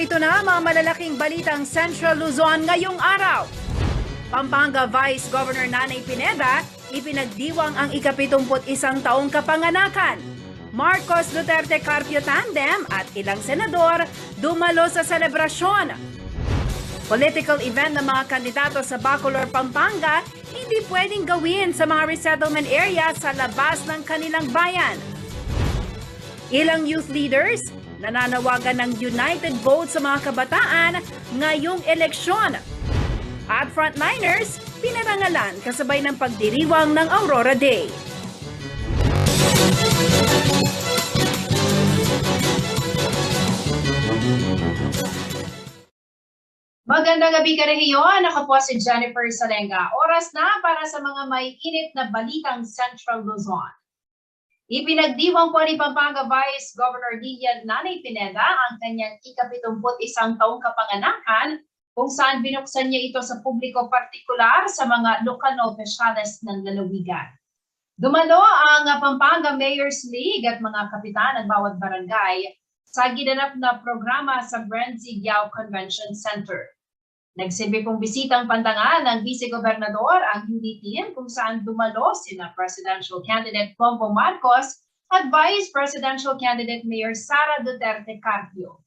Narito na mga malalaking balitang Central Luzon ngayong araw. Pampanga Vice Governor Nanay Pineda, ipinagdiwang ang ika-71 taong kapanganakan. Marcos Duterte Carpio Tandem at ilang senador dumalo sa selebrasyon. Political event ng mga kandidato sa Bacolor, Pampanga, hindi pwedeng gawin sa mga resettlement area sa labas ng kanilang bayan. Ilang youth leaders nananawagan ng united vote sa mga kabataan ngayong eleksyon. At frontliners, pinarangalan kasabay ng pagdiriwang ng Aurora Day. Magandang gabi ka rehiyon. Ako po si Jennifer Salenga. Oras na para sa mga may init na balitang Central Luzon. Ipinagdiwang po ni Pampanga Vice Governor Nanay Pineda ang kanyang ika-71 taong kapanganakan kung saan binuksan niya ito sa publiko, partikular sa mga lokal na opisyales ng lalawigan. Dumalo ang Pampanga Mayor's League at mga kapitan ng bawat barangay sa ginanap na programa sa Brenzy Giao Convention Center. Nagsilbi pong bisitang pantangal ng Vice-Gobernador ang UD team kung saan dumalo sina Presidential Candidate Bongbong Marcos at Vice Presidential Candidate Mayor Sara Duterte Carpio.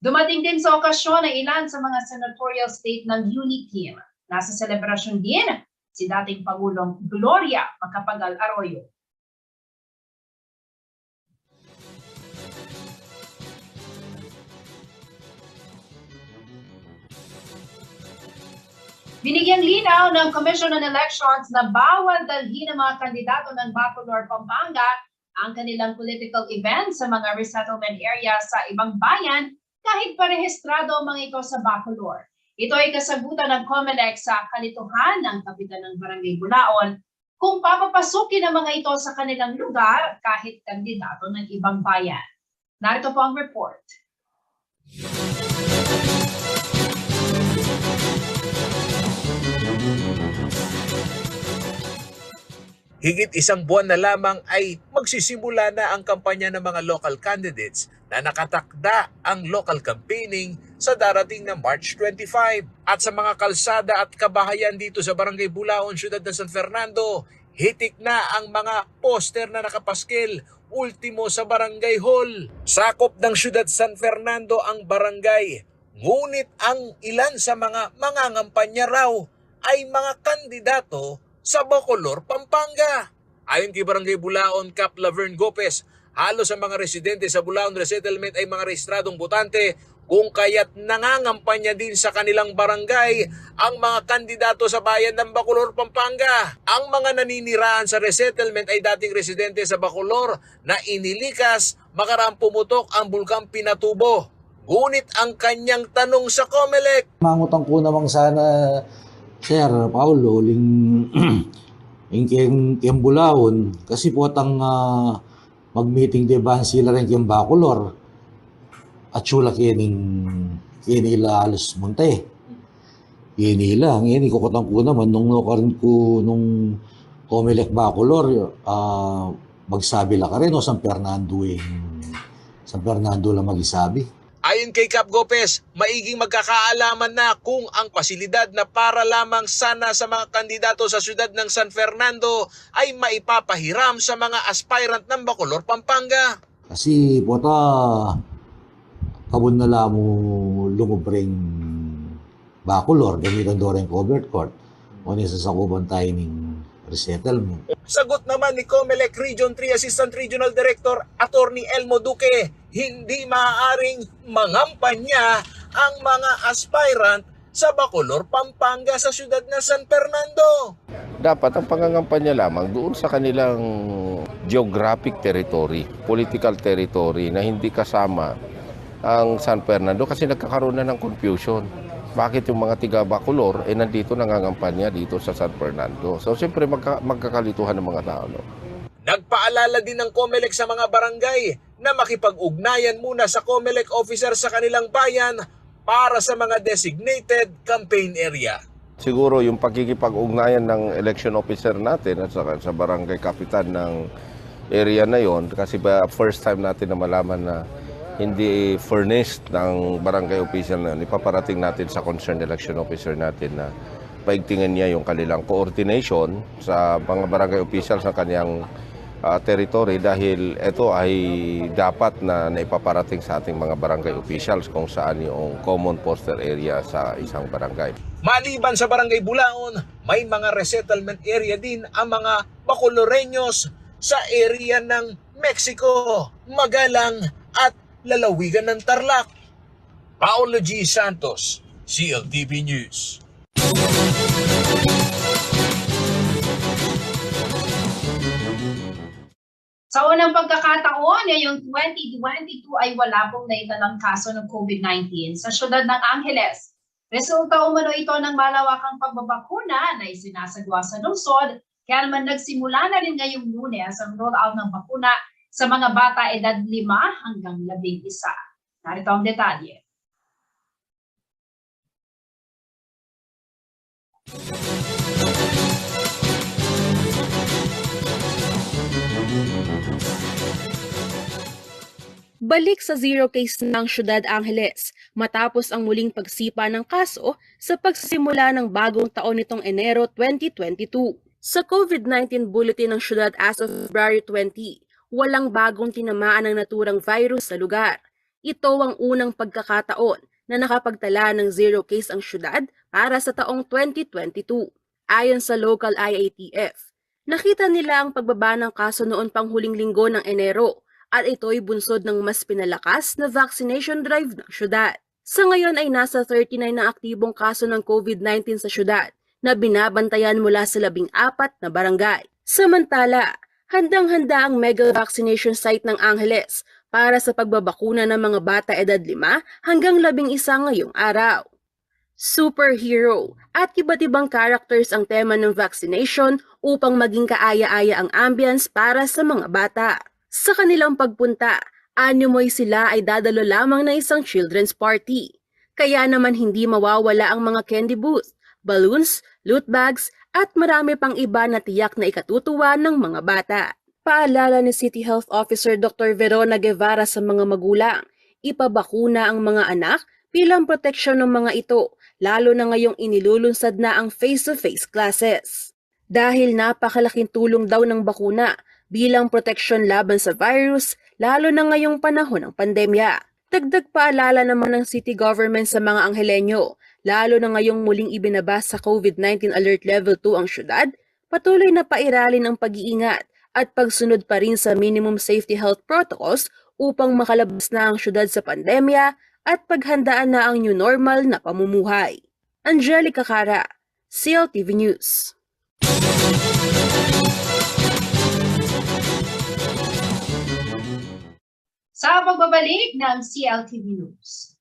Dumating din sa okasyon na ilan sa mga senatorial state ng UD team. Nasa selebrasyon din si dating Pangulong Gloria Macapagal Arroyo. Binigyang linaw ng Commission on Elections na bawal dalhin ng mga kandidato ng Bacolor, Pampanga ang kanilang political event sa mga resettlement area sa ibang bayan kahit parehistrado ang mga ito sa Bacolor. Ito ay kasagutan ng COMELEC sa kalituhan ng Kapitan ng Barangay Bulaon kung papapasukin ang mga ito sa kanilang lugar kahit kandidato ng ibang bayan. Narito po ang report. Higit isang buwan na lamang ay magsisimula na ang kampanya ng mga local candidates na nakatakda ang local campaigning sa darating na March 25. At sa mga kalsada at kabahayan dito sa Barangay Bulaon, Siyudad ng San Fernando, hitik na ang mga poster na nakapaskil, ultimo sa Barangay Hall. Sakop ng Siyudad San Fernando ang barangay, ngunit ang ilan sa mga mangangampanya raw ay mga kandidato sa Bacolor, Pampanga. Ayon kay Barangay Bulaon, Cap Laverne Gopez, halos ang mga residente sa Bulaon Resettlement ay mga rehistradong botante, kung kaya't nangangampanya din sa kanilang barangay ang mga kandidato sa bayan ng Bacolor, Pampanga. Ang mga naninirahan sa resettlement ay dating residente sa Bacolor na inilikas makaraang pumutok ang Bulkang Pinatubo. Ngunit ang kanyang tanong sa COMELEC, mangutang ko namang sana, Sir Paulo, yung Bulaon, kasi po atang mag-meeting de ba sila rin yung Bacolor at sula kinila alos monte. Kinila, ngayon ikukutang ko naman, nung COMELEC Bacolor, magsabi lang ka rin, o San Fernando lang mag-isabi. ayon kay Cap Gopez, maiging magkakaalaman na kung ang pasilidad na para lamang sana sa mga kandidato sa siyudad ng San Fernando ay maipapahiram sa mga aspirant ng Bacolor, Pampanga. Kasi po kabun na lang mo lumubring Bacolor, gamitan doon rin covered court, o sa sakuban tayo ng resettlement. Sagot naman ni COMELEC Region 3 Assistant Regional Director Attorney Elmo Duque, hindi maaaring mangampanya ang mga aspirant sa Bacolor, Pampanga sa siyudad ng San Fernando. Dapat ang pangangampanya lamang doon sa kanilang geographic territory, political territory na hindi kasama ang San Fernando kasi nagkakaroon na ng confusion. Bakit yung mga tiga Bacolor nandito nangangampanya dito sa San Fernando? So siyempre magkakalituhan ng mga tao. No? Nagpaalala din ng COMELEC sa mga barangay na makipag-ugnayan muna sa COMELEC officer sa kanilang bayan para sa mga designated campaign area. Siguro yung pagkikipag-ugnayan ng election officer natin at sa barangay kapitan ng area na yon, kasi first time natin na malaman na hindi furnished ng barangay official na ipaparating natin sa concerned election officer natin na paigtingin niya yung kanilang coordination sa mga barangay official sa kanyang territory dahil ito ay dapat na naipaparating sa ating mga barangay officials kung saan yung common poster area sa isang barangay. Maliban sa Barangay Bulaon, may mga resettlement area din ang mga Bacolorianos sa area ng Mexico, Magalang at lalawigan ng Tarlac. Paolo G. Santos, CLTV News. Sa unang pagkakataon, ngayong 2022 ay wala pong naitalang kaso ng COVID-19 sa siyudad ng Angeles. Resulta umano ito ng malawakang pagbabakuna na isinasagawa sa lungsod, kaya naman nagsimula na rin ngayong Lunes ang rollout ng bakuna sa mga bata edad 5 hanggang 11. Narito ang detalye. Balik sa zero case ng Ciudad Angeles matapos ang muling pagsipa ng kaso sa pagsisimula ng bagong taon nitong Enero 2022. Sa COVID-19 bulletin ng Ciudad as of February 20, walang bagong tinamaan ng naturang virus sa lugar. Ito ang unang pagkakataon na nakapagtala ng zero case ang syudad para sa taong 2022. Ayon sa local IATF, nakita nila ang pagbaba ng kaso noon pang huling linggo ng Enero at ito'y bunsod ng mas pinalakas na vaccination drive ng syudad. Sa ngayon ay nasa 39 na aktibong kaso ng COVID-19 sa syudad na binabantayan mula sa 14 na barangay. Samantala, handang-handa ang mega vaccination site ng Angeles para sa pagbabakuna ng mga bata edad 5 hanggang 11 ngayong araw. Superhero at iba't ibang characters ang tema ng vaccination upang maging kaaya-aya ang ambience para sa mga bata. Sa kanilang pagpunta, animoy sila ay dadalo lamang ng isang children's party. Kaya naman hindi mawawala ang mga candy booth, balloons, loot bags at marami pang iba na tiyak na ikatutuwa ng mga bata. Paalala ni City Health Officer Dr. Verona Guevara sa mga magulang, ipabakuna ang mga anak bilang proteksyon ng mga ito, lalo na ngayong inilulunsad na ang face-to-face classes. Dahil napakalaking tulong daw ng bakuna bilang proteksyon laban sa virus, lalo na ngayong panahon ng pandemya. Dagdag paalala naman ng city government sa mga Angeleño, lalo na ngayong muling ibinaba sa COVID-19 Alert Level 2 ang syudad, patuloy na pairalin ang pag-iingat at pagsunod pa rin sa minimum safety health protocols upang makalabas na ang syudad sa pandemya at paghandaan na ang new normal na pamumuhay. Angelica Cara, CLTV News. Sa pagbabalik ng CLTV News.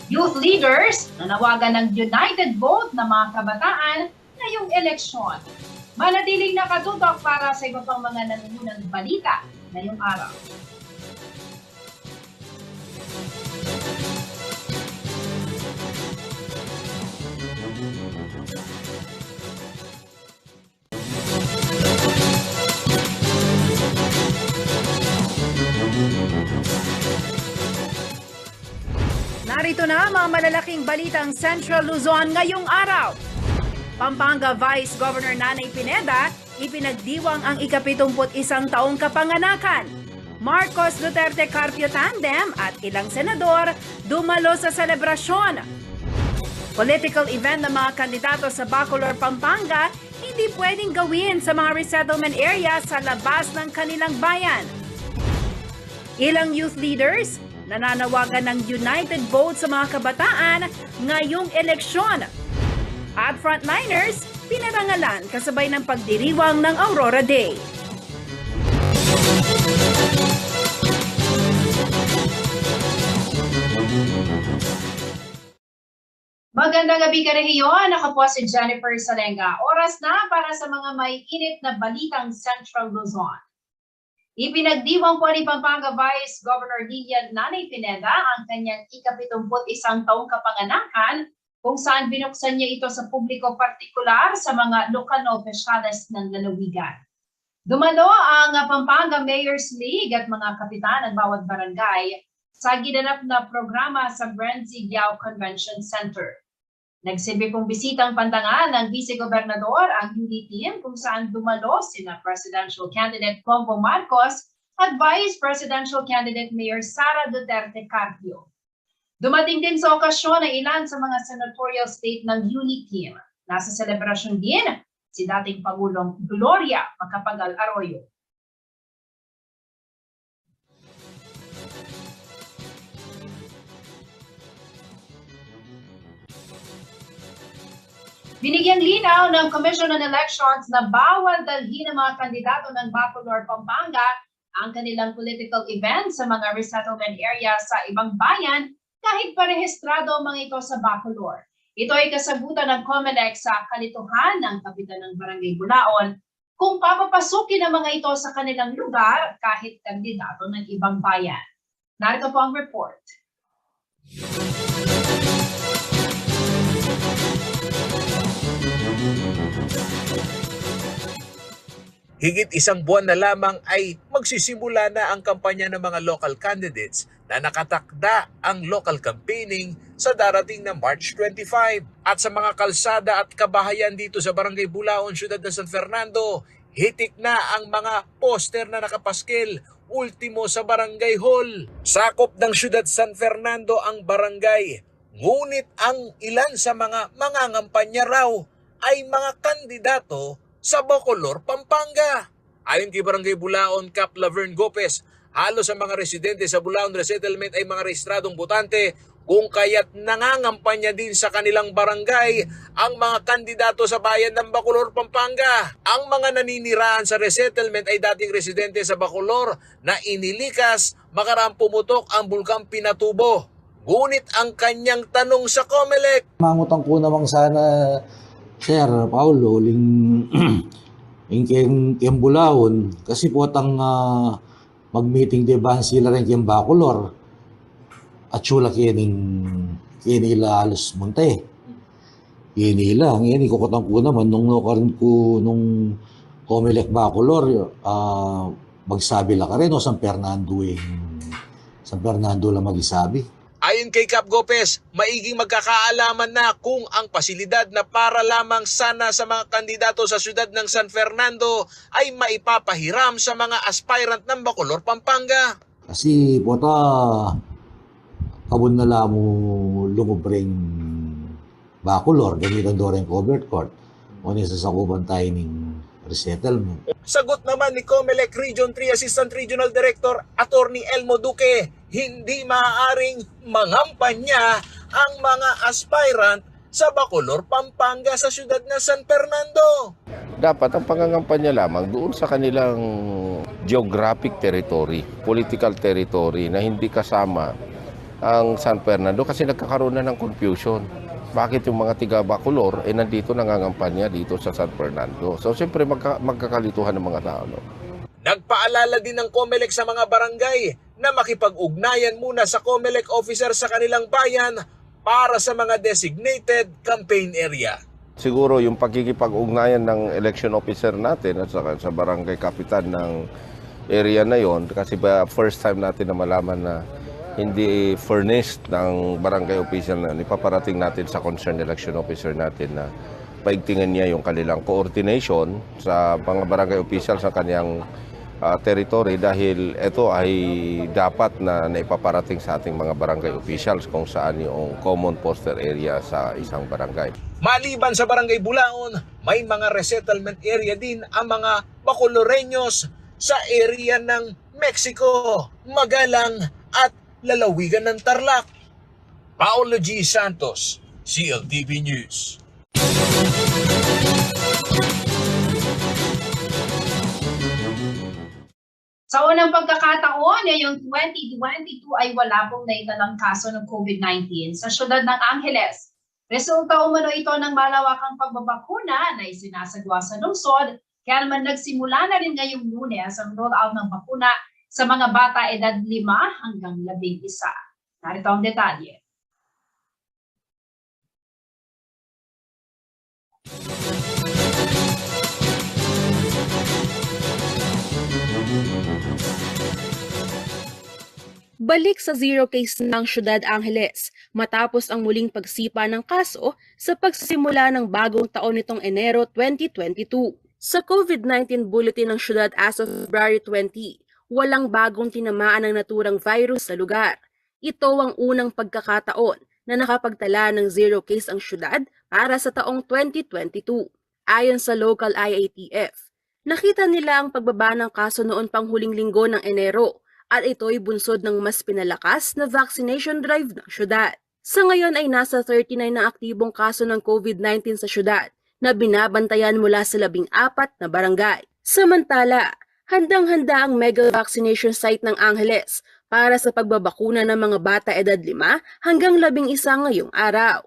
Youth leaders nanawagan ng united vote ng mga kabataan ngayong eleksyon. Manatiling nakatutok para sa iba pang mga nangungunang balita ngayong araw. Narito na mga malalaking balitang Central Luzon ngayong araw. Pampanga Vice Governor Nanay Pineda, ipinagdiwang ang ika-71 taong kapanganakan. Marcos Duterte Carpio Tandem at ilang senador dumalo sa selebrasyon. Political event ng mga kandidato sa Bacolor, Pampanga, hindi pwedeng gawin sa mga resettlement area sa labas ng kanilang bayan. Ilang youth leaders nananawagan ng united vote sa mga kabataan ngayong eleksyon. At frontliners, pinarangalan kasabay ng pagdiriwang ng Aurora Day. Magandang gabi ka rehiyon. Ako po si Jennifer Salenga. Oras na para sa mga may init na balitang Central Luzon. Ipinagdiwang po ni Pampanga Vice Governor Lilian Nanay Pineda ang kanyang ika-71 taong kapanganakan kung saan binuksan niya ito sa publiko partikular sa mga lokal na opisyales ng lalawigan. Dumalo ang Pampanga Mayor's League at mga kapitan ng bawat barangay sa ginanap na programa sa Brenzy Giao Convention Center. Nagsilbi pong bisitang pandangal ng Vice-Gobernador ang unity team kung saan dumalo sina Presidential Candidate Bongbong Marcos at Vice Presidential Candidate Mayor Sara Duterte Carpio. Dumating din sa okasyon ang ilan sa mga senatorial state ng unity team. Nasa selebrasyon din si dating Pangulong Gloria Macapagal Arroyo. Binigyang linaw ng Commission on Elections na bawal dalhin ng mga kandidato ng Bacolor, Pampanga ang kanilang political event sa mga resettlement area sa ibang bayan kahit parehistrado ang mga ito sa Bacolor. Ito ay kasagutan ng COMELEC sa kalituhan ng kapitan ng Barangay Bulaon kung papapasukin ang mga ito sa kanilang lugar kahit kandidato ng ibang bayan. Narito po ang report. Higit isang buwan na lamang ay magsisimula na ang kampanya ng mga local candidates na nakatakda ang local campaigning sa darating na March 25. At sa mga kalsada at kabahayan dito sa Barangay Bulaon, Siyudad ng San Fernando, hitik na ang mga poster na nakapaskil, ultimo sa Barangay Hall. Sakop ng Siyudad San Fernando ang barangay, ngunit ang ilan sa mga mangangampanya raw ay mga kandidato sa Bacolor, Pampanga. Ayon kay Barangay Bulaon, Cap Laverne Gopez, halos ang mga residente sa Bulaon Resettlement ay mga rehistradong botante kung kaya't nangangampanya din sa kanilang barangay ang mga kandidato sa bayan ng Bacolor, Pampanga. Ang mga naninirahan sa resettlement ay dating residente sa Bacolor na inilikas makaraang pumutok ang Bulkang Pinatubo. Ngunit ang kanyang tanong sa COMELEC, Mangutang ko namang sana, Sir Paulo, yung Bulaon, kasi po atang mag-meeting diba sila rin yung Bacolor at sula kinila alos monte. Kinila, ngayon ikukutang ko naman, nung COMELEC Bacolor, magsabi lang ka rin, o San Fernando lang mag-isabi. ayon kay Cap Gopez, maiging magkakaalaman na kung ang pasilidad na para lamang sana sa mga kandidato sa siyudad ng San Fernando ay maipapahiram sa mga aspirant ng Bacolor, Pampanga. Kasi po kabun na lang mo lumubring Bacolor, gamitan doon rin covered court. O nisasakupan tayo ng resettlement. Sagot naman ni COMELEC Region 3 Assistant Regional Director Attorney Elmo Duque, hindi maaaring mangampanya ang mga aspirant sa Bacolor, Pampanga sa siyudad ng San Fernando. Dapat ang pangangampanya lamang doon sa kanilang geographic territory, political territory na hindi kasama ang San Fernando kasi nagkakaroon na ng confusion. Bakit yung mga tiga Bacolor nandito nangangampanya dito sa San Fernando? So siyempre magkakalituhan ng mga tao. No? Nagpaalala din ng COMELEC sa mga barangay na makipag-ugnayan muna sa COMELEC officer sa kanilang bayan para sa mga designated campaign area. Siguro yung pagkikipag-ugnayan ng election officer natin at sa barangay kapitan ng area na yon, kasi first time natin na malaman na hindi furnished ng barangay official na ipaparating natin sa concerned election officer natin na paigtingan niya yung kanilang coordination sa mga barangay official sa kanyang territory dahil ito ay dapat na naipaparating sa ating mga barangay officials kung saan yung common poster area sa isang barangay. Maliban sa Barangay Bulaon, may mga resettlement area din ang mga Bacoloreños sa area ng Mexico, Magalang at lalawigan ng Tarlac. Paolo G. Santos, CLTV News. Sa unang pagkakataon, ngayong 2022 ay wala pong naitalang kaso ng COVID-19 sa siyudad ng Angeles. Resulta umano ito ng malawakang pagbabakuna na isinasagawa sa lungsod, kaya naman nagsimula na rin ngayong Lunes ang rollout ng bakuna sa mga bata edad 5 hanggang 11. Narito ang detalye. Balik sa zero case ng Ciudad Angeles matapos ang muling pagsipa ng kaso sa pagsisimula ng bagong taon nitong Enero 2022. Sa COVID-19 bulletin ng Ciudad as of February 20, walang bagong tinamaan ng naturang virus sa lugar. Ito ang unang pagkakataon na nakapagtala ng zero case ang syudad para sa taong 2022. Ayon sa local IATF, nakita nila ang pagbaba ng kaso noon pang huling linggo ng Enero at ito'y bunsod ng mas pinalakas na vaccination drive ng syudad. Sa ngayon ay nasa 39 na aktibong kaso ng COVID-19 sa syudad na binabantayan mula sa 14 na barangay. Samantala, handang-handa ang mega vaccination site ng Angeles para sa pagbabakuna ng mga bata edad 5 hanggang 11 ngayong araw.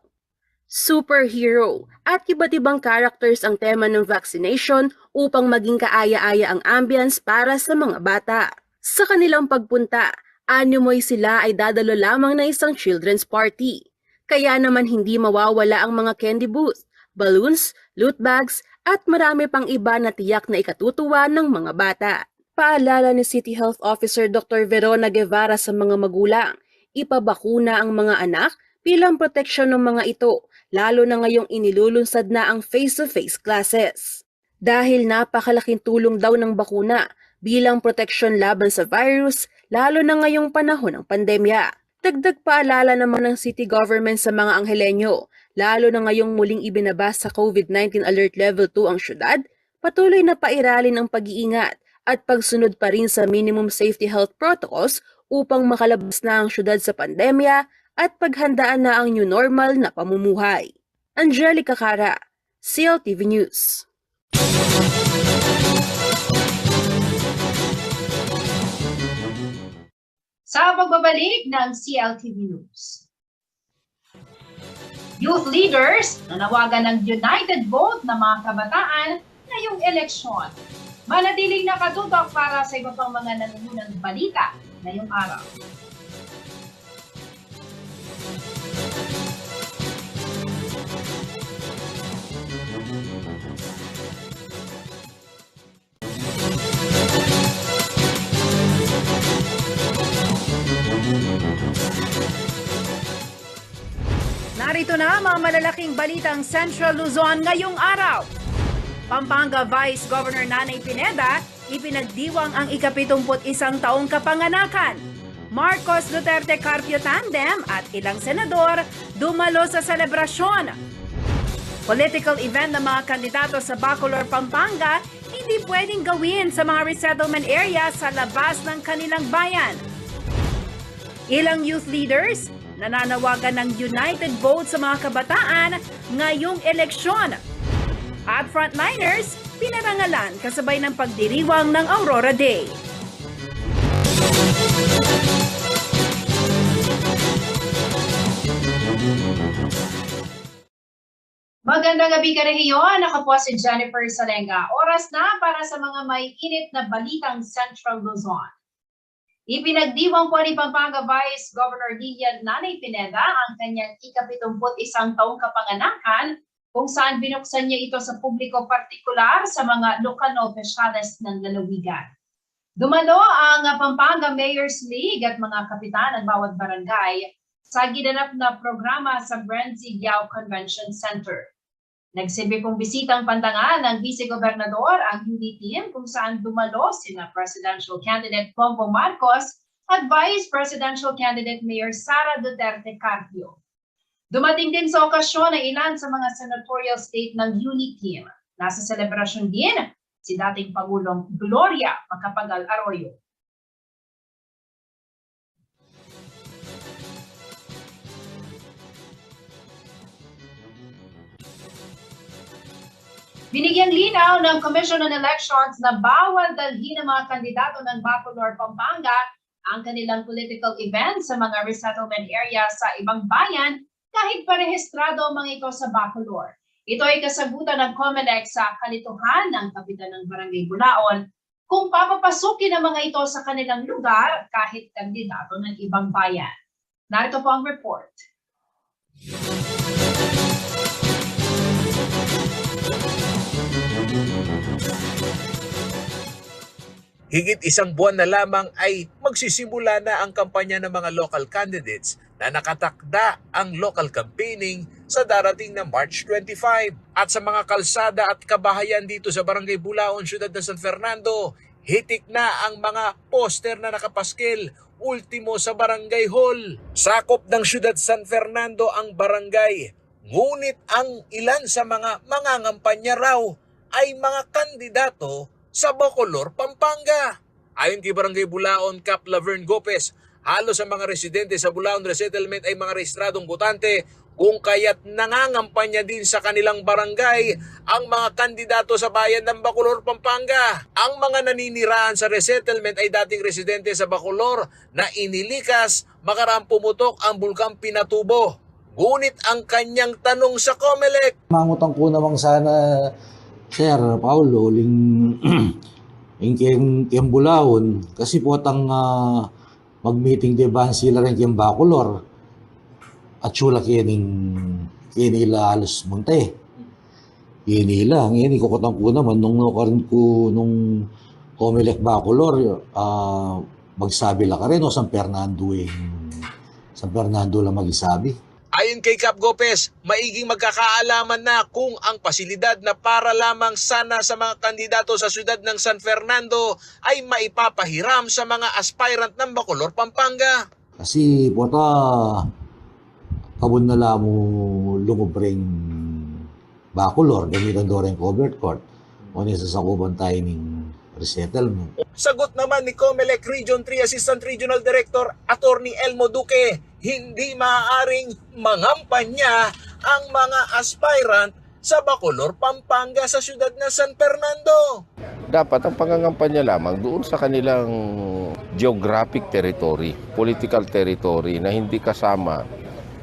Superhero at iba't ibang characters ang tema ng vaccination upang maging kaaya-aya ang ambience para sa mga bata. Sa kanilang pagpunta, animoy sila ay dadalo lamang na isang children's party. Kaya naman hindi mawawala ang mga candy booth, balloons, loot bags at marami pang iba na tiyak na ikatutuwa ng mga bata. Paalala ni City Health Officer Dr. Verona Guevara sa mga magulang, ipabakuna ang mga anak bilang proteksyon ng mga ito, lalo na ngayong inilulunsad na ang face-to-face classes. Dahil napakalaking tulong daw ng bakuna bilang proteksyon laban sa virus, lalo na ngayong panahon ng pandemya. Dagdag paalala naman ng city government sa mga Angeleño, lalo na ngayong muling ibinaba sa COVID-19 Alert Level 2 ang syudad, patuloy na pairalin ang pag-iingat at pagsunod pa rin sa minimum safety health protocols upang makalabas na ang syudad sa pandemya at paghandaan na ang new normal na pamumuhay. Angelica Cara, CLTV News. Sa pagbabalik ng CLTV News. Youth leaders nanawagan ng united vote ng mga kabataan ngayong eleksyon. Manatiling nakatutok para sa iba pang mga nanununang balita ngayong araw. Narito na ang mga malalaking balitang Central Luzon ngayong araw. Pampanga Vice Governor Nanay Pineda, ipinagdiwang ang ika-71 taong kapanganakan. Marcos Duterte Carpio Tandem at ilang senador dumalo sa selebrasyon. Political event ng mga kandidato sa Bacolor, Pampanga, hindi pwedeng gawin sa mga resettlement area sa labas ng kanilang bayan. Ilang youth leaders nananawagan ng united vote sa mga kabataan ngayong eleksyon. At frontliners, pinarangalan kasabay ng pagdiriwang ng Aurora Day. Magandang gabi ka rehiyon. Ako po si Jennifer Salenga. Oras na para sa mga may init na balitang Central Luzon. Ipinagdiwang po ni Pampanga Vice Governor Lilian Nanay Pineda ang kanyang ika-71 taong kapanganakan kung saan binuksan niya ito sa publiko partikular sa mga lokal na opisyales ng lalawigan. Dumalo ang Pampanga Mayor's League at mga kapitan ng bawat barangay sa ginanap na programa sa Brenzy Yao Convention Center. Nagsilbi pong bisitang pandangan ng Vice-Gobernador ang UD team kung saan dumalo sina Presidential Candidate Bongbong Marcos at Vice Presidential Candidate Mayor Sara Duterte Carpio. Dumating din sa okasyon ang ilan sa mga senatorial state ng UNI team. Nasa selebrasyon din si dating Pangulong Gloria Macapagal Arroyo. Binigyang linaw ng Commission on Elections na bawal dalhin ng mga kandidato ng Bacolor, Pampanga ang kanilang political event sa mga resettlement area sa ibang bayan kahit parehistrado ang mga ito sa Bacolor. Ito ay kasagutan ng COMELEC sa kalituhan ng kapitan ng Barangay Bulaon kung papapasukin ang mga ito sa kanilang lugar kahit kandidato ng ibang bayan. Narito po ang report. Higit isang buwan na lamang ay magsisimula na ang kampanya ng mga local candidates na nakatakda ang local campaigning sa darating na March 25. At sa mga kalsada at kabahayan dito sa Barangay Bulaon, Siyudad ng San Fernando, hitik na ang mga poster na nakapaskil, ultimo sa Barangay Hall. Sakop ng Siyudad San Fernando ang barangay, ngunit ang ilan sa mga mangangampanya raw ay mga kandidato sa Bacolor, Pampanga. Ayon kay Barangay Bulaon, Cap Laverne Gopez, halos ang mga residente sa Bulaon Resettlement ay mga rehistradong botante, kung kaya't nangangampanya din sa kanilang barangay ang mga kandidato sa bayan ng Bacolor, Pampanga. Ang mga naninirahan sa resettlement ay dating residente sa Bacolor na inilikas makaraang pumutok ang bulkang Pinatubo. Ngunit ang kanyang tanong sa COMELEC, Mangutang ko naman sana, Sir Paulo, yung Bulaon, kasi po atang mag-meeting de ban sila rin yung Bacolor at sula kinila alos munte. Kinila, ngayon ikukutang ko naman, nung COMELEC Bacolor, magsabi la ka rin o San Fernando lang magisabi. ayon kay Cap Gopez, maiging magkakaalaman na kung ang pasilidad na para lamang sana sa mga kandidato sa siyudad ng San Fernando ay maipapahiram sa mga aspirant ng Bacolor, Pampanga. Kasi po kabun na lang mo lumubring Bacolor, gamitan doon rin covered court. O niya sa sakuban tayo ng resettlement. Sagot naman ni COMELEC Region 3 Assistant Regional Director Attorney Elmo Duque, hindi maaaring mangampanya ang mga aspirant sa Bacolor, Pampanga sa siyudad ng San Fernando. Dapat ang pangangampanya lamang doon sa kanilang geographic territory, political territory na hindi kasama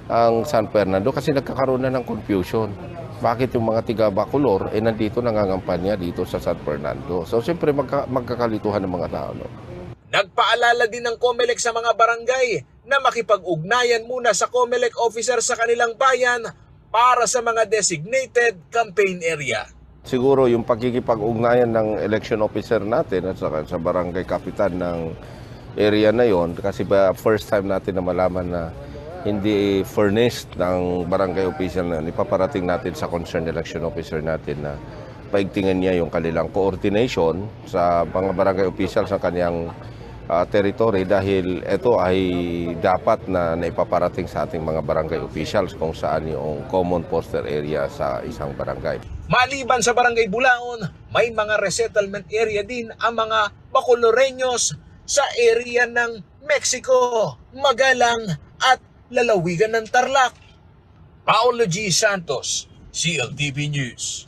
ang San Fernando kasi nagkakaroon na ng confusion. Bakit yung mga tiga Bacolor nandito nangangampanya dito sa San Fernando? So siyempre magkakalituhan ng mga tao. No? Nagpaalala din ng COMELEC sa mga barangay na makipag-ugnayan muna sa COMELEC officer sa kanilang bayan para sa mga designated campaign area. Siguro yung pagkikipag-ugnayan ng election officer natin at sa barangay kapitan ng area na yon, kasi first time natin na malaman na hindi furnished ng barangay official na ipaparating natin sa concerned election officer natin na paigtingan niya yung kanilang coordination sa mga barangay official sa kanyang territory dahil ito ay dapat na naipaparating sa ating mga barangay officials kung saan yung common poster area sa isang barangay. Maliban sa Barangay Bulaon, may mga resettlement area din ang mga Bacoloreños sa area ng Mexico, Magalang at lalawigan ng Tarlac. Paolo G. Santos, CLTV News.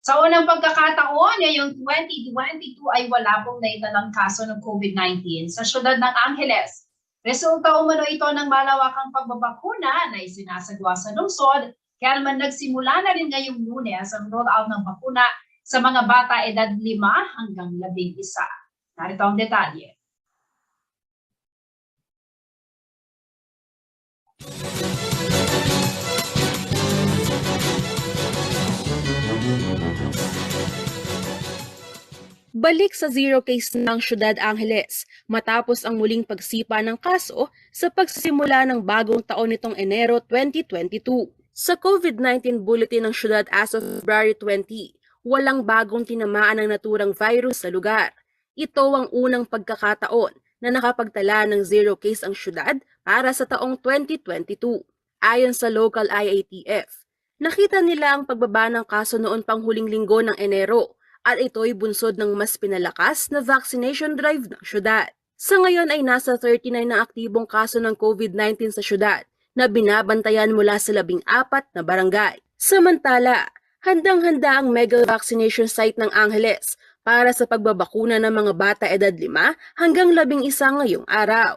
Sa unang pagkakataon, ngayong 2022 ay wala pong naitalang kaso ng COVID-19 sa siyudad ng Angeles. Resulta umano ito ng malawakang pagbabakuna na isinasagawa sa lungsod, kaya naman nagsimula na rin ngayong Lunes ang rollout ng bakuna sa mga bata edad 5 hanggang 11. Narito ang detalye. Balik sa zero case ng Ciudad Angeles matapos ang muling pagsipa ng kaso sa pagsisimula ng bagong taon nitong Enero 2022. Sa COVID-19 bulletin ng Ciudad as of February 20, walang bagong tinamaan ng naturang virus sa lugar. Ito ang unang pagkakataon na nakapagtala ng zero case ang syudad para sa taong 2022. Ayon sa local IATF, nakita nila ang pagbaba ng kaso noon pang huling linggo ng Enero at ito'y bunsod ng mas pinalakas na vaccination drive ng syudad. Sa ngayon ay nasa 39 na aktibong kaso ng COVID-19 sa syudad na binabantayan mula sa 14 na barangay. Samantala, handang-handa ang mega vaccination site ng Angeles para sa pagbabakuna ng mga bata edad 5 hanggang 11 ngayong araw.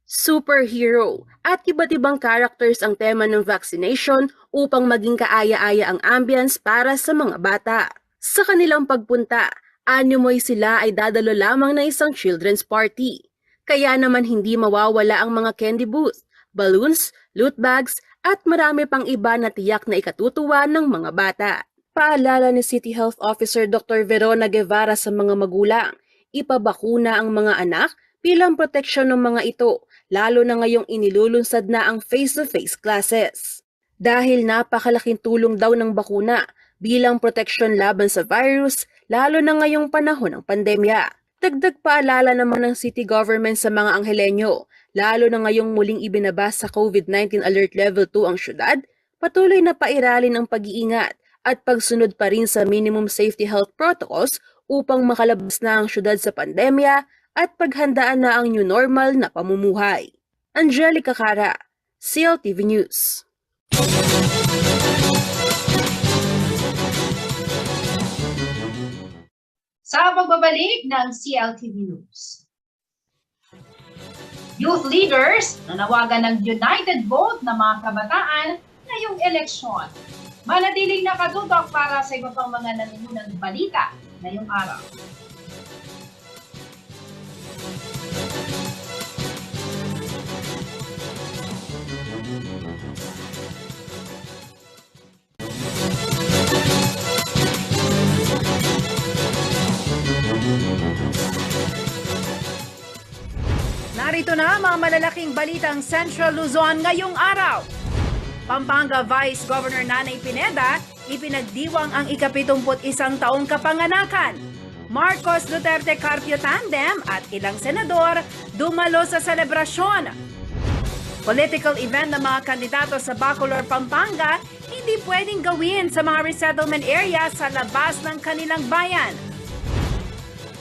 Superhero at iba't ibang characters ang tema ng vaccination upang maging kaaya-aya ang ambience para sa mga bata. Sa kanilang pagpunta, animoy sila ay dadalo lamang na isang children's party. Kaya naman hindi mawawala ang mga candy booth, balloons, loot bags at marami pang iba na tiyak na ikatutuwa ng mga bata. Paalala ni City Health Officer Dr. Verona Guevara sa mga magulang, ipabakuna ang mga anak bilang proteksyon ng mga ito, lalo na ngayong inilulunsad na ang face-to-face classes. Dahil napakalaking tulong daw ng bakuna bilang proteksyon laban sa virus, lalo na ngayong panahon ng pandemya. Dagdag paalala naman ng city government sa mga Angeleño, lalo na ngayong muling ibinaba sa COVID-19 Alert Level 2 ang syudad, patuloy na pairalin ang pag-iingat at pagsunod pa rin sa minimum safety health protocols upang makalabas na ang syudad sa pandemya at paghandaan na ang new normal na pamumuhay. Angelica Cara, CLTV News. Sa pagbabalik ng CLTV News. Youth leaders nanawagan ng united vote ng mga kabataan ngayong eleksyon. Manatiling nakatutok para sa iba pang mga nanimunang balita ngayong araw. Narito na ang mga malalaking balitang Central Luzon ngayong araw. Pampanga Vice Governor Nanay Pineda, ipinagdiwang ang ika-71 taong kapanganakan. Marcos Duterte Carpio Tandem at ilang senador dumalo sa selebrasyon. Political event ng mga kandidato sa Bacolor, Pampanga, hindi pwedeng gawin sa mga resettlement area sa labas ng kanilang bayan.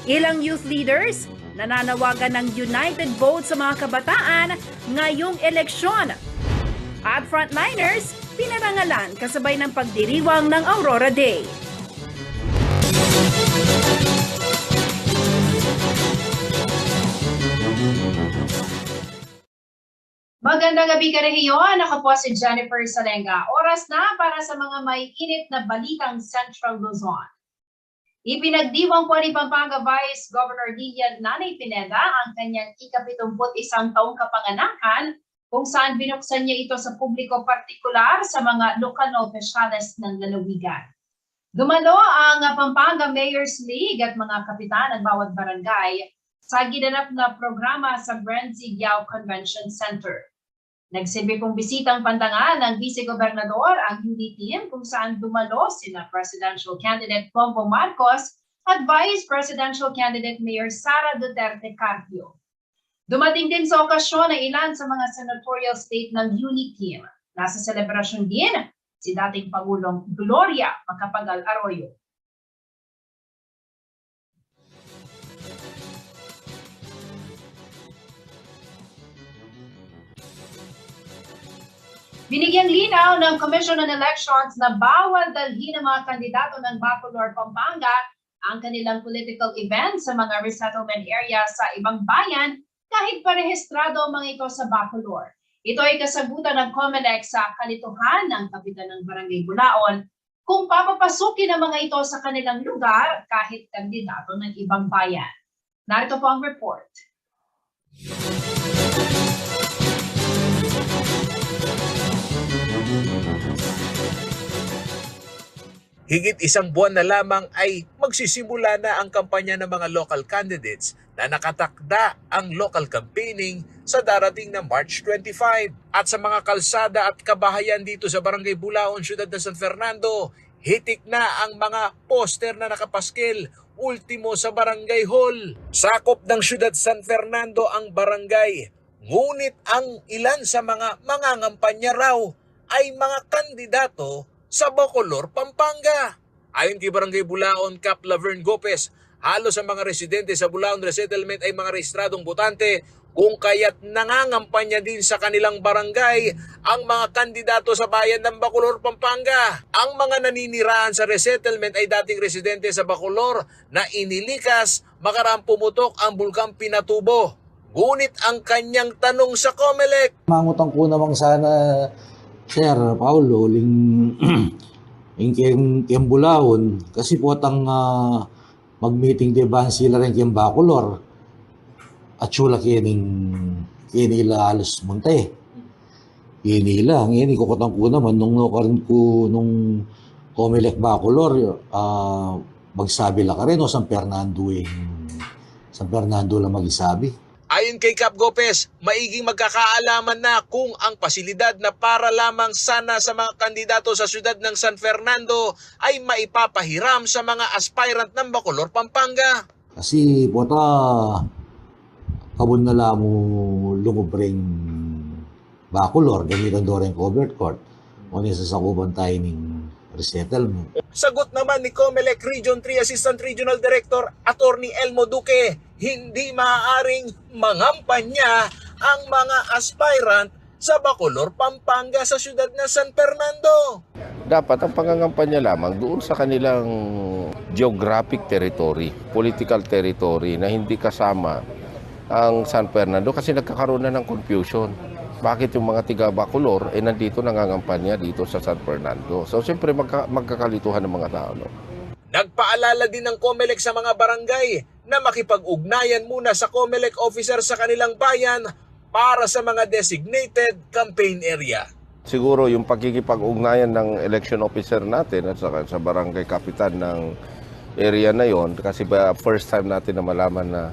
Ilang youth leaders nananawagan ng united vote sa mga kabataan ngayong eleksyon. At frontliners, pinarangalan kasabay ng pagdiriwang ng Aurora Day. Magandang gabi ka rehiyon. Ako po si Jennifer Salenga. Oras na para sa mga may init na balitang Central Luzon. Ipinagdiwang po ni Pampanga Vice Governor Nanay Pineda ang kanyang ika-71 taong kapanganakan kung saan binuksan niya ito sa publiko, partikular sa mga lokal na opisyales ng lalawigan. Dumalo ang Pampanga Mayor's League at mga kapitan ng bawat barangay sa ginanap na programa sa Brenzy Giao Convention Center. Nagsilbi pong bisitang pandangan ng Vice-Gobernador ang UD team kung saan dumalo sina Presidential Candidate Bongbong Marcos at Vice Presidential Candidate Mayor Sara Duterte Carpio. Dumating din sa okasyon ang ilan sa mga senatorial state ng UNI team. Nasa selebrasyon din si dating Pangulong Gloria Macapagal Arroyo. Binigyang linaw ng Commission on Elections na bawal dalhin ng mga kandidato ng Bacolor, Pampanga ang kanilang political event sa mga resettlement area sa ibang bayan kahit parehistrado ang mga ito sa Bacolor. Ito ay kasagutan ng COMELEC sa kalituhan ng kapitan ng Barangay Bulaon kung papapasukin ang mga ito sa kanilang lugar kahit kandidato ng ibang bayan. Narito po ang report. Higit isang buwan na lamang ay magsisimula na ang kampanya ng mga local candidates na nakatakda ang local campaigning sa darating na March 25. At sa mga kalsada at kabahayan dito sa Barangay Bulaon, Siyudad ng San Fernando, hitik na ang mga poster na nakapaskil, ultimo sa Barangay Hall. Sakop ng Siyudad San Fernando ang barangay, ngunit ang ilan sa mga mangangampanya raw ay mga kandidato sa Bacolor, Pampanga. Ayon kay Barangay Bulaon, Cap Laverne Gopez, halos sa mga residente sa Bulaon Resettlement ay mga rehistradong botante, kung kaya't nangangampanya din sa kanilang barangay ang mga kandidato sa bayan ng Bacolor, Pampanga. Ang mga naninirahan sa resettlement ay dating residente sa Bacolor na inilikas makaraang pumutok ang bulkang Pinatubo. Ngunit ang kanyang tanong sa COMELEC, Mangutang ko namang sana, Sir Paulo, kayong Bulaon, kasi po atang mag-meeting diba sila rin kayong Bacolor at sula kini alos munte. Ini lang, ini kukutang ko naman nung karon ko nung Comelec Bacolor, magsabi la ka rin o San Fernando lang magisabi. Ayon kay Cap Gopez, maiging magkakaalaman na kung ang pasilidad na para lamang sana sa mga kandidato sa siyudad ng San Fernando ay maipapahiram sa mga aspirant ng Bacolor, Pampanga. Kasi pota kabun na lang mo lumubring Bacolor, gamitan do rin covered court. O sa sakuban tayo ng resettlement. Sagot naman ni Comelec Region 3 Assistant Regional Director Attorney Elmo Duque, hindi maaaring mangampanya ang mga aspirant sa Bacolor, Pampanga sa siyudad ng San Fernando. Dapat ang pangangampanya lamang doon sa kanilang geographic territory, political territory na hindi kasama ang San Fernando kasi nagkakaroon na ng confusion. Bakit yung mga tiga Bacolor nandito nangangampanya dito sa San Fernando? So siyempre magkakalituhan ng mga tao. No? Nagpaalala din ng Comelec sa mga barangay na makipag-ugnayan muna sa Comelec officer sa kanilang bayan para sa mga designated campaign area. Siguro yung pagkikipag-ugnayan ng election officer natin at sa barangay kapitan ng area na yon kasi first time natin na malaman na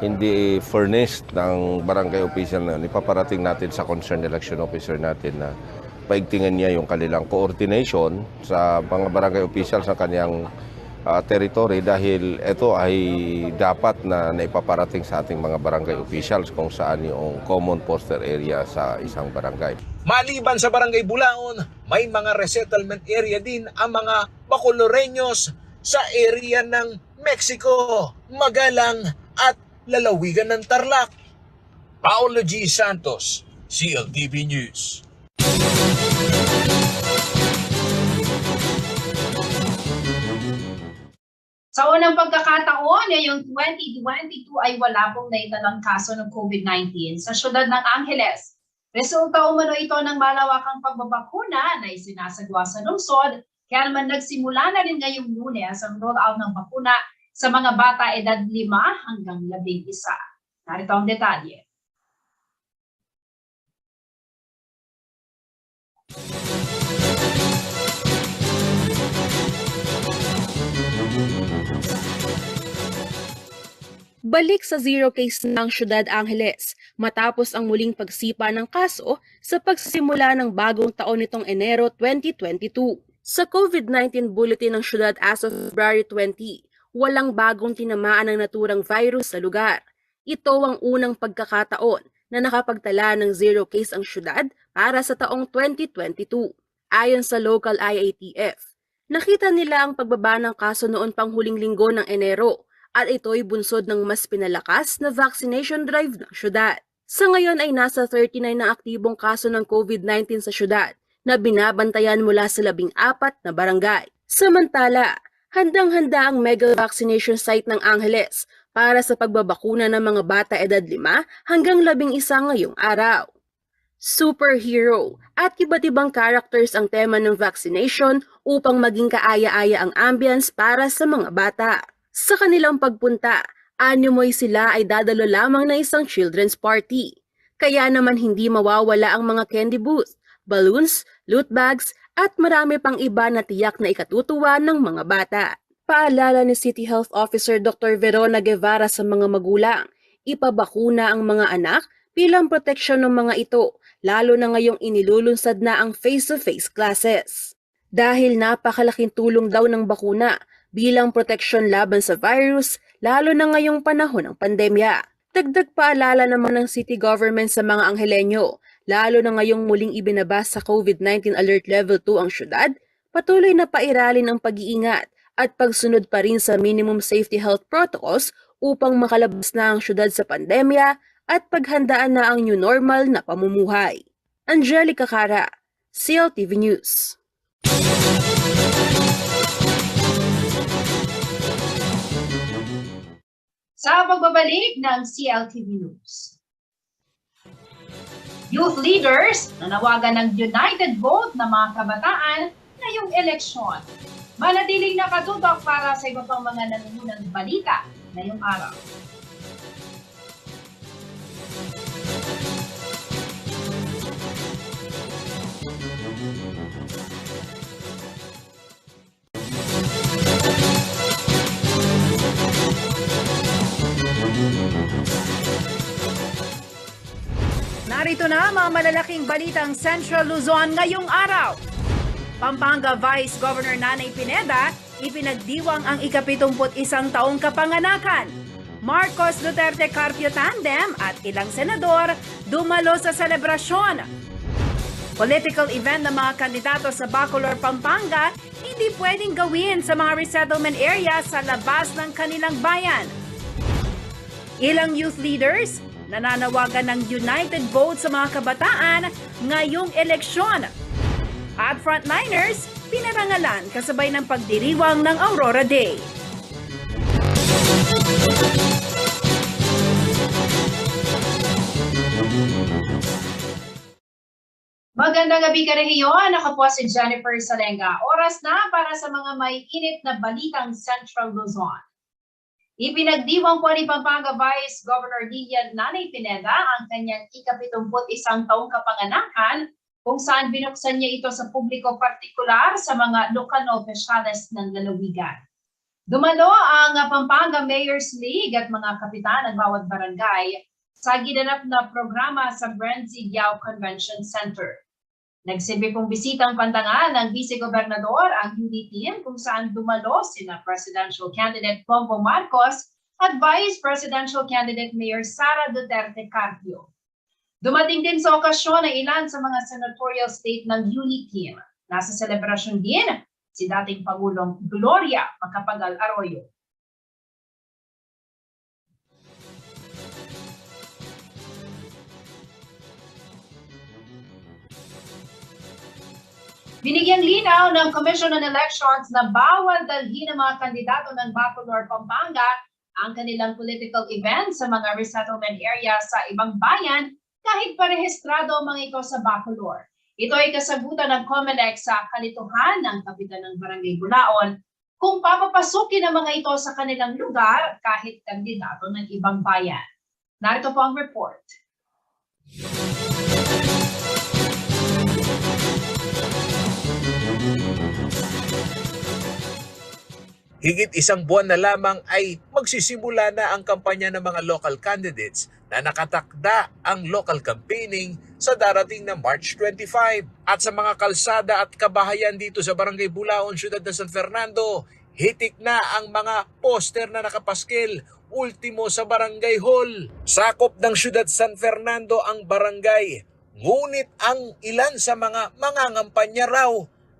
hindi furnished ng barangay official na ipaparating natin sa concerned election officer natin na paigtingan niya yung kanilang coordination sa mga barangay official sa kanyang territory dahil ito ay dapat na naipaparating sa ating mga barangay officials kung saan yung common poster area sa isang barangay. Maliban sa barangay Bulaon, may mga resettlement area din ang mga Bacoloreños sa area ng Mexico, Magalang at lalawigan ng Tarlac. Paolo G. Santos, CLTV News. Sa unang pagkakataon, ngayong 2022 ay wala pong naitalang kaso ng COVID-19 sa siyudad ng Angeles. Resulta umano ito ng malawakang pagbabakuna na isinasagawa sa lungsod, kaya naman nagsimula na rin ngayong Lunes ang rollout ng bakuna sa mga bata edad 5 hanggang 11. Narito ang detalye. Balik sa zero case ng Ciudad Angeles matapos ang muling pagsipa ng kaso sa pagsisimula ng bagong taon nitong Enero 2022. Sa COVID-19 bulletin ng Ciudad as of February 20, walang bagong tinamaan ng naturang virus sa lugar. Ito ang unang pagkakataon na nakapagtala ng zero case ang syudad para sa taong 2022. Ayon sa local IATF, nakita nila ang pagbaba ng kaso noon pang huling linggo ng Enero at ito'y bunsod ng mas pinalakas na vaccination drive ng syudad. Sa ngayon ay nasa 39 na aktibong kaso ng COVID-19 sa syudad na binabantayan mula sa 14 na barangay. Samantala, handang-handa ang mega vaccination site ng Angeles para sa pagbabakuna ng mga bata edad 5 hanggang 11 ngayong araw. Superhero at iba't ibang characters ang tema ng vaccination upang maging kaaya-aya ang ambience para sa mga bata. Sa kanilang pagpunta, animoy sila ay dadalo lamang na isang children's party. Kaya naman hindi mawawala ang mga candy booth, balloons, loot bags at marami pang iba na tiyak na ikatutuwa ng mga bata. Paalala ni City Health Officer Dr. Verona Guevara sa mga magulang, ipabakuna ang mga anak bilang proteksyon ng mga ito, lalo na ngayong inilulunsad na ang face-to-face classes. Dahil napakalaking tulong daw ng bakuna bilang proteksyon laban sa virus, lalo na ngayong panahon ng pandemya. Dagdag paalala naman ng city government sa mga Angeleño, lalo na ngayong muling ibinaba sa COVID-19 Alert Level 2 ang syudad, patuloy na pairalin ang pag-iingat at pagsunod pa rin sa minimum safety health protocols upang makalabas na ang syudad sa pandemya at paghandaan na ang new normal na pamumuhay. Angelica Cara, CLTV News. Sa pagbabalik ng CLTV News. Youth leaders nanawagan ng united vote ng mga kabataan ngayong eleksyon. Manatiling nakatutok para sa iba pang mga nanununang balita ngayong araw. Narito na ang mga malalaking balitang Central Luzon ngayong araw. Pampanga Vice Governor Nanay Pineda, ipinagdiwang ang ika-71 taong kapanganakan. Marcos Duterte Carpio Tandem at ilang senador dumalo sa selebrasyon. Political event ng mga kandidato sa Bacolor, Pampanga, hindi pwedeng gawin sa mga resettlement area sa labas ng kanilang bayan. Ilang youth leaders nananawagan ng united vote sa mga kabataan ngayong eleksyon. At frontliners, pinarangalan kasabay ng pagdiriwang ng Aurora Day. Magandang gabi ka rehiyon. Ako po si Jennifer Salenga. Oras na para sa mga may init na balitang Central Luzon. Ipinagdiwang po ni Pampanga Vice Governor Nanay Pineda ang kanyang ika-71 taong kapanganakan kung saan binuksan niya ito sa publiko, partikular sa mga lokal na opisyales ng lalawigan. Dumalo ang Pampanga Mayor's League at mga kapitan ng bawat barangay sa ginanap na programa sa Brenzy Yao Convention Center. Nagsilbi pong bisitang pantangal ng Vice-Gobernador ang UD team kung saan dumalo sina Presidential Candidate Bongbong Marcos at Vice Presidential Candidate Mayor Sara Duterte Carpio. Dumating din sa okasyon ang ilan sa mga senatorial state ng UD team. Nasa selebrasyon din si dating Pangulong Gloria Macapagal Arroyo. Binigyang linaw ng Commission on Elections na bawal dalhin ng mga kandidato ng Bacolor, Pampanga ang kanilang political event sa mga resettlement area sa ibang bayan kahit parehistrado ang mga ito sa Bacolor. Ito ay kasagutan ng COMELEC sa kalituhan ng kapitan ng Barangay Bulaon kung papapasukin ang mga ito sa kanilang lugar kahit kandidato ng ibang bayan. Narito po ang report. Higit isang buwan na lamang ay magsisimula na ang kampanya ng mga local candidates na nakatakda ang local campaigning sa darating na March 25. At sa mga kalsada at kabahayan dito sa Barangay Bulaon, Siyudad ng San Fernando, hitik na ang mga poster na nakapaskil, ultimo sa Barangay Hall. Sakop ng Siyudad San Fernando ang barangay, ngunit ang ilan sa mga mangangampanya raw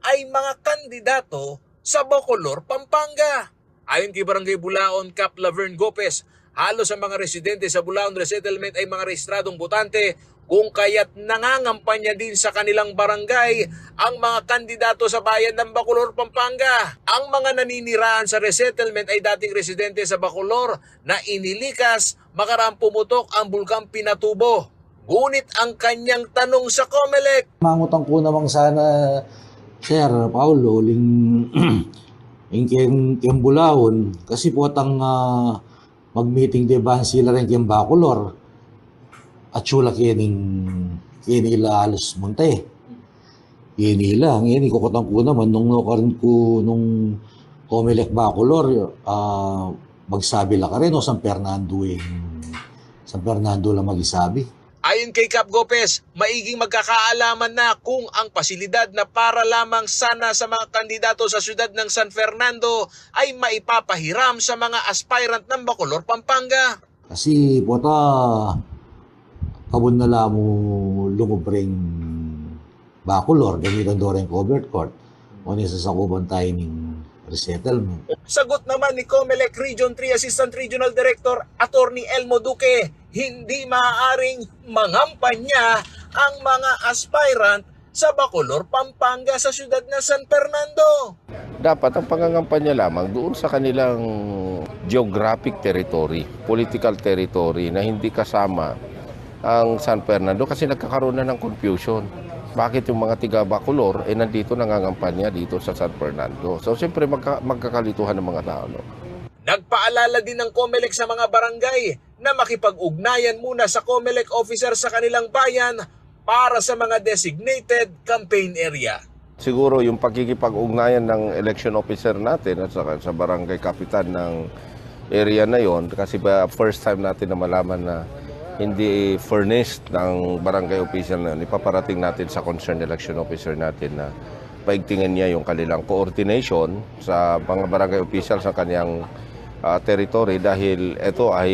ay mga kandidato sa Bacolor, Pampanga. Ayon kay Barangay Bulaon, Cap Laverne Gopez, halos ang mga residente sa Bulaon Resettlement ay mga rehistradong botante kung kaya't nangangampanya din sa kanilang barangay ang mga kandidato sa bayan ng Bacolor, Pampanga. Ang mga naninirahan sa resettlement ay dating residente sa Bacolor na inilikas makaraang pumutok ang Bulkang Pinatubo. Ngunit ang kanyang tanong sa COMELEC, Mangutang ko namang sana, Sir Paulo, yung Bulaon, kasi po atang mag-meeting de ba sila rin yung Bacolor at sula kinila alos monte. Kinila, ngayon ikukutang ko naman, nung COMELEC Bacolor, magsabi lang ka rin, o San Fernando lang mag-isabi. ayon kay Cap Gopez, maiging magkakaalaman na kung ang pasilidad na para lamang sana sa mga kandidato sa siyudad ng San Fernando ay maipapahiram sa mga aspirant ng Bacolor, Pampanga. Kasi po kabun na lang mo lumubring Bacolor, gamitan doon rin covered court, o nisasakupan tayo ng resettlement. Sagot naman ni COMELEC Region 3 Assistant Regional Director Attorney Elmo Duque, hindi maaaring mangampanya ang mga aspirant sa Bacolor, Pampanga sa siyudad ng San Fernando. Dapat ang pangangampanya lamang doon sa kanilang geographic territory, political territory na hindi kasama ang San Fernando kasi nagkakaroon na ng confusion. Bakit yung mga tiga Bacolor nandito nangangampanya dito sa San Fernando? So siyempre magkakalituhan ng mga tao. No? Nagpaalala din ng COMELEC sa mga barangay na makipag-ugnayan muna sa COMELEC officer sa kanilang bayan para sa mga designated campaign area. Siguro yung pagkikipag-ugnayan ng election officer natin at saka sa barangay kapitan ng area na yon, kasi first time natin na malaman na hindi furnished ng barangay official na ipaparating natin sa concerned election officer natin na paigtingin niya yung kanilang coordination sa mga barangay official sa kanyang territory, dahil ito ay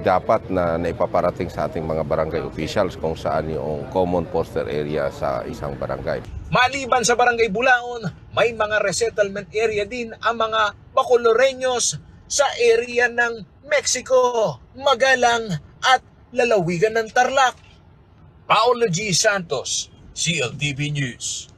dapat na naipaparating sa ating mga barangay officials kung saan yung common poster area sa isang barangay. Maliban sa Barangay Bulaon, may mga resettlement area din ang mga Bacoloreños sa area ng Mexico, Magalang at lalawigan ng Tarlac. Paolo G. Santos, CLTV News.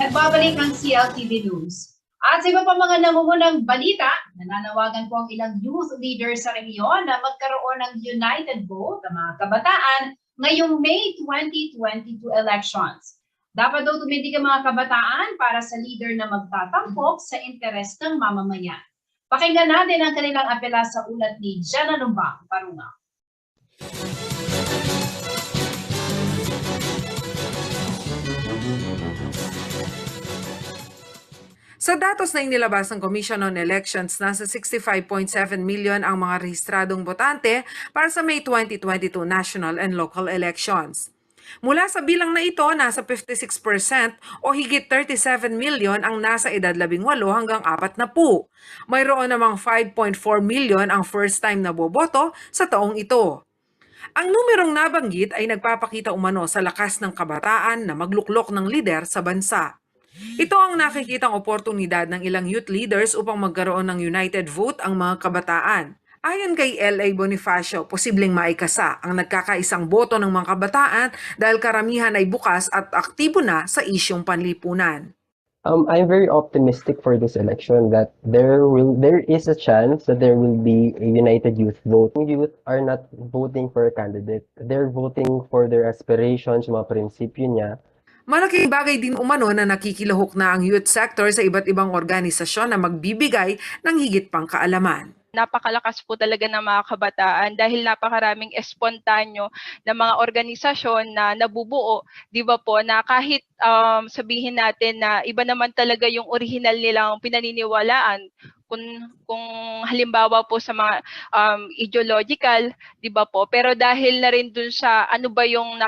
Nagbabalik ng CLTV News. At sa iba pa mga nangungunang balita, nananawagan po ang ilang youth leaders sa rehiyon na magkaroon ng united vote ang mga kabataan ngayong May 2022 elections. Dapat daw tumindig ang mga kabataan para sa leader na magtatampok sa interes ng mamamayan. Pakinggan natin ang kanilang apela sa ulat ni Jana Lumbang Parungaw. Sa datos na inilabas ng Commission on Elections, nasa 65.7 million ang mga rehistradong botante para sa May 2022 national and local elections. Mula sa bilang na ito, nasa 56% o higit 37 million ang nasa edad 18 hanggang 40. Mayroon namang 5.4 million ang first-time na boboto sa taong ito. Ang numerong nabanggit ay nagpapakita umano sa lakas ng kabataan na magluklok ng lider sa bansa. Ito ang nakikitang oportunidad ng ilang youth leaders upang magkaroon ng united vote ang mga kabataan. Ayon kay L.A. Bonifacio, posibleng maikasa ang nagkakaisang boto ng mga kabataan dahil karamihan ay bukas at aktibo na sa isyong panlipunan. I'm very optimistic for this election that there is a chance that there will be a united youth vote. Youth are not voting for a candidate. They're voting for their aspirations, mga prinsipyo niya. Malaking bagay din umano na nakikilahok na ang youth sector sa iba't ibang organisasyon na magbibigay ng higit pang kaalaman. Napakalakas po talaga ng mga kabataan dahil napakaraming espontanyo na mga organisasyon na nabubuo, di ba po, na kahit sabihin natin na iba naman talaga yung original nilang pinaniniwalaan, kung halimbawa po sa mga ideological, di ba po, pero dahil na rin dun sa ano ba yung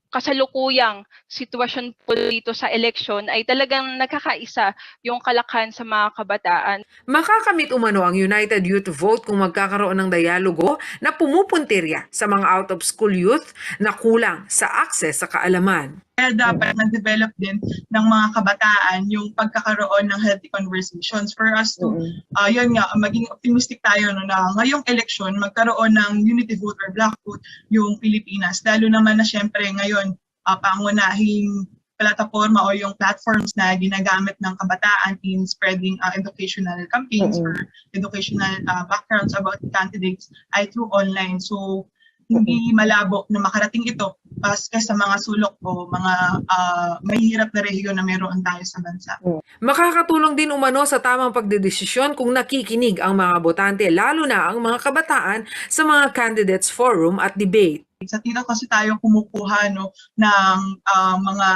kasalukuyang sitwasyon po dito sa eleksyon ay talagang nakakaisa yung kalakhan sa mga kabataan. Makakamit umano ang United Youth Vote kung magkakaroon ng dialogo na pumupuntirya sa mga out-of-school youth na kulang sa akses sa kaalaman. Kaya dapat mag-develop din ng mga kabataan yung pagkakaroon ng healthy conversations for us to, yun nga, maging optimistic tayo no, na ngayong election magkaroon ng unity vote or black vote yung Pilipinas. Lalo naman na syempre ngayon, pangunahing plataforma o yung platforms na ginagamit ng kabataan in spreading educational campaigns or educational backgrounds about the candidates ay through online. So, hindi malabo na makarating ito sa mga sulok o mga mahihirap na rehiyon na meron tayo sa bansa. Makakatulong din umano sa tamang pagdedesisyon kung nakikinig ang mga botante, lalo na ang mga kabataan sa mga candidates forum at debate. Sa tila kasi tayo kumukuha no, ng mga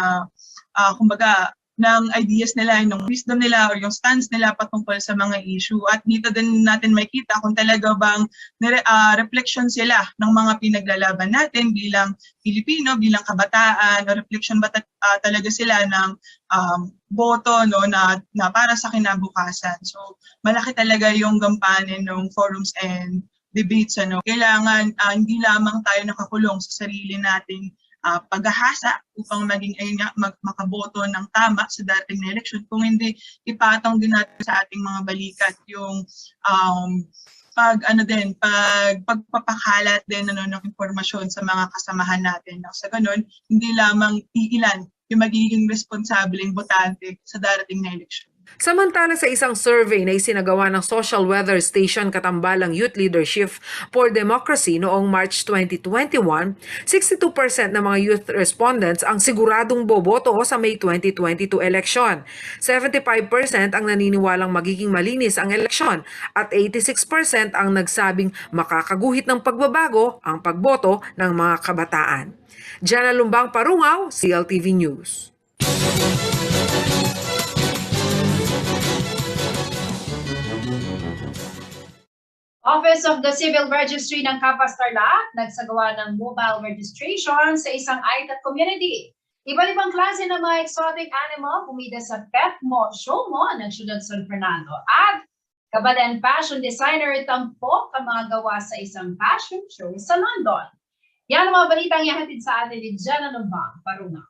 kumbaga ng ideas nila, ng wisdom nila or yung stance nila patungkol sa mga issue. At dito din natin makita kung talaga bang reflection sila ng mga pinaglalaban natin bilang Pilipino, bilang kabataan, o reflection ba talaga sila ng boto no, na para sa kinabukasan. So malaki talaga yung gampanin ng forums and debates. Ano. Kailangan hindi lamang tayo nakakulong sa sarili nating paghahasa upang maging makaboto ng tama sa dating na eleksyon. Kung hindi, ipatong din natin sa ating mga balikat yung pagpapakalat din ng impormasyon sa mga kasamahan natin. Sa ganun, hindi lamang iilan yung magiging responsableng botante sa darating na eleksyon. Samantala sa isang survey na isinagawa ng Social Weather Station Katambalang Youth Leadership for Democracy noong March 2021, 62% ng mga youth respondents ang siguradong boboto sa May 2022 eleksyon. 75% ang naniniwalang magiging malinis ang eleksyon at 86% ang nagsabing makakaguhit ng pagbabago ang pagboto ng mga kabataan. Jana Lumbang Parungaw, CLTV News. Office of the Civil Registry ng Capas Tarlac nagsagawa ng mobile registration sa isang ITAT community. Iba't ibang klase ng mga exotic animal pumida sa Pet Mo Show Mo ng Siyudad San Fernando. At kabalan fashion designer tampok ang mga gawa sa isang fashion show sa London. Yan ang mga balitang ihatid sa atin ni Jana Lumbang Parungaw.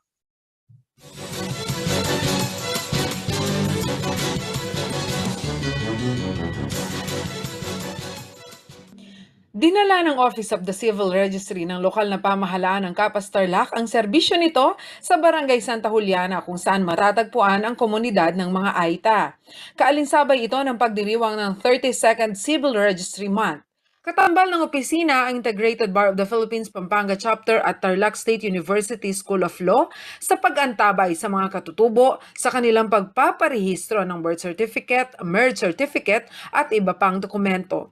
Dinala ng Office of the Civil Registry ng lokal na pamahalaan ng Capas Tarlac ang serbisyo nito sa Barangay Santa Juliana kung saan matatagpuan ang komunidad ng mga Aita. Kaalinsabay ito ng pagdiriwang ng 32nd Civil Registry Month. Katambal ng opisina ang Integrated Bar of the Philippines Pampanga Chapter at Tarlac State University School of Law sa pag-antabay sa mga katutubo sa kanilang pagpaparehistro ng birth certificate, marriage certificate at iba pang dokumento.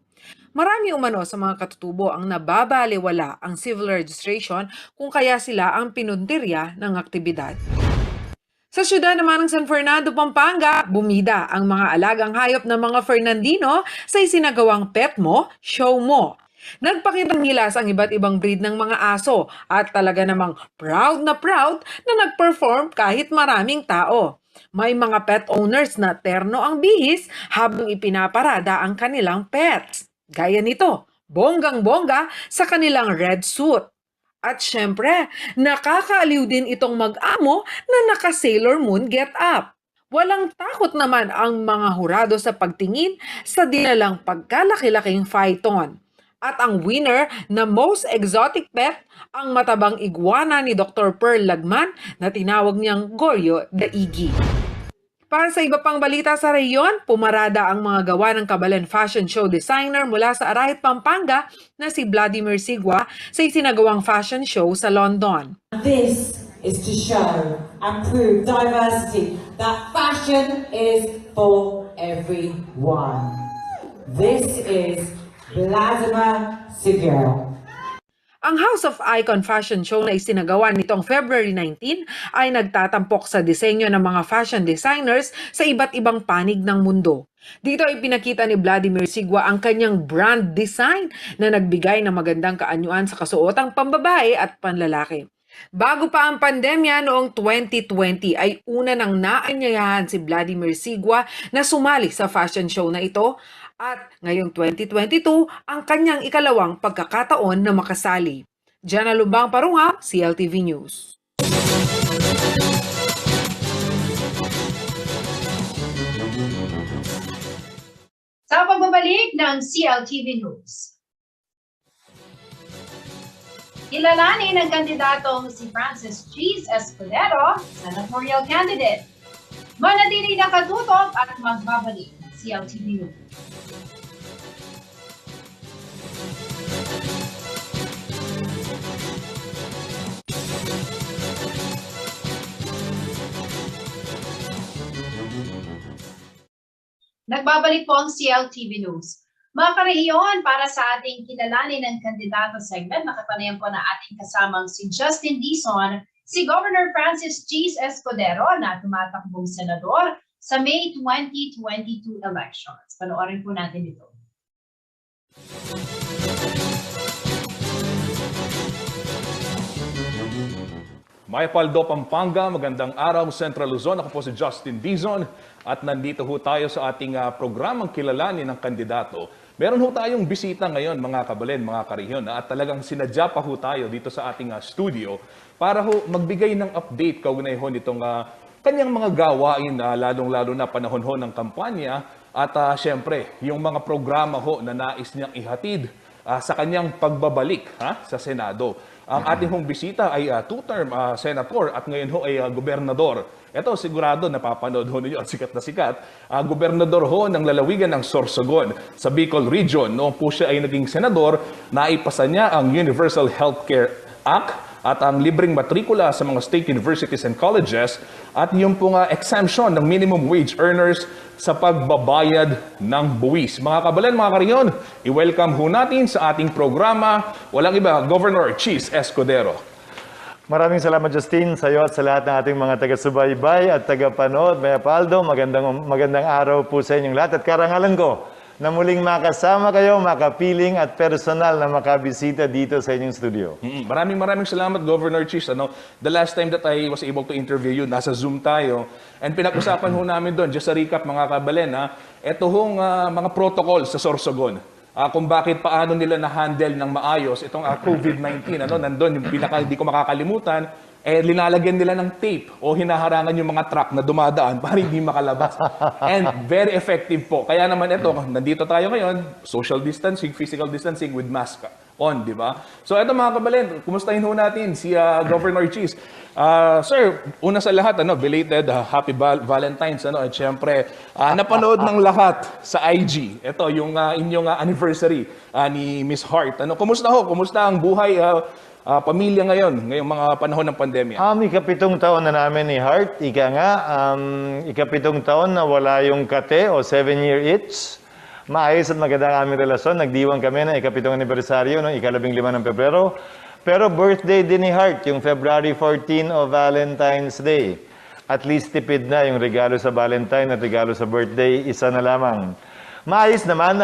Marami umano sa mga katutubo ang nababaliwala ang civil registration kung kaya sila ang pinuntirya ng aktibidad. Sa syudad naman ng San Fernando, Pampanga, bumida ang mga alagang hayop ng mga Fernandino sa isinagawang Pet Mo, Show Mo. Nagpakitang gilas ang iba't ibang breed ng mga aso at talaga namang proud na nag-perform kahit maraming tao. May mga pet owners na terno ang bihis habang ipinaparada ang kanilang pets. Gaya nito, bonggang-bongga sa kanilang red suit. At syempre, nakakaaliw din itong mag-amo na naka-Sailor Moon get-up. Walang takot naman ang mga hurado sa pagtingin sa dinalang pagkalaki-laking phyton. At ang winner na most exotic pet, ang matabang iguana ni Dr. Pearl Lagman na tinawag niyang Goryo the Iggy. Para sa iba pang balita sa rehiyon, pumarada ang mga gawa ng Kabalen fashion show designer mula sa Arayat, Pampanga na si Vladimir Sigua sa isinagawang fashion show sa London. This is to show and prove diversity, that fashion is for everyone. This is Vladimir Sigua. Ang House of Icon Fashion Show na isinagawa nitong February 19 ay nagtatampok sa disenyo ng mga fashion designers sa iba't ibang panig ng mundo. Dito ay pinakita ni Vladimir Sigua ang kanyang brand design na nagbigay ng magandang kaanyuan sa kasuotang pambabae at panlalaki. Bago pa ang pandemya noong 2020 ay una nang naanyayahan si Vladimir Sigua na sumali sa fashion show na ito. At ngayong 2022, ang kanyang ikalawang pagkakataon na makasali. Jana Lumbang Parunga, CLTV News. Sa pagbabalik ng CLTV News. Kilalanin ng kandidatong si Francis Cheese Escudero, senatorial candidate. Manatili nakatutok at magbabalik ng CLTV News. Nagbabalik po ang CLTV News. Mga karehiyon, para sa ating kilalanin ng kandidato segment, nakapanayan po na ating kasamang si Justin Dizon, si Governor Francis Cheese Escudero na tumatakbong senador sa May 2022 elections. Panoorin po natin ito. Mayapaldo, Pampanga, magandang araw, Central Luzon. Ako po si Justin Dizon at nandito ho tayo sa ating programang kilalanin ng kandidato. Meron ho tayong bisita ngayon, mga kabalen, mga kariyon, at talagang sinadya pa ho tayo dito sa ating studio para ho magbigay ng update kaugnay ho nitong kanyang mga gawain, lalong-lalo na panahon ho ng kampanya at syempre, yung mga programa ho na nais niyang ihatid sa kanyang pagbabalik sa Senado. Ang ating hong bisita ay two-term senator at ngayon ho ay gobernador. Ito sigurado napapanood ho ninyo at sikat na sikat. Gobernador ho ng lalawigan ng Sorsogon sa Bicol Region. Noong po siya ay naging senador, naipasa niya ang Universal Healthcare Act at ang libreng matrikula sa mga state universities and colleges at yung pong exemption ng minimum wage earners sa pagbabayad ng buwis. Mga kabalen, mga kariyon, i-welcome ho natin sa ating programa, walang iba, Governor Cheese Escudero. Maraming salamat, Justin, sa iyo at sa lahat ng ating mga taga-subaybay at taga-panood. Mayapaldo, magandang araw po sa inyong lahat at karangalan ko na muling makasama kayo, makapiling at personal na makabisita dito sa inyong studio. Maraming salamat, Governor Cheese. The last time that I was able to interview you, nasa Zoom tayo. And pinag-usapan ho namin doon, just a recap mga kabalen, ito hong mga protocol sa Sorsogon. Kung bakit paano nila na-handle ng maayos itong COVID-19. Nandun yung pinaka hindi ko makakalimutan, linalagyan nila ng tape o hinaharangan yung mga truck na dumadaan para hindi makalabas. And very effective po. Kaya naman ito, nandito tayo ngayon, social distancing, physical distancing with mask on, di ba? So ito mga kabalen, kumustahin ho natin si Governor Cheese. Sir, una sa lahat, belated Happy Valentine's. At syempre, napanood ng lahat sa IG. Ito, yung inyong anniversary ni Miss Hart. Kumusta ho? Kumusta ang buhay pamilya ngayon, ngayong mga panahon ng pandemya? Ika-7 taon na namin ni Hart. Ika-7 taon na wala yung kate o 7-year itch. Maayos at maganda ang aming relasyon. Nagdiwang kami ng ika-7 anibersaryo, ika-15 ng Pebrero. Pero birthday din ni Hart, yung February 14 o Valentine's Day. At least tipid na yung regalo sa Valentine at regalo sa birthday, isa na lamang. Maayos naman,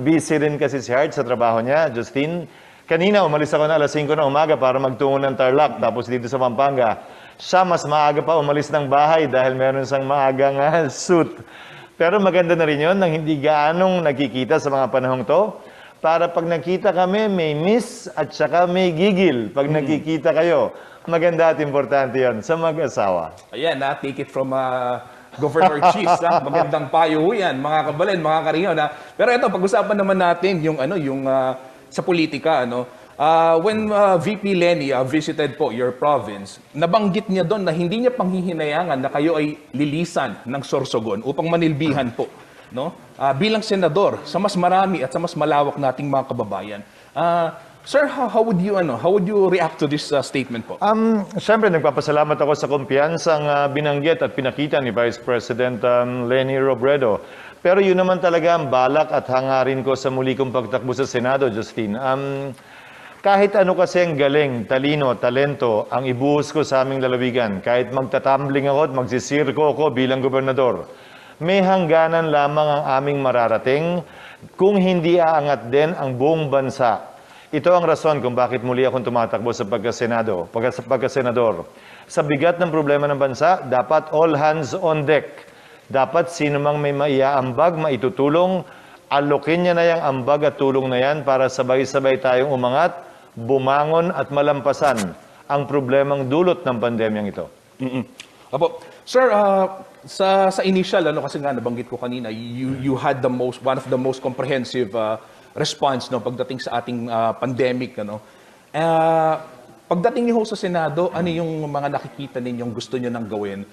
busy rin kasi si Hart sa trabaho niya, Justine. Kanina, umalis ako na alas 5 na umaga para magtungo ng Tarlac, tapos dito sa Pampanga. Siya, mas maaga pa umalis ng bahay dahil meron siyang maagang suit. Pero maganda na rin yun, nang hindi gaanong nagkikita sa mga panahong to. Para pag nakita kami, may miss at saka may gigil. Pag nagkikita kayo, maganda at importante yan sa mag-asawa. Ayan, take it from Governor Cheese. Magandang payo yan, mga kabalen, mga kariyon. Pero ito, pag-usapan naman natin yung sa politika, when VP Lenny visited po your province, nabanggit niya doon na hindi niya panghihinayangan na kayo ay lilisan ng Sorsogon upang manilbihan po, bilang senador sa mas marami at sa mas malawak nating mga kababayan. Sir, how would you react to this statement po? Siyempre, nagpapasalamat ako sa kumpiyansang binanggit at pinakita ni Vice President Lenny Robredo. Pero yun naman talaga ang balak at hangarin ko sa muli kong pagtakbo sa Senado, Justine. Kahit ano kasi ang galing, talino, talento ang ibuhos ko sa aming lalawigan, kahit magtatambling ako at magsisirko ako bilang gobernador, may hangganan lamang ang aming mararating kung hindi aangat din ang buong bansa. Ito ang rason kung bakit muli akong tumatakbo sa pagkasenador. Sa bigat ng problema ng bansa, dapat all hands on deck. Dapat sino mang may maiaambag, maitutulong, alokin niya na yung ambag at tulong na yan para sabay-sabay tayong umangat, bumangon at malampasan ang problemang dulot ng pandemyang ito. Apo, sir, sa initial, kasi nga nabanggit ko kanina, you had one of the most comprehensive response pagdating sa ating pandemic. Pagdating niyo sa Senado, ano yung mga nakikita ninyong gusto niyo nang gawin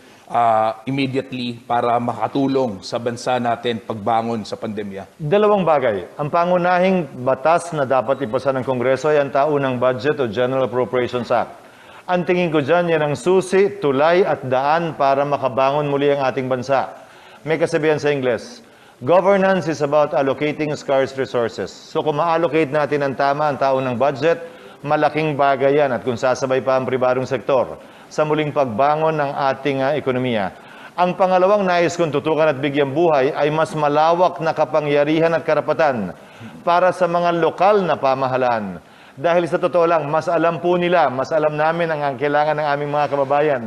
immediately para makatulong sa bansa natin pagbangon sa pandemya? Dalawang bagay. Ang pangunahing batas na dapat ipasa ng Kongreso ay ang taunang budget o General Appropriations Act. Ang tingin ko dyan, yan ang susi, tulay at daan para makabangon muli ang ating bansa. May kasabihan sa Ingles, governance is about allocating scarce resources. So kung ma-allocate natin ang tama ang taunang budget, malaking bagay yan at kung sasabay pa ang pribadong sektor sa muling pagbangon ng ating ekonomiya. Ang pangalawang nais kong tutukan at bigyang buhay ay mas malawak na kapangyarihan at karapatan para sa mga lokal na pamahalaan. Dahil sa totoo lang, mas alam po nila, mas alam namin ang kailangan ng aming mga kababayan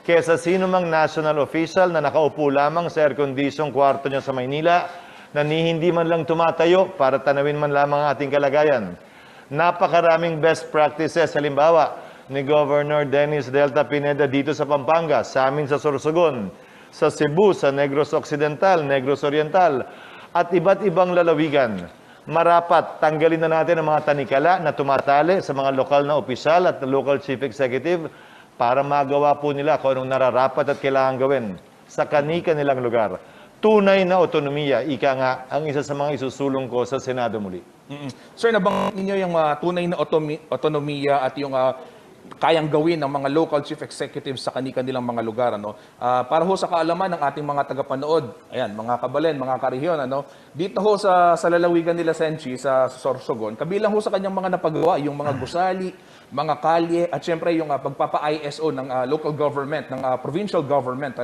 kesa sino mang national official na nakaupo lamang sa air-conditioned kwarto niya sa Maynila na hindi man lang tumatayo para tanawin man lamang ang ating kalagayan. Napakaraming best practices, halimbawa, ni Governor Dennis Delta Pineda dito sa Pampanga, sa amin sa Sorsogon, sa Cebu, sa Negros Occidental, Negros Oriental, at iba't ibang lalawigan. Marapat, tanggalin na natin ang mga tanikala na tumatali sa mga lokal na opisyal at local chief executive para magawa po nila kung anong nararapat at kailangan gawin sa kani-kanilang lugar. Tunay na otonomiya, ika nga, ang isa sa mga isusulong ko sa Senado muli. Sir, nabanggit ninyo yung tunay na otonomiya at yung kayang gawin ng mga local chief executives sa kani-kanilang mga lugar. Para ho sa kaalaman ng ating mga tagapanood, ayan, mga kabalen, mga kariyon, dito ho sa lalawigan nila Senchi, sa Sorsogon, kabilang ho sa kanyang mga napagawa, yung mga gusali, mga kalye, at syempre yung pagpapa-ISO ng local government, ng provincial government,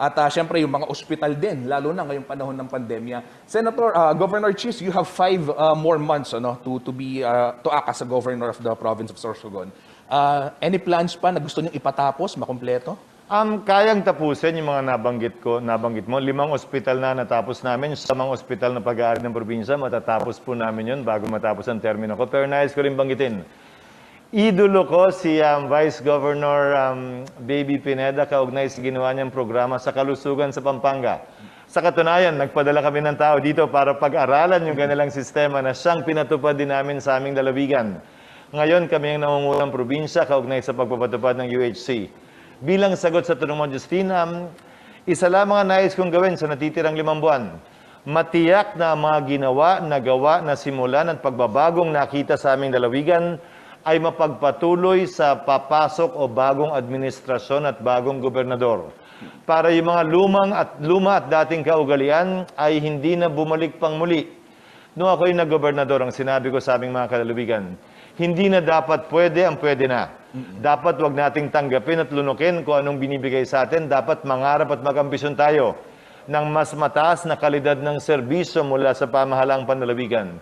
at syempre yung mga ospital din, lalo na ngayong panahon ng pandemya. Senator, Governor Cheese, you have 5 more months to act as a governor of the province of Sorsogon. Any plans pa na gusto niyong ipatapos, makumpleto? Kayang tapusin yung mga nabanggit mo. 5 ospital na natapos namin. Sa mga ospital na pag-aari ng probinsya, matatapos po namin yun bago matapos ang termino ko. Pero nais ko rin banggitin, idolo ko si Vice Governor Baby Pineda kaugnay sa ginawa niyang programa sa kalusugan sa Pampanga. Sa katunayan, nagpadala kami ng tao dito para pag-aralan yung kanilang sistema na siyang pinatupad din namin sa aming lalawigan. Ngayon, kami ang nangungunang probinsya kaugnay sa pagpapatupad ng UHC. Bilang sagot sa tanong mo, Justine, isa lamang ang nais kong gawin sa natitirang 5 buwan. Matiyak na ang mga nagawa na simulan at pagbabagong nakita sa aming lalawigan ay mapagpatuloy sa papasok o bagong administrasyon at bagong gobernador. Para yung mga luma at dating kaugalian ay hindi na bumalik pang muli. Noong ako'y nag-gobernador, ang sinabi ko sa aming mga kalalawigan, hindi na dapat pwede ang pwede na. Dapat wag nating tanggapin at lunukin kung anong binibigay sa atin. Dapat mangarap at mag-ambisyon tayo ng mas mataas na kalidad ng serbisyo mula sa pamahalaang panlalawigan.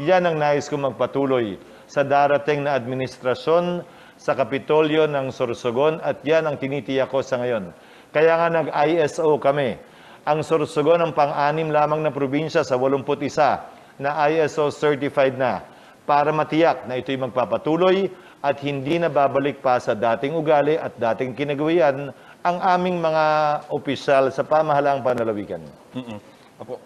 Yan ang nais kong magpatuloy sa darating na administrasyon sa Kapitolyo ng Sorsogon at yan ang tinitiyak ko sa ngayon. Kaya nga nag-ISO kami. Ang Sorsogon ang pang-6 lamang na probinsya sa 81 na ISO certified na para matiyak na ito'y magpapatuloy at hindi na babalik pa sa dating ugali at dating kinagawian ang aming mga opisyal sa pamahalaang panlalawigan. Apo.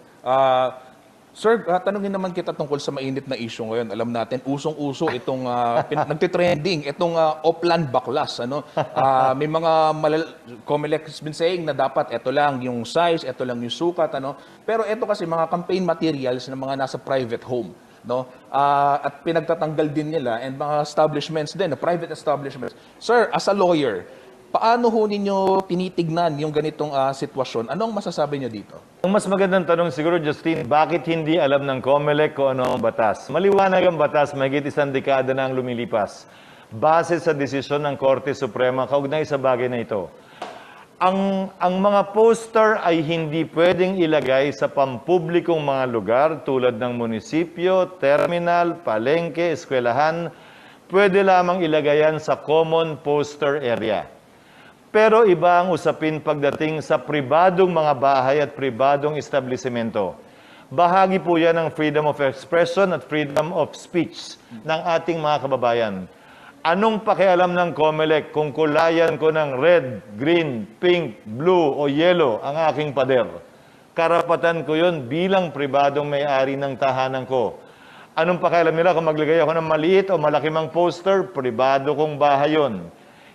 Sir, tanungin naman kita tungkol sa mainit na issue ngayon. Alam natin, usong-uso itong nagtitrending, itong Oplan Baklas. Ano? May mga Comelec has been saying na dapat ito lang yung size, ito lang yung sukat. Ano? Pero ito kasi mga campaign materials ng mga nasa private home. No? At pinagtatanggal din nila and mga establishments din, private establishments. Sir, as a lawyer, paano ho ninyo tinitignan yung ganitong sitwasyon? Anong masasabi nyo dito? Ang mas magandang tanong siguro, Justine, bakit hindi alam ng Comelec kung ano ang batas? Maliwanag ang batas, mahigit 1 dekada na ang lumilipas. Base sa desisyon ng Korte Suprema kaugnay sa bagay na ito. Ang mga poster ay hindi pwedeng ilagay sa pampublikong mga lugar tulad ng munisipyo, terminal, palengke, eskwelahan. Pwede lamang ilagay yan sa common poster area. Pero iba ang usapin pagdating sa pribadong mga bahay at pribadong establisimento. Bahagi po yan ng freedom of expression at freedom of speech ng ating mga kababayan. Anong pakialam ng Comelec kung kulayan ko ng red, green, pink, blue o yellow ang aking pader? Karapatan ko yon bilang pribadong may-ari ng tahanan ko. Anong pakialam nila kung maglagay ako ng maliit o malaki mang poster? Pribado kong bahay yon.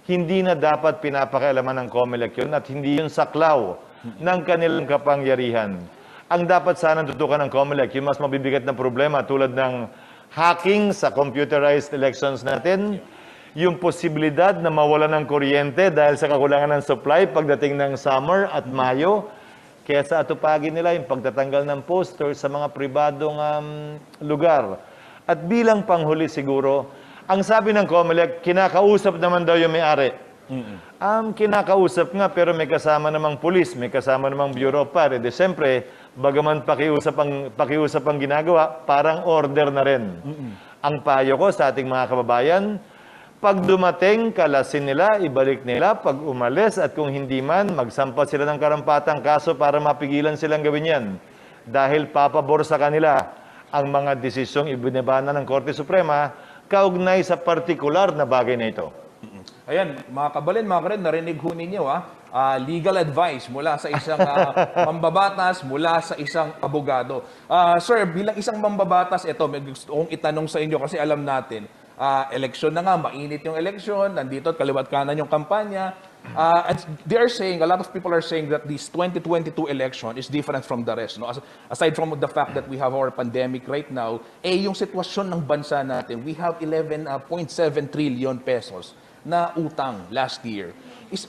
Hindi na dapat pinapakialaman ng Comelec yun at hindi yun saklaw ng kanilang kapangyarihan. Ang dapat sana tutukan ng Comelec, yung mas mabibigat na problema tulad ng hacking sa computerized elections natin, yung posibilidad na mawala ng kuryente dahil sa kakulangan ng supply pagdating ng summer at Mayo, kaya sa atupagin nila yung pagtatanggal ng poster sa mga pribadong lugar. At bilang panghuli siguro, ang sabi ng Comelec, kinakausap naman daw yung may-ari. Kinakausap nga pero may kasama namang pulis, may kasama namang Bureau of Fire. De siyempre, bagaman pakiusap ang ginagawa, parang order na rin. Ang payo ko sa ating mga kababayan, pag dumating, kalasin nila, ibalik nila. Pag umalis at kung hindi man, magsampa sila ng karampatang kaso para mapigilan silang gawin yan. Dahil papabor sa kanila ang mga desisyong ibinabana ng Korte Suprema kaugnay sa partikular na bagay na ito. Ayan, mga kabalin, mga karin, narinig ho ninyo, legal advice mula sa isang mambabatas, mula sa isang abogado. Sir, bilang isang mambabatas, ito, may gusto kong itanong sa inyo kasi alam natin, eleksyon na nga, mainit yung eleksyon, nandito at kaliwat kanan yung kampanya. They are saying, a lot of people are saying that this 2022 election is different from the rest. No? Aside from the fact that we have our pandemic right now, yung sitwasyon ng bansa natin, we have 11.7 trillion pesos na utang last year.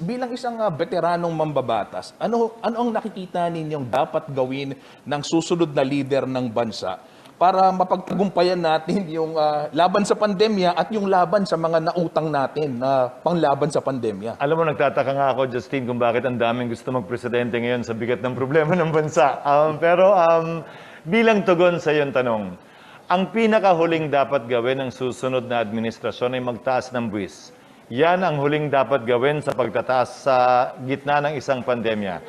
Bilang isang veteranong mambabatas, ano ang nakikita ninyong dapat gawin ng susunod na leader ng bansa para mapagtagumpayan natin yung laban sa pandemya at yung laban sa mga nautang natin na panglaban sa pandemya? Alam mo, nagtataka nga ako, Justine, kung bakit ang daming gusto magpresidente ngayon sa bigat ng problema ng bansa. Pero bilang tugon sa iyong tanong, ang pinakahuling dapat gawin ng susunod na administrasyon ay magtaas ng buwis. Yan ang huling dapat gawin sa pagtataas sa gitna ng isang pandemya.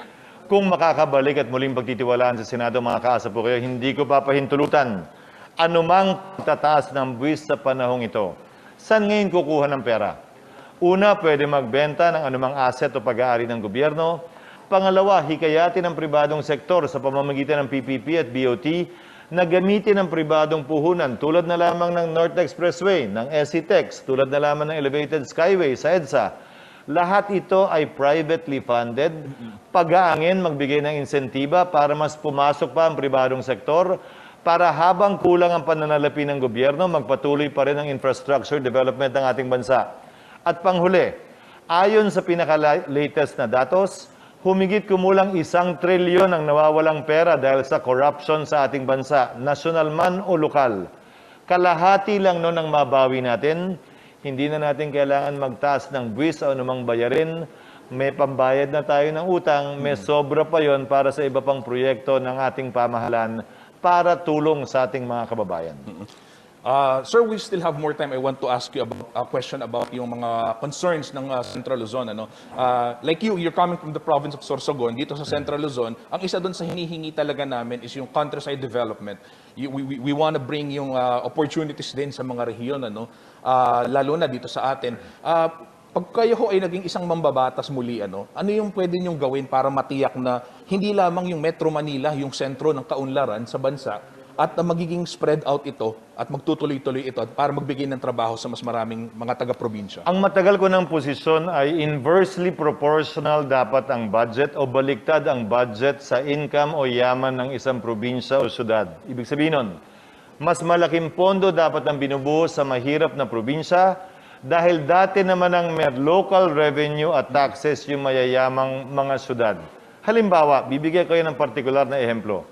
Kung makakabalik at muling pagtitiwalaan sa Senado, mga kaasa po kayo, hindi ko papahintulutan anumang tataas ng buwis sa panahong ito. Saan ngayon kukuha ng pera? Una, pwede magbenta ng anumang asset o pag-aari ng gobyerno. Pangalawa, hikayatin ang pribadong sektor sa pamamagitan ng PPP at BOT na gamitin ang pribadong puhunan tulad na lamang ng North Expressway, ng SCTEX, tulad na lamang ng Elevated Skyway sa EDSA. Lahat ito ay privately funded. Pag-aangin, magbigay ng insentiba para mas pumasok pa ang pribadong sektor para habang kulang ang pananalapi ng gobyerno, magpatuloy pa rin ang infrastructure development ng ating bansa. At panghuli, ayon sa pinaka-latest na datos, humigit kumulang 1 trilyon ang nawawalang pera dahil sa corruption sa ating bansa, nasyonal man o lokal. Kalahati lang noon ang mabawi natin. Hindi na natin kailangan magtaas ng buwis o anumang bayarin. May pambayad na tayo ng utang, may sobra pa yon para sa iba pang proyekto ng ating pamahalaan para tulong sa ating mga kababayan. Sir, we still have more time. I want to ask you about a question about yung mga concerns ng Central Luzon. Like you're coming from the province of Sorsogon, dito sa Central Luzon, ang isa doon sa hinihingi talaga namin is yung countryside development. We want to bring yung opportunities din sa mga rehiyon, lalo na dito sa atin. Pag kayo ho ay naging isang mambabatas muli, ano yung pwede niyong gawin para matiyak na hindi lamang yung Metro Manila, yung sentro ng kaunlaran sa bansa, at magiging spread out ito at magtutuloy-tuloy ito para magbigay ng trabaho sa mas maraming mga taga-probinsya? Ang matagal ko ng posisyon ay inversely proportional dapat ang budget o baliktad ang budget sa income o yaman ng isang probinsya o syudad. Ibig sabihin nun, mas malaking pondo dapat ang binubuhos sa mahirap na probinsya dahil dati naman ang may local revenue at taxes yung mayayamang mga syudad. Halimbawa, bibigyan ko ng partikular na ehemplo.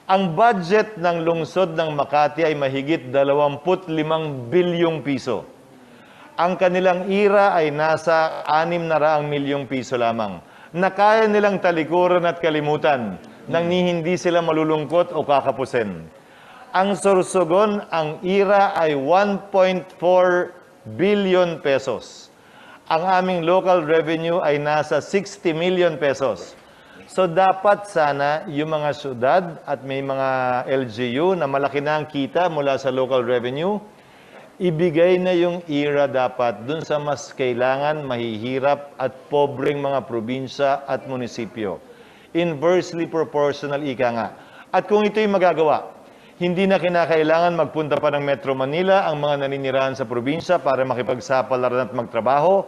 Ang budget ng lungsod ng Makati ay mahigit 25 bilyong piso. Ang kanilang ira ay nasa 600 milyong piso lamang na kaya nilang talikuran at kalimutan nang hindi sila malulungkot o kakapusin. Ang Sorsogon, ang ira ay 1.4 billion pesos. Ang aming local revenue ay nasa 60 million pesos. So dapat sana yung mga syudad at may mga LGU na malaki na ang kita mula sa local revenue, ibigay na yung IRA dapat dun sa mas kailangan, mahihirap at pobreng mga probinsya at munisipyo. Inversely proportional, ika nga. At kung ito'y magagawa, hindi na kinakailangan magpunta pa ng Metro Manila ang mga naninirahan sa probinsya para makipagsapalaran at magtrabaho.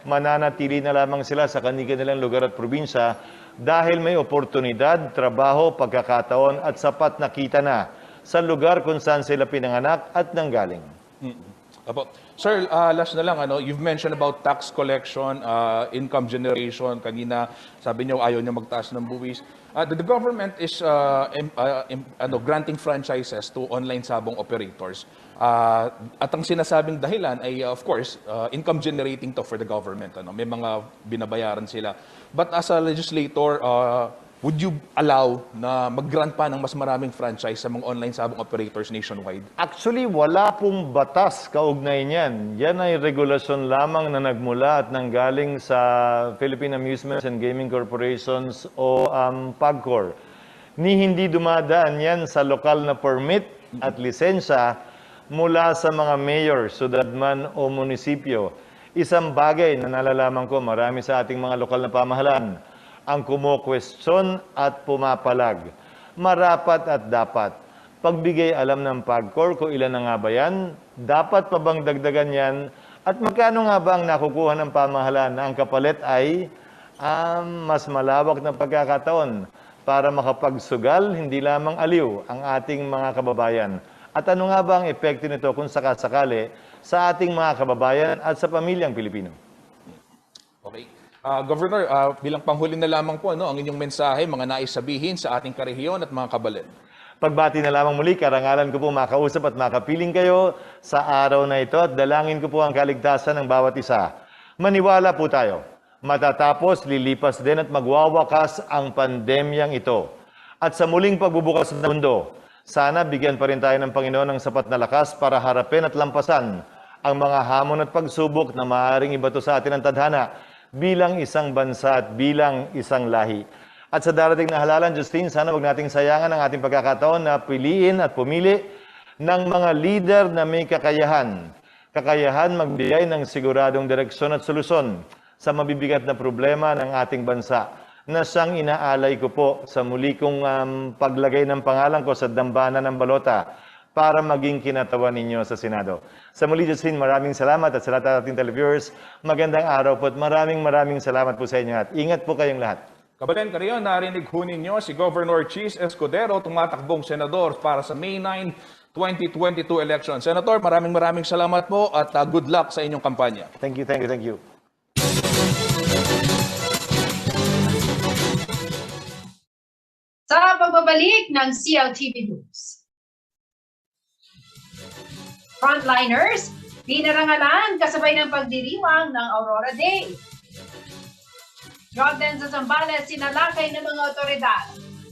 Mananatili na lamang sila sa kanilang lugar at probinsya dahil may oportunidad, trabaho, pagkakataon at sapat na kita na sa lugar kung saan sila pinanganak at nanggaling. Sir, last na lang, you've mentioned about tax collection, income generation. Kanina, sabi niyo ayaw niyo magtaas ng buwis. The government is granting franchises to online sabong operators. At ang sinasabing dahilan ay, of course, income generating to for the government. May mga binabayaran sila. But as a legislator, would you allow na mag-grant pa ng mas maraming franchise sa mga online sabong operators nationwide? Actually, wala pong batas kaugnay niyan. Yan ay regulasyon lamang na nagmula at nanggaling sa Philippine Amusements and Gaming Corporations o PAGCOR. Hindi dumadaan yan sa lokal na permit at lisensya mula sa mga mayor, syudad man o munisipyo. Isang bagay na nalalaman ko, marami sa ating mga lokal na pamahalaan ang kumo-question at pumapalag. Marapat at dapat. Pagbigay alam ng PAGCOR kung ilan na nga ba yan, dapat pa bang dagdagan yan, at magkano nga ba ang nakukuha ng pamahalaan na ang kapalit ay mas malawak na pagkakataon para makapagsugal, hindi lamang aliw ang ating mga kababayan. At ano nga ba ang epekto nito kung sakasakali sa ating mga kababayan at sa pamilyang Pilipino? Okay. Governor, bilang panghuli na lamang po, ang inyong mensahe, mga nais sabihin sa ating karehiyon at mga kabalit. Pagbati na lamang muli, karangalan ko po makausap at makapiling kayo sa araw na ito at dalangin ko po ang kaligtasan ng bawat isa. Maniwala po tayo. Matatapos, lilipas din at magwawakas ang pandemyang ito. At sa muling pagbubukas ng mundo, sana bigyan pa rin tayo ng Panginoon ng sapat na lakas para harapin at lampasan ang mga hamon at pagsubok na maaaring ibato sa atin ng tadhana bilang isang bansa at bilang isang lahi. At sa darating na halalan, Justine, sana wag nating sayangan ang ating pagkakataon na piliin at pumili ng mga leader na may kakayahan. kakayahan magbigay ng siguradong direksyon at solusyon sa mabibigat na problema ng ating bansa na siyang inaalay ko po sa muli kong paglagay ng pangalan ko sa dambana ng balota para maging kinatawan ninyo sa Senado. Sa muli, Justine, maraming salamat at sa lahat ng ating televiewers, magandang araw po at maraming salamat po sa inyo at ingat po kayong lahat. Kabaten Carion, narinig ho ninyo si Governor Chis Escudero, tumatakbong senador para sa May 9, 2022 election. Senator, maraming salamat po at good luck sa inyong kampanya. Thank you. Sa pagbabalik ng CLTV News. Frontliners, pinarangalan kasabay ng pagdiriwang ng Aurora Day. Drug den sa Zambales, sinalakay ng mga otoridad.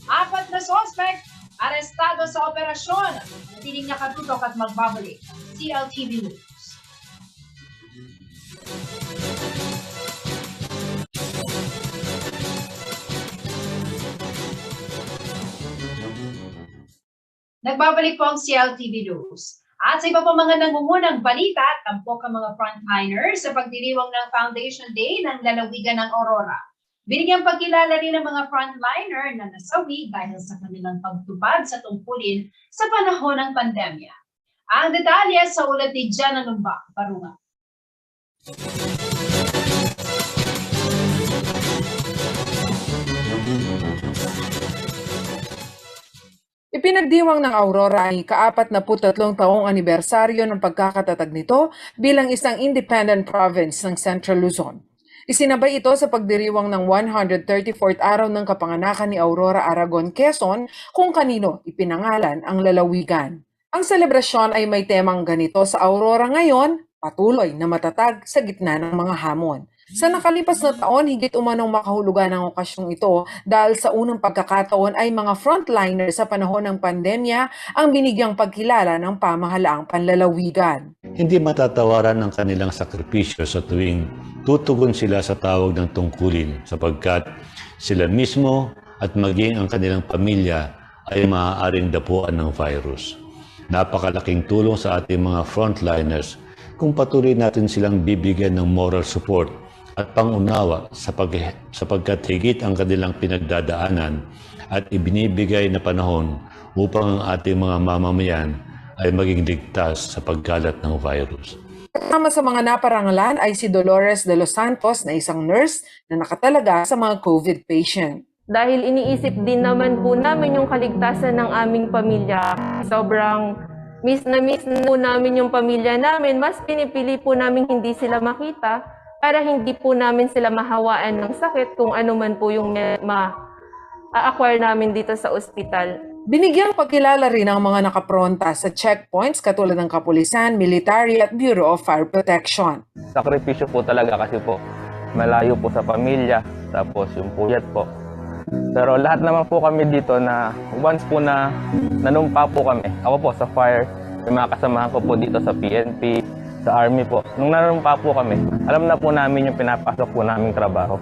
4 na suspect, arestado sa operasyon. Natiling nakatutok at magbabalik. CLTV News. Nagbabalik po ang CLTV News. At sa iba pa mga nangungunang balita, tampok ang mga frontliners sa pagdiriwang ng Foundation Day ng lalawigan ng Aurora. Binigyang pagkilala rin ng mga frontliner na nasawi dahil sa kanilang pagtupad sa tungkulin sa panahon ng pandemya. Ang detalye sa ulat ni Jana Numbak, Barunga. Ipinagdiwang ng Aurora ay ka-43 taong anibersaryo ng pagkakatatag nito bilang isang independent province ng Central Luzon. Isinabay ito sa pagdiriwang ng 134th araw ng kapanganakan ni Aurora Aragon, Quezon, kung kanino ipinangalan ang lalawigan. Ang selebrasyon ay may temang ganito sa Aurora ngayon, patuloy na matatag sa gitna ng mga hamon. Sa nakalipas na taon, higit umanong makahulugan ang okasyong ito dahil sa unang pagkakataon ay mga frontliner sa panahon ng pandemya ang binigyang pagkilala ng pamahalaang panlalawigan. Hindi matatawaran ang kanilang sakripisyo sa tuwing tutugon sila sa tawag ng tungkulin sapagkat sila mismo at maging ang kanilang pamilya ay maaaring dapuan ng virus. Napakalaking tulong sa ating mga frontliners kung patuloy natin silang bibigyan ng moral support at pangunawa sapagkat higit ang kanilang pinagdadaanan at ibinibigay na panahon upang ang ating mga mamamayan ay maging ligtas sa pagkalat ng virus. Kasama sa mga naparangalan ay si Dolores de los Santos na isang nurse na nakatalaga sa mga COVID patient. Dahil iniisip din naman po namin yung kaligtasan ng aming pamilya. Sobrang miss na po namin yung pamilya namin. Mas pinipili po namin hindi sila makita para hindi po namin sila mahawaan ng sakit kung ano man po yung ma-acquire namin dito sa ospital. Binigyang pagkilala rin ang mga nakapronta sa checkpoints katulad ng Kapulisan, Military at Bureau of Fire Protection. Sakripisyo po talaga kasi po malayo po sa pamilya, tapos yung puyat po. Pero lahat naman po kami dito na once po na nanumpa po kami, ako po sa fire, may mga kasamahan ko po dito sa PNP, sa army po. Nung nanumpa po kami, alam na po namin yung pinapasok po naming trabaho.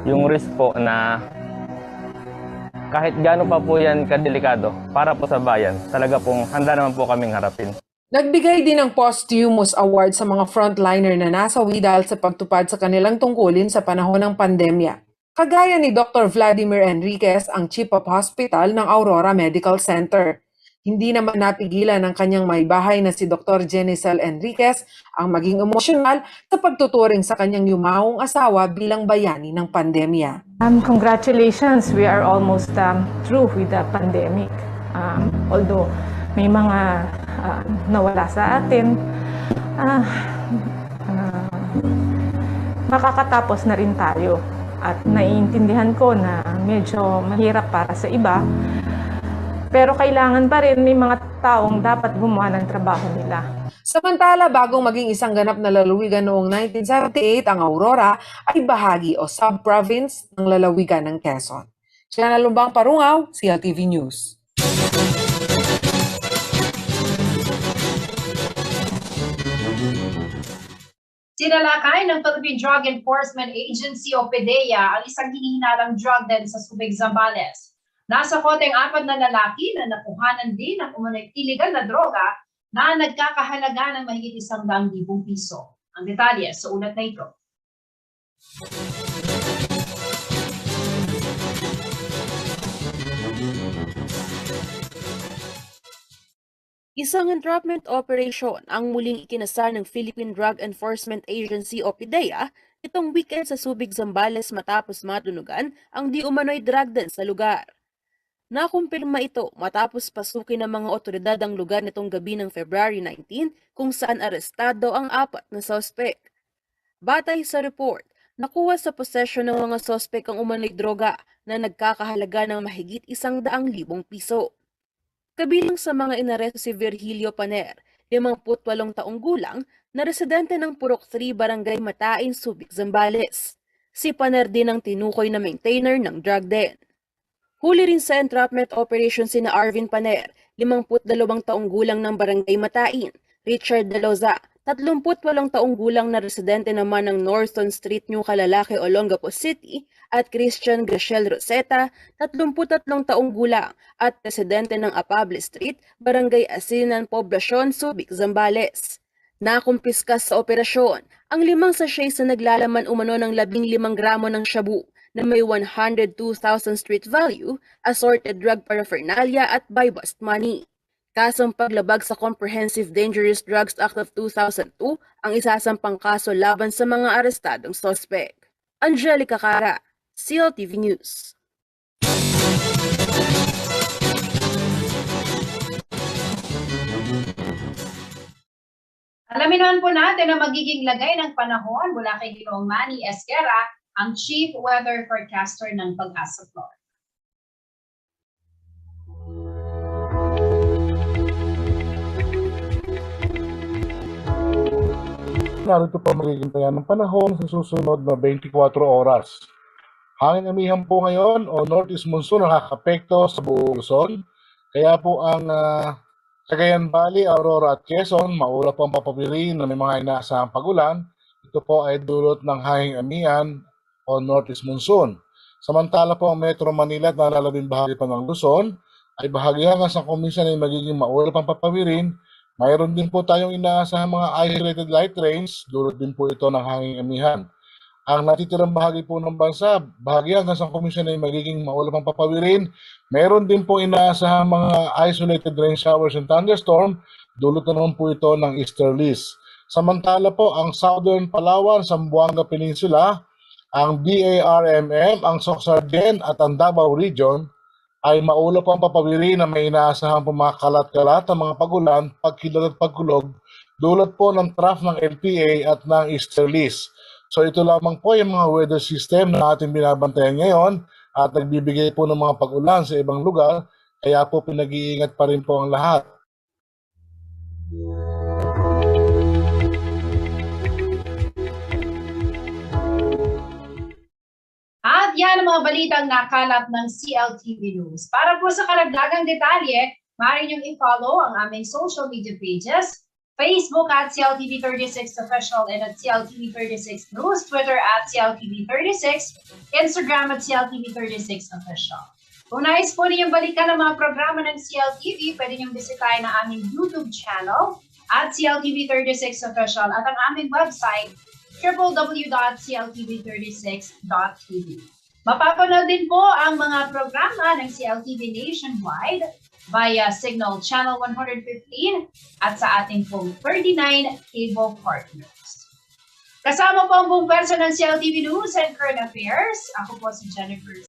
Yung risk po na kahit gaano pa po yan kadelikado para po sa bayan, talaga pong handa naman po kaming harapin. Nagbigay din ng posthumous award sa mga frontliner na nasawi dahil sa pagtupad sa kanilang tungkulin sa panahon ng pandemya. Kagaya ni Dr. Vladimir Enriquez, ang Chief of Hospital ng Aurora Medical Center. Hindi naman napigilan ng kanyang maibahay na si Dr. Jenicel Enriquez ang maging emosyonal sa pagtuturing sa kanyang yumawong asawa bilang bayani ng pandemya. Congratulations, we are almost through with the pandemic. Although may mga nawala sa atin, makakatapos na rin tayo. At naiintindihan ko na medyo mahirap para sa iba. Pero kailangan pa rin may mga taong dapat gumawa ng trabaho nila. Samantala, bagong maging isang ganap na lalawigan noong 1978, ang Aurora ay bahagi o sub-province ng lalawigan ng Quezon. Jana Lumbang, Parungaw, CLTV News. Sinalakay ng Philippine Drug Enforcement Agency o PDEA ang isang hinihinalang drug den sa Subic, Zambales. Nasa koteng 4 na lalaki na nakuhanan din ng iligal na droga na nagkakahalaga ng mahigit 100,000 piso. Ang detalye sa ulat na ito. Isang entrapment operation ang muling ikinasal ng Philippine Drug Enforcement Agency o PIDEA itong weekend sa Subic, Zambales matapos matunugan ang di umano'y drug den sa lugar. Nakumpirma ito matapos pasukin ng mga otoridad ang lugar nitong gabi ng February 19 kung saan arestado ang 4 na sospek. Batay sa report, nakuha sa posesyon ng mga sospek ang umano'y droga na nagkakahalaga ng mahigit 100,000 piso. Kabilang sa mga inaresto si Virgilio Paner, 58 taong gulang, na residente ng Purok 3, Barangay Matain, Subic, Zambales. Si Paner din ang tinukoy na maintainer ng drug den. Huli rin sa entrapment operation sina Arvin Paner, 52 taong gulang ng Barangay Matain, Richard Daloza, 38 taong gulang na residente naman ng Northern Street, New Calalake, Olongapo City, at Christian Graciel Roseta, 33 taong gulang at residente ng Apable Street, Barangay Asinan, Poblacion, Subic, Zambales. Nakumpiska sa operasyon ang 5 sachets na naglalaman umano ng 15 gramo ng shabu na may 102,000 street value, assorted drug paraphernalia at buy bust money. Kasong paglabag sa Comprehensive Dangerous Drugs Act of 2002 ang isasampang kaso laban sa mga arestadong sospek. Angelica Cara, CLTV News. Alamin naman po natin ang magiging lagay ng panahon mula kay Ginoong Manny Esquera, ang Chief Weather Forecaster ng Pag-asa Florida. Narito pa magiging taya ng panahon sa susunod na 24 oras. Hangin amihan po ngayon o northeast monsoon nakakapekto sa buong Luzon. Kaya po ang Cagayan Valley, Aurora at Quezon, maulap po ang papabili na may mga inaasahang pagulan. Ito po ay dulot ng hangin amihan o northeast monsoon. Samantala po ang Metro Manila at nalalabing bahagi pa ng Luzon ay bahagi hanggang sa kuminsan ay magiging maulap ang papawirin. Mayroon din po tayong inaasahang mga isolated light rains, dulot din po ito ng hanging amihan. Ang natitirang bahagi po ng bansa, bahagi hanggang sa kuminsan ay magiging maulap ang papawirin. Mayroon din po inaasahang mga isolated rain showers and thunderstorm, dulot na naman po ito ng easterlies. Samantala po ang Southern Palawan, Zamboanga Peninsula, ang BARMM, ang Soxargen at ang Davao Region ay maulap ang papawiri na may inaasahang pumakalat-kalat ang mga pagulan, pagkilad at pagkulog, dulot po ng trough ng LPA at ng easterlies. So ito lamang po yung mga weather system na ating binabantayan ngayon at nagbibigay po ng mga pagulan sa ibang lugar, kaya po pinag-iingat pa rin po ang lahat. At yan ang mga balitang nakalap ng CLTV News. Para po sa karagdagang detalye, maaari niyong i-follow ang aming social media pages, Facebook at CLTV36 Official and at CLTV36 News, Twitter at CLTV36, Instagram at CLTV36 Official. Kung nais po ninyong balikan ang mga programa ng CLTV, pwede niyong bisitahin ang aming YouTube channel at CLTV36 Official at ang aming website www.cltv36.tv. Mapapanood din po ang mga programa ng CLTV nationwide via Signal Channel 115 at sa ating pong 39 cable partners. Kasama po ang buong pwersa ng CLTV News and Current Affairs. Ako po si Jennifer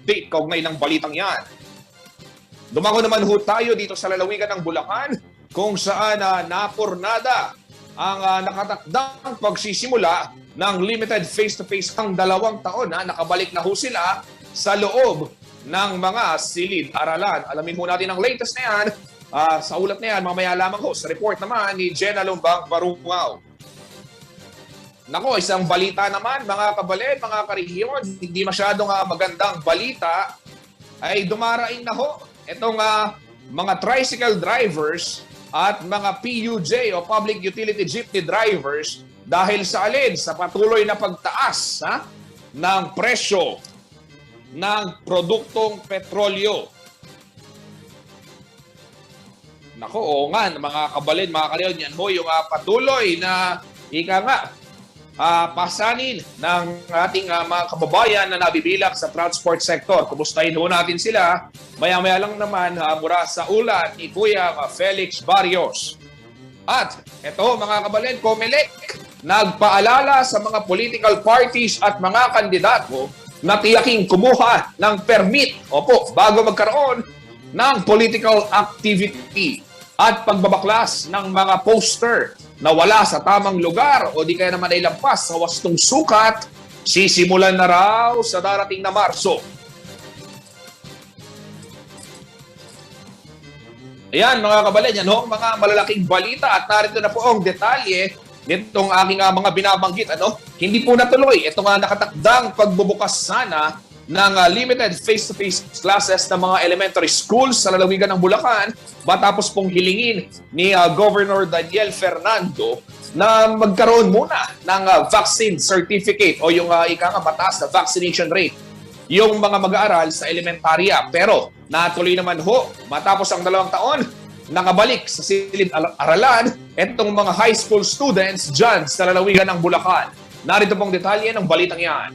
update kaugnay ng balitang yan. Dumango naman ho tayo dito sa lalawigan ng Bulacan kung saan napurnada ang nakatakdang pagsisimula ng limited face-to-face ang 2 taon. Nakabalik na ho sila sa loob ng mga silid-aralan. Alamin ho natin ang latest na yan. Sa ulat na yan, mamaya lamang ho sa report naman ni Jenna Lumbang Barungaw. Nako, isang balita naman mga kabalin, mga karehiyon, hindi masyadong magandang balita ay dumaraing na ho itong mga tricycle drivers at mga PUJ o Public Utility Jeepney drivers dahil sa alin? Sa patuloy na pagtaas ng presyo ng produktong petrolyo. Nako, oo nga, mga kabalin, mga karehiyon, yan ho yung patuloy na pasanin ng ating mga kababayan na nabibilak sa transport sector. Kumustahin ho natin sila. Maya-maya lang naman mula sa ulat ni Kuya Felix Barrios. At ito mga kabalin, COMELEC nagpaalala sa mga political parties at mga kandidato na tiyaking kumuha ng permit bago magkaroon ng political activity at pagbabaklas ng mga poster na wala sa tamang lugar o di kaya naman ay lampas sa wastong sukat, sisimulan na raw sa darating na Marso. Ayan mga kabalin, yan ho, mga malalaking balita at narito na po ang detalye nitong aking mga binabanggit. Hindi po natuloy itong nakatakdang pagbubukas sana ng limited face-to-face classes ng mga elementary schools sa lalawigan ng Bulacan matapos pong hilingin ni Governor Daniel Fernando na magkaroon muna ng vaccine certificate o yung mataas na vaccination rate yung mga mag-aaral sa elementarya. Pero natuloy naman ho, matapos ang 2 taon, nakabalik sa silid-aralan itong mga high school students dyan sa lalawigan ng Bulacan. Narito pong detalye ng balitang yan.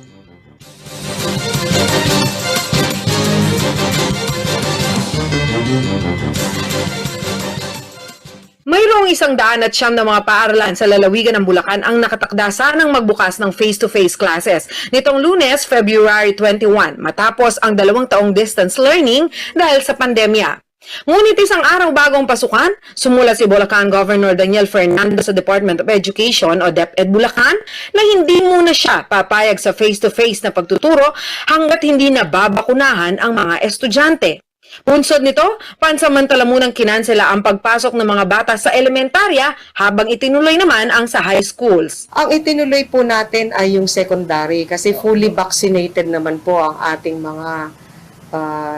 Mayroong 109 na mga paaralan sa lalawigan ng Bulacan ang nakatakda sanang magbukas ng face-to-face classes nitong Lunes, February 21, matapos ang 2 taong distance learning dahil sa pandemya. Ngunit isang araw bagong pasukan, sumula si Bulacan Governor Daniel Fernando sa Department of Education o DepEd Bulacan na hindi muna siya papayag sa face-to-face na pagtuturo hanggat hindi nababakunahan ang mga estudyante. Punsod nito, pansamantala munang kinansela ang pagpasok ng mga bata sa elementarya habang itinuloy naman ang sa high schools. Ang itinuloy po natin ay yung secondary kasi fully vaccinated naman po ang ating mga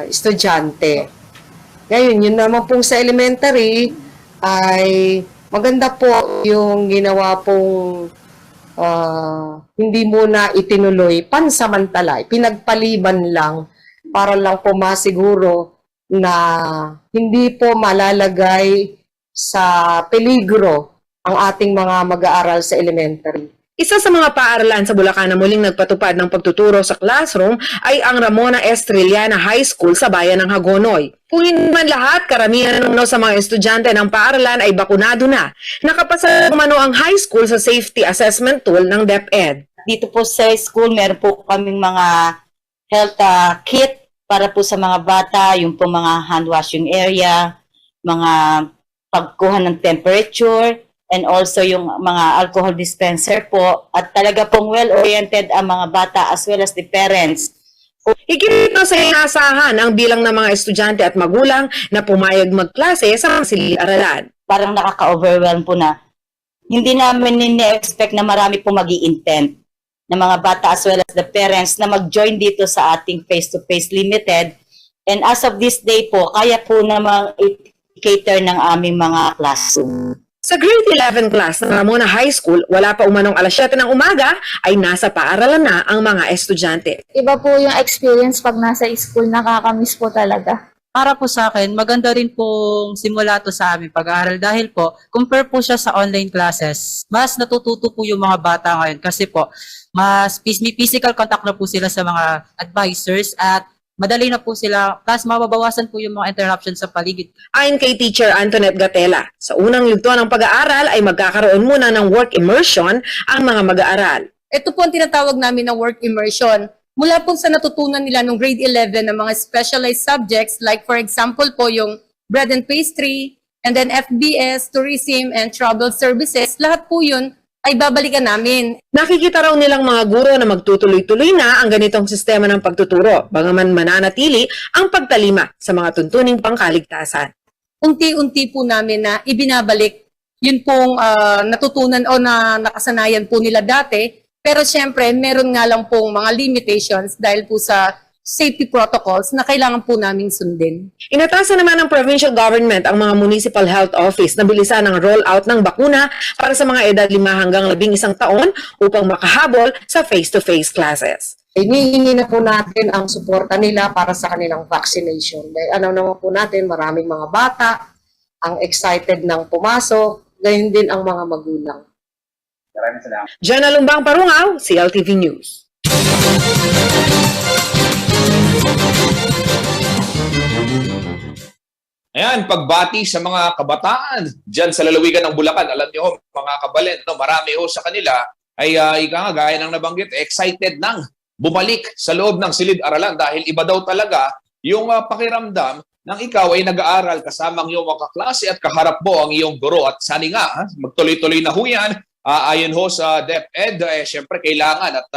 estudyante. Ngayon, yun naman pong sa elementary ay maganda po yung ginawa pong hindi muna itinuloy, pansamantala, pinagpaliban lang para lang po masiguro na hindi po malalagay sa peligro ang ating mga mag-aaral sa elementary. Isa sa mga paaralan sa Bulacan na muling nagpatupad ng pagtuturo sa classroom ay ang Ramona Estrellana High School sa bayan ng Hagonoy. Kung hindi man lahat, karamihan sa mga estudyante ng paaralan ay bakunado na. Nakapasa umano ang high school sa safety assessment tool ng DepEd. Dito po sa school, meron po kaming mga health kit para po sa mga bata, yung po mga hand washing area, mga pagkuha ng temperature, and also yung mga alcohol dispenser po. At talaga pong well-oriented ang mga bata as well as the parents. Higit na sa inaasahan ang bilang ng mga estudyante at magulang na pumayag magklase sa mga silid-aralan. Parang nakaka-overwhelm po na hindi namin ni-expect na marami po mag-i-intent ng mga bata as well as the parents na mag-join dito sa ating face-to-face limited. And as of this day po, kaya po namang i-cater ng aming mga classroom. Sa grade 11 class ng Ramona High School, wala pa umanong alas 7 ng umaga, ay nasa paaralan na ang mga estudyante. Iba po yung experience pag nasa school, nakakamiss po talaga. Para po sa akin, maganda rin pong simula to sa aming pag-aaral dahil po, compare po siya sa online classes. Mas natututo po yung mga bata ngayon kasi po, mas may physical contact na po sila sa mga advisors at madali na po sila, plus mababawasan po yung mga interruption sa paligid. Ayon kay Teacher Antoinette Gatela, sa unang yugto ng pag-aaral ay magkakaroon muna ng work immersion ang mga mag-aaral. Ito po ang tinatawag namin na work immersion. mula po sa natutunan nila nung grade 11 ng mga specialized subjects, like for example po yung bread and pastry, and then FBS, tourism, and travel services, lahat po yun ay babalikan namin. Nakikita raw nilang mga guro na magtutuloy-tuloy na ang ganitong sistema ng pagtuturo, bagaman mananatili ang pagtalima sa mga tuntuning pangkaligtasan. Unti-unti po namin na ibinabalik yun pong natutunan o na nakasanayan po nila dati. Pero syempre, meron nga lang pong mga limitations dahil po sa safety protocols na kailangan po namin sundin. Inatasan naman ng provincial government ang mga municipal health office na bilisan ang rollout ng bakuna para sa mga edad 5 hanggang 11 taon upang makahabol sa face-to-face classes. Hinihingi na po natin ang suporta nila para sa kanilang vaccination. Dahil ano naman po natin, maraming mga bata ang excited ng pumasok, gayon din ang mga magulang. Maraming salamat. Jana Lumbang Parungaw, CLTV News. Ayan, pagbati sa mga kabataan dyan sa lalawigan ng Bulacan. Alam niyo, mga kabalen, no, marami ho sa kanila ay gaya ng nabanggit, excited nang bumalik sa loob ng silid-aralan dahil iba daw talaga yung pakiramdam nang ikaw ay nag-aaral kasama ang iyong mga kaklase at kaharap mo ang iyong guro. At sani nga, magtuloy-tuloy na ho yan. Ayon ho sa DepEd, syempre kailangan at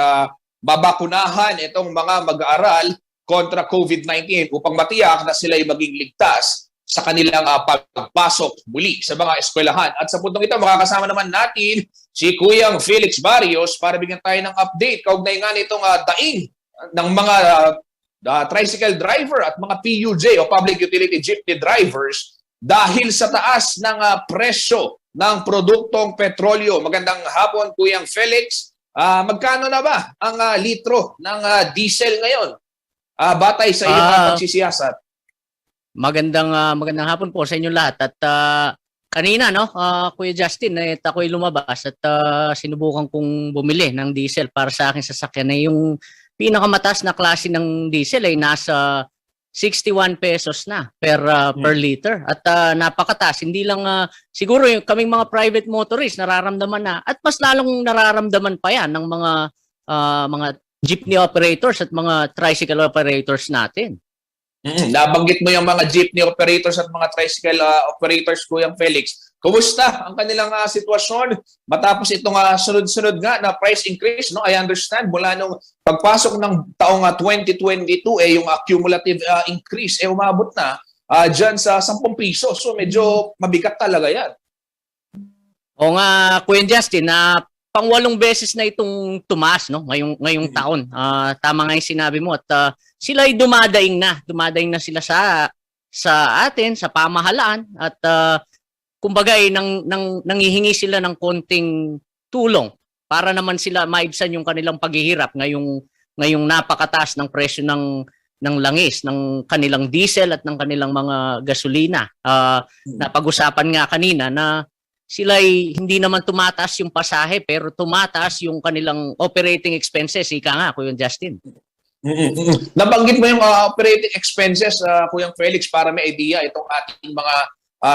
babakunahan itong mga mag-aaral kontra COVID-19 upang matiyak na sila ay maging ligtas sa kanilang pagpasok muli sa mga eskwelahan. At sa puntong ito, makakasama naman natin si Kuyang Felix Barrios para bigyan tayo ng update kaugnay nga nitong daing ng mga tricycle driver at mga PUJ o Public Utility Jeepney drivers dahil sa taas ng presyo ng produktong petrolyo. Magandang hapon, Kuyang Felix. Magkano na ba ang litro ng diesel ngayon? Batay sa iyong pagsisiyasat. Magandang hapon po sa inyong lahat. At kanina, no, Kuya Justin, ako'y lumabas at sinubukan kong bumili ng diesel para sa aking sasakyan. Yung pinakamataas na klase ng diesel ay nasa 61 pesos na per liter. At napakataas. Hindi lang siguro yung kaming mga private motorists nararamdaman na at mas lalong nararamdaman pa yan ng mga jeepney operators at mga tricycle operators natin. Nabanggit mo yung mga jeepney operators at mga tricycle operators, Kuyang Felix. Kumusta ang kanilang sitwasyon matapos itong sunod-sunod nga na price increase? No? I understand mula nung pagpasok ng taong 2022, yung cumulative increase umabot na dyan sa 10 piso. So medyo mabigat talaga yan. O nga, Kuya Justin, pang-8 beses na itong tumaas, no? ngayong taon. Tama nga yung sinabi mo at sila ay dumadaing na sila sa atin, sa pamahalaan at kumbaga nangihingi sila ng konting tulong para naman sila maibsan yung kanilang paghihirap ngayong napakataas ng presyo ng langis, ng kanilang diesel at ng kanilang mga gasolina. Napag-usapan nga kanina na sila ay hindi naman tumataas yung pasahe pero tumataas yung kanilang operating expenses. Ika nga, Kuya Justin. Nabanggit mo yung operating expenses, Kuyang Felix, para may idea itong ating mga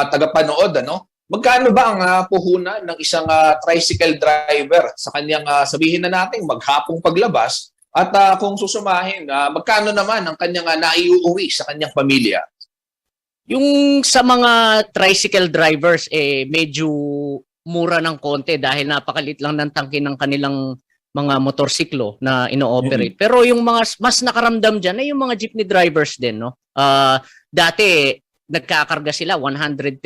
tagapanood. Ano? Magkano ba ang puhunan ng isang tricycle driver sa kanyang sabihin na natin maghapong paglabas at kung susumahin, magkano naman ang kanyang naiuuwi sa kanyang pamilya? Yung sa mga tricycle drivers, medyo mura ng konti dahil napakalit lang ng tangke ng kanilang mga motorsiklo na ino-operate. Pero yung mga mas nakaramdam dyan ay yung mga jeepney drivers din. No? Dati, nagkakarga sila 130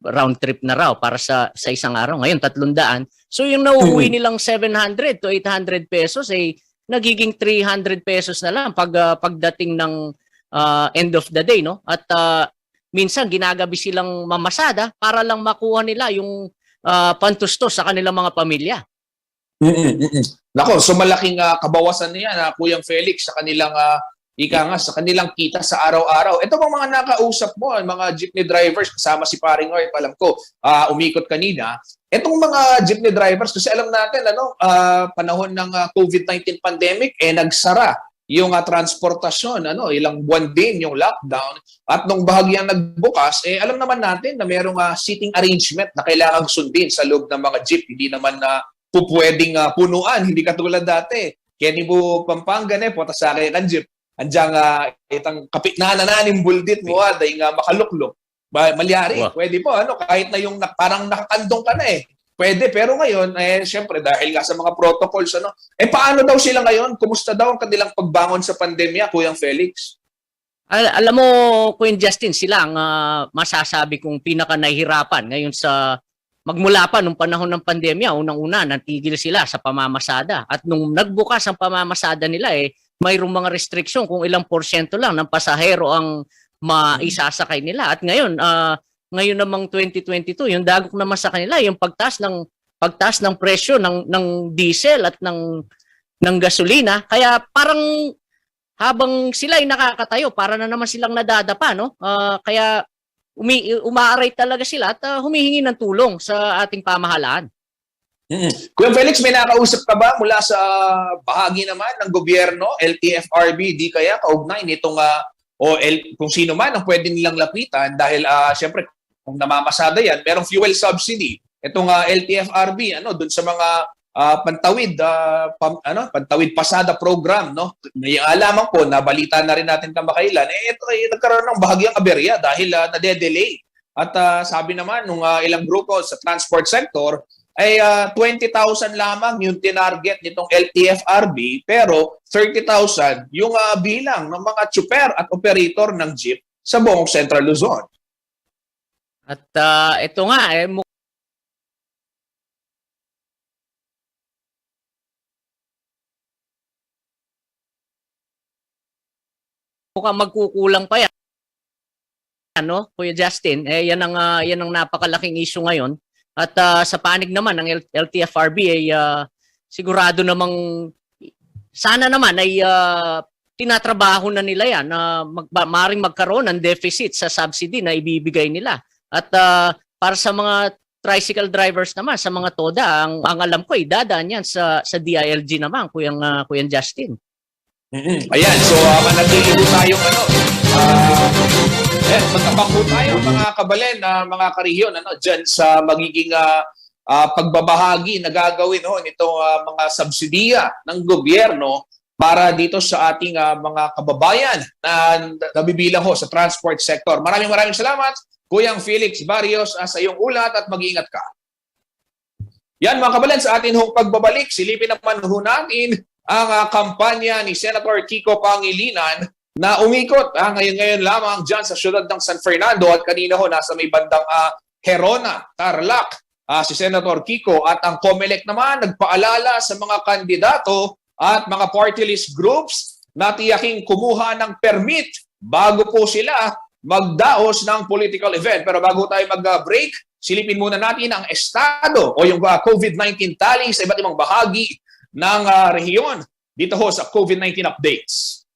round trip na raw para sa isang araw. Ngayon, 300. So yung nauuwi nilang 700 to 800 pesos ay nagiging 300 pesos na lang pagdating ng end of the day. No? At minsan ginagabi silang mamasada para lang makuha nila yung pantustos sa kanilang mga pamilya. Nako, so malaking kabawasan niya Kuyang Felix sa kanilang sa kanilang kita sa araw-araw. Ito bang mga nakausap mo, mga jeepney drivers kasama si Paring Art, alam ko, umikot kanina. Itong mga jeepney drivers kasi alam natin panahon ng COVID-19 pandemic nagsara yung transportasyon, ilang buwan din yung lockdown at nung bahagyang nagbukas, alam naman natin na merong seating arrangement na kailangang sundin sa loob ng mga jeep. Hindi naman pwedeng punuan, hindi katulad dati. Kenibu Pampanga ne po ta sa kay kanjip anjang itang kapit na nananim buldit mo day nga makaluklok. Malyari, pwede po kahit na yung parang nakakandong ka na Pwede, pero ngayon, syempre, dahil nga sa mga protocols, paano daw sila ngayon? Kumusta daw ang kanilang pagbangon sa pandemya, Kuyang Felix? Alam mo, Kuya Justin, sila ang masasabi kong pinaka nahihirapan ngayon sa magmula pa nung panahon ng pandemya. Unang-una, natigil sila sa pamamasada. At nung nagbukas ang pamamasada nila, mayroong mga restriction kung ilang porsyento lang ng pasahero ang maisasakay nila. At ngayon namang 2022, yung dagok naman sa kanila, yung pagtaas ng presyo ng diesel at ng gasolina. Kaya parang habang sila ay nakakatayo, para na naman silang nadadapa, no? Kaya umaaray talaga sila at humihingi ng tulong sa ating pamahalaan. Kuya Felix, may nakausap ka ba mula sa bahagi naman ng gobyerno, LTFRB, di kaya kaugnay nitong kung sino man ang pwede nilang lapitan dahil syempre kung namamasada yan, merong fuel subsidy. Itong LTFRB doon sa mga pantawid pasada program, no? Alaman ko, nabalita na rin natin kamakailan, ito ay nagkaroon ng bahagyang aberya dahil nade-delay. At sabi naman nung ilang grupo sa transport sector ay 20,000 lamang yung tinarget nitong LTFRB, pero 30,000 yung bilang ng mga tsuper at operator ng jeep sa buong Central Luzon. At ito nga, mukhang magkukulang pa yan, Kuya Justin. Yan ang napakalaking issue ngayon. At sa panig naman ng LTFRB sigurado namang sana naman ay tinatrabaho na nila yan na maaaring magkaroon ng deficit sa subsidy na ibibigay nila. At para sa mga tricycle drivers naman, sa mga TODA, ang alam ko dadaan yan sa DILG naman, Kuyang Justin. Ayan, so manatili po tayong magkabang po tayo mga kabalen, mga karehiyon dyan sa magiging pagbabahagi na gagawin nitong mga subsidiya ng gobyerno para dito sa ating mga kababayan na nabibilang sa transport sector. Maraming salamat, Kuyang Felix Barrios, sa iyong ulat at mag-iingat ka. Yan mga kabalen, sa atin pagbabalik, silipin naman natin ang kampanya ni Senator Kiko Pangilinan na umikot ngayon lamang dyan sa siyudad ng San Fernando at kanina nasa may bandang Herona, Tarlac. Si Senator Kiko at ang COMELEC naman nagpaalala sa mga kandidato at mga party list groups na tiyaking kumuha ng permit bago po sila magdaos ng political event. Pero bago tayo mag-break, silipin muna natin ang estado o yung COVID-19 tally sa iba't ibang bahagi ng rehiyon dito sa COVID-19 updates.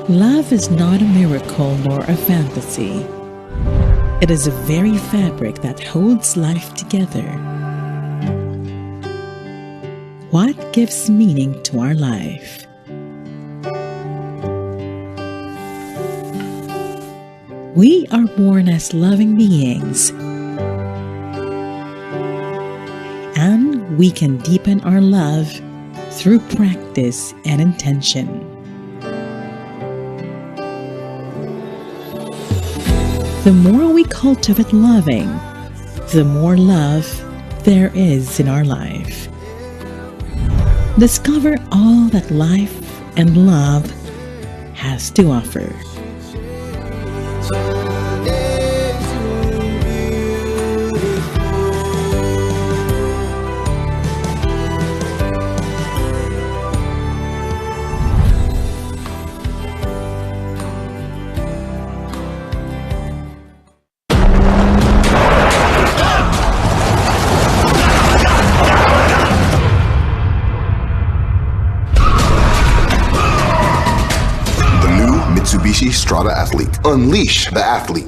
Love is not a miracle nor a fantasy. It is a very fabric that holds life together. What gives meaning to our life? We are born as loving beings, and we can deepen our love through practice and intention. The more we cultivate loving, the more love there is in our life. Discover all that life and love has to offer. Mitsubishi Strada Athlete. Unleash the athlete.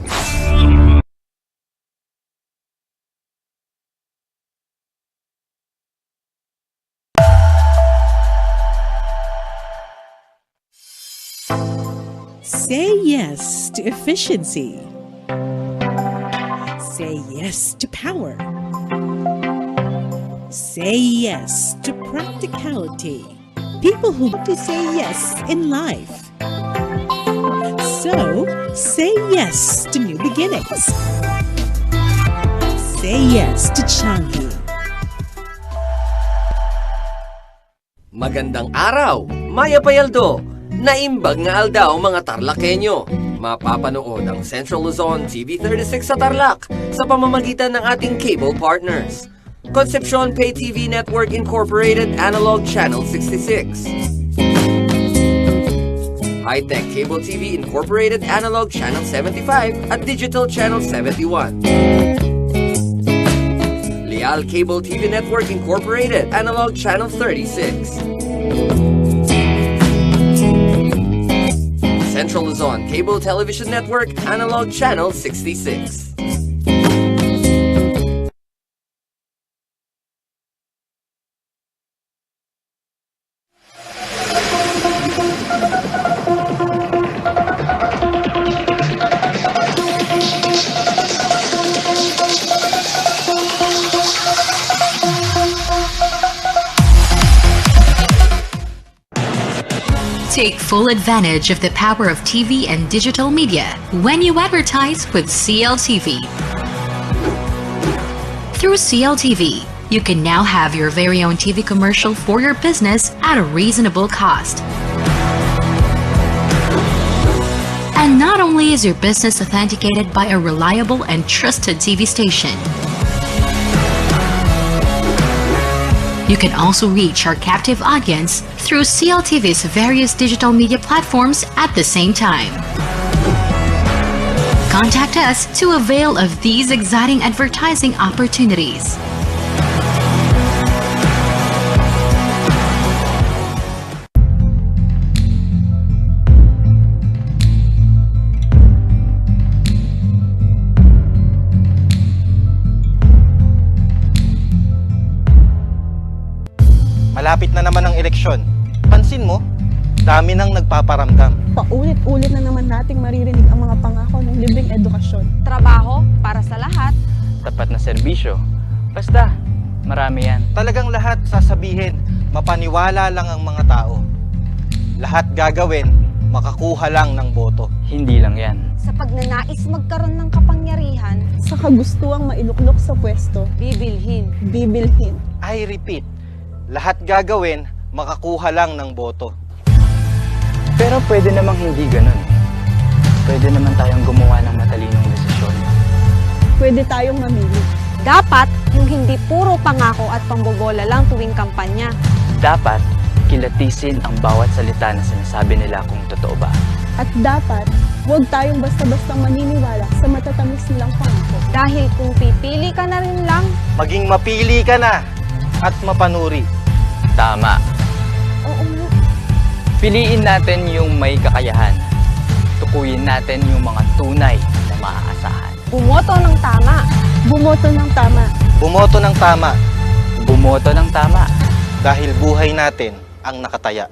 Say yes to efficiency. Say yes to power. Say yes to practicality. People who want to say yes in life. So, Say yes to new beginnings. Say yes to Changi. Magandang araw, Maya Payaldo. Naimbag nga aldaw mga Tarlakenyo. Mapapanood ang Central Luzon TV36 sa Tarlac sa pamamagitan ng ating cable partners. Concepcion Pay TV Network Incorporated Analog Channel 66. High-Tech Cable TV Incorporated Analog Channel 75 at Digital Channel 71. Leal Cable TV Network Incorporated Analog Channel 36. Central Luzon Cable Television Network Analog Channel 66. Take full advantage of the power of TV and digital media when you advertise with CLTV. Through CLTV, you can now have your very own TV commercial for your business at a reasonable cost. And not only is your business authenticated by a reliable and trusted TV station, you can also reach our captive audience through CLTV's various digital media platforms at the same time. Contact us to avail of these exciting advertising opportunities. Malapit na naman ang eleksyon. Pansin mo, dami nang nagpaparamdam. Paulit-ulit na naman nating maririnig ang mga pangako ng libreng edukasyon. Trabaho para sa lahat. Tapat na serbisyo. Basta, marami yan. Talagang lahat sasabihin, mapaniwala lang ang mga tao. Lahat gagawin, makakuha lang ng boto. Hindi lang yan. Sa pagnanais magkaroon ng kapangyarihan. Sa kagustuang mailuklok sa pwesto. Bibilhin. Bibilhin. I repeat, lahat gagawin, makakuha lang ng boto. Pero pwede namang hindi ganun. Pwede naman tayong gumawa ng matalinong desisyon. Pwede tayong mamili. Dapat yung hindi puro pangako at pambobola lang tuwing kampanya. Dapat kilatisin ang bawat salita na sinasabi nila kung totoo ba. At dapat, huwag tayong basta-basta maniniwala sa matatamis nilang pangako. Dahil kung pipili ka na rin lang, maging mapili ka na at mapanuri. Tama. Oo nga. Piliin natin yung may kakayahan. Tukuyin natin yung mga tunay na maaasahan. bumoto ng tama. Bumoto ng tama. Bumoto ng tama. Bumoto ng tama. Dahil buhay natin ang nakataya.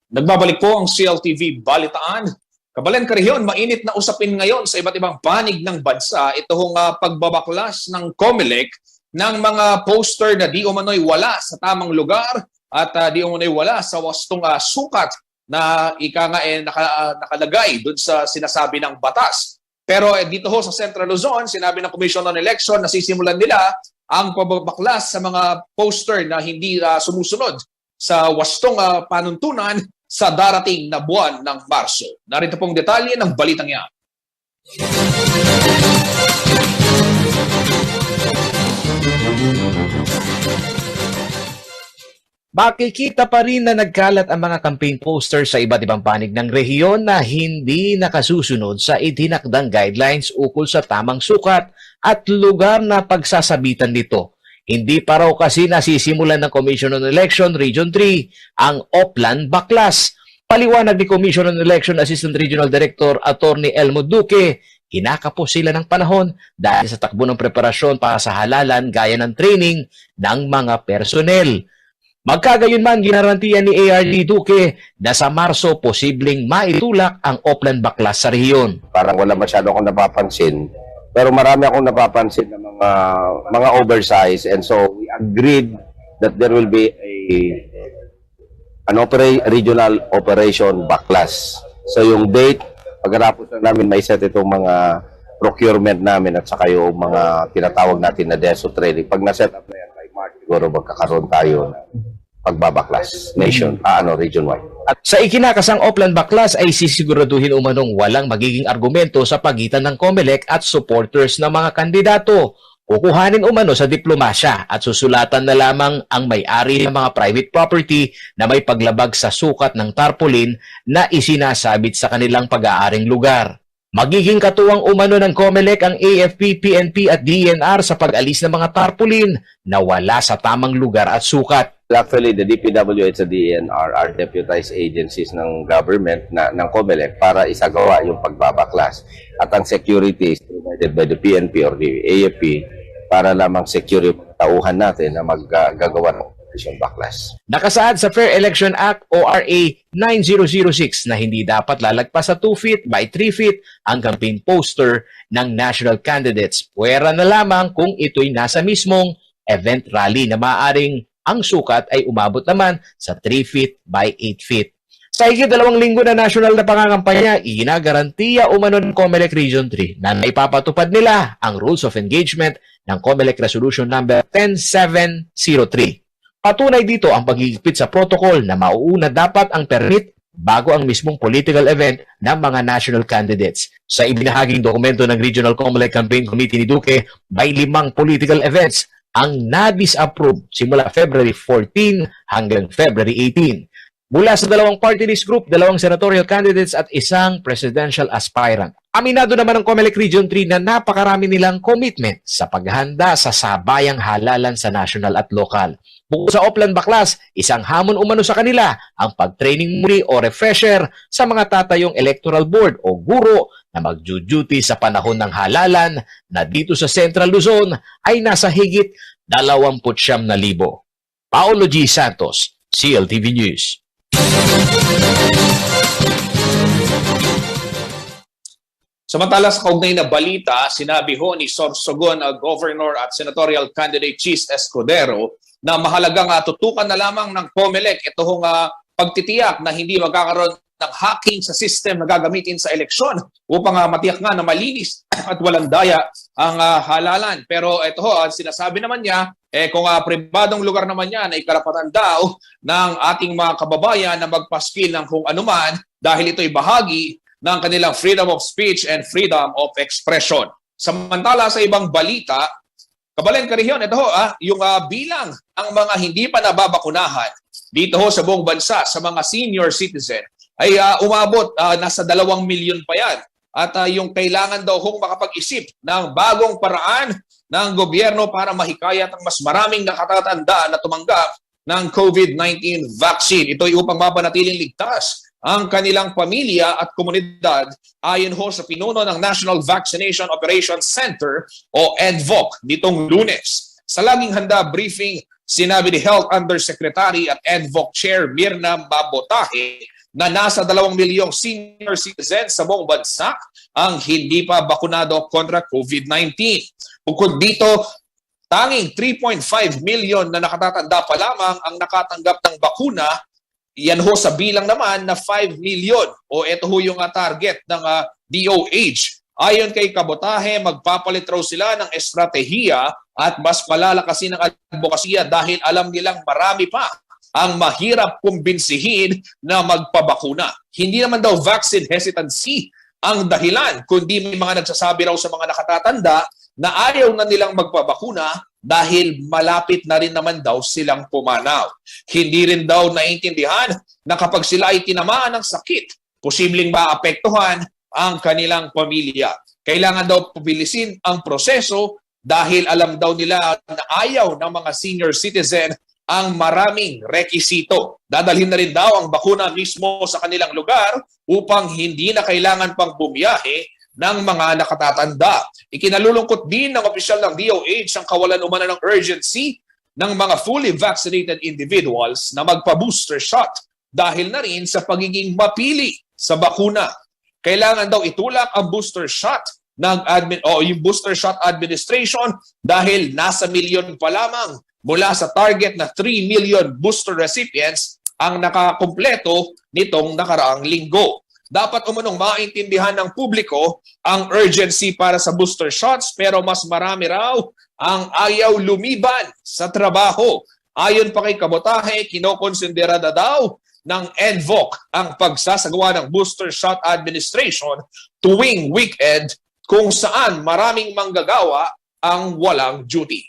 Nagbabalik po ang CLTV Balitaan. Kabalen Karihon, mainit na usapin ngayon sa iba't ibang panig ng bansa itong pagbabaklas ng COMELEC ng mga poster na di umano'y wala sa tamang lugar at di umano'y wala sa wastong sukat na nakalagay dun sa sinasabi ng batas. Pero dito ho sa Central Luzon, sinabi ng Commission on Election na sisimulan nila ang pagbabaklas sa mga poster na hindi sumusunod sa wastong panuntunan sa darating na buwan ng Marso. Narito pong detalye ng balitang yan. Makikita pa rin na nagkalat ang mga campaign posters sa iba't ibang panig ng rehiyon na hindi nakasusunod sa itinakdang guidelines ukol sa tamang sukat at lugar na pagsasabitan nito. Hindi pa raw kasi nasisimulan ng Commission on Election Region 3 ang Oplan Baklas. Paliwanag ni Commission on Election Assistant Regional Director Attorney Elmo Duque, kinakapos sila ng panahon dahil sa takbo ng preparasyon para sa halalan gaya ng training ng mga personnel. Magkagayunman, ginarantiya ni ARD Duque na sa Marso posibleng maitulak ang Oplan Baklas sa rehiyon. Parang wala masyado akong napapansin, pero marami akong napapansin ng mga oversize, and so we agreed that there will be an regional operation Baklas. So yung date, pagkatapos na namin may set itong mga procurement namin at saka yung mga tinatawag natin na DESO training. Pag na-set up na yan by March, siguro magkakaroon tayo ng pagbabaklas region-wide. At sa ikinakasang Oplan Baklas ay sisiguraduhin umanong walang magiging argumento sa pagitan ng COMELEC at supporters ng mga kandidato. Kukuhanin umano sa diplomasya at susulatan na lamang ang may-ari ng mga private property na may paglabag sa sukat ng tarpaulin na isinasabit sa kanilang pag-aaring lugar. Magiging katuwang umano ng COMELEC ang AFP, PNP at DENR sa pag-alis ng mga tarpaulin na wala sa tamang lugar at sukat. Actually, the DPWH at DENR are deputized agencies ng government ng COMELEC para isagawa yung pagbabaklas. At ang security is provided by the PNP or the AFP para lamang secure yung tauhan natin na maggagawa ng operation baklas. Nakasaad sa Fair Election Act ORA 9006 na hindi dapat lalagpas sa 2 feet by 3 feet ang campaign poster ng national candidates. Puwera na lamang kung ito'y nasa mismong event rally na maaaring ang sukat ay umabot naman sa 3 feet by 8 feet. Sa higit 2 linggo na national na pangangampanya, iginagarantiya umano ng COMELEC Region 3 na naipapatupad nila ang Rules of Engagement ng COMELEC Resolution number 10703. Patunay dito ang pagigipit sa protocol na mauuna dapat ang permit bago ang mismong political event ng mga national candidates. Sa ibinahaging dokumento ng Regional COMELEC Campaign Committee ni Duque, may 5 political events ang na-disapprove simula February 14 hanggang February 18. Mula sa 2 party list group, 2 senatorial candidates at 1 presidential aspirant. Aminado naman ang COMELEC Region 3 na napakarami nilang commitment sa paghahanda sa sabayang halalan sa national at lokal. Bukod sa Oplan Baklas, isang hamon umano sa kanila ang pag-training muli o refresher sa mga tatayong electoral board o guro na mag-duty sa panahon ng halalan na dito sa Central Luzon ay nasa higit 29,000. Paolo G. Santos, CLTV News. Samantala sa kaugnay na balita, sinabi ho ni Sorsogon, Governor at Senatorial Candidate Chis Escudero na mahalagang tutukan na lamang ng COMELEC itong pagtitiyak na hindi magkakaroon ng hacking sa system na gagamitin sa eleksyon upang matiyak nga na malinis at walang daya ang halalan. Pero ito ho, sinasabi naman niya, kung pribadong lugar naman yan ay karapatan daw ng ating mga kababayan na magpaskil ng kung anuman dahil ito'y bahagi ng kanilang freedom of speech and freedom of expression. Samantala sa ibang balita, Kabalen Karehiyon, ito ho, yung bilang ang mga hindi pa nababakunahan dito ho sa buong bansa sa mga senior citizen ay umabot nasa 2 milyon pa yan. At yung kailangan daw hong makapag-isip ng bagong paraan ng gobyerno para mahikayat ang mas maraming nakatatanda na tumanggap ng COVID-19 vaccine. Ito'y upang mapanatiling ligtas ang kanilang pamilya at komunidad ayon ho sa pinuno ng National Vaccination Operations Center o EDVOC nitong Lunes. Sa laging handa briefing, sinabi ni Health Undersecretary at EDVOC Chair Mirna Mabotahe na nasa 2 milyong senior citizens sa buong bansa ang hindi pa bakunado kontra COVID-19. Bukod dito, tanging 3.5 million na nakatatanda pa lamang ang nakatanggap ng bakuna. Yan ho sa bilang naman na 5 million o ito ho yung target ng DOH. Ayon kay Kabotahe, magpapalit raw sila ng estratehiya at mas palalakasin ang advokasya dahil alam nilang marami pa ang mahirap kumbinsihin na magpabakuna. Hindi naman daw vaccine hesitancy ang dahilan, kundi may mga nagsasabi raw sa mga nakatatanda na ayaw na nilang magpabakuna dahil malapit na rin naman daw silang pumanaw. Hindi rin daw naiintindihan na kapag sila ay tinamaan ng sakit, posibleng maapektuhan ang kanilang pamilya. Kailangan daw pabilisin ang proseso dahil alam daw nila na ayaw ng mga senior citizen ang maraming rekisito. Dadalhin na rin daw ang bakuna mismo sa kanilang lugar upang hindi na kailangan pang bumiyahe ng mga nakatatanda. Ikinalulungkot din ng opisyal ng DOH ang kawalan umano ng urgency ng mga fully vaccinated individuals na magpa-booster shot dahil na rin sa pagiging mapili sa bakuna. Kailangan daw itulak ang booster shot yung booster shot administration dahil nasa milyon pa lamang mula sa target na 3 million booster recipients ang nakakumpleto nitong nakaraang linggo. Dapat umunong maintindihan ng publiko ang urgency para sa booster shots pero mas marami raw ang ayaw lumiban sa trabaho. Ayon pa kay Kabotahe, kinokonsidera na daw ng NVOC ang pagsasagawa ng booster shot administration tuwing weekend kung saan maraming manggagawa ang walang duty.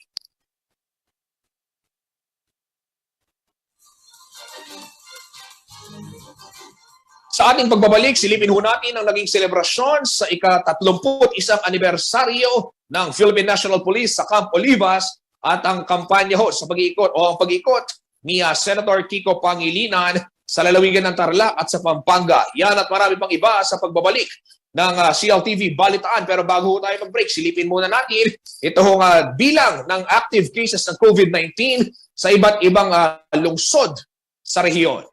Sa ating pagbabalik, silipin ho natin ang naging selebrasyon sa ika-31 anibersaryo ng Philippine National Police sa Camp Olivas at ang kampanya ho sa pag-ikot ni Senator Kiko Pangilinan sa lalawigan ng Tarlac at sa Pampanga. Yan at marami pang iba sa pagbabalik ng CLTV Balitaan. Pero bago tayo mag-break, silipin muna natin ito hong bilang ng active cases ng COVID-19 sa iba't ibang lungsod sa rehiyon.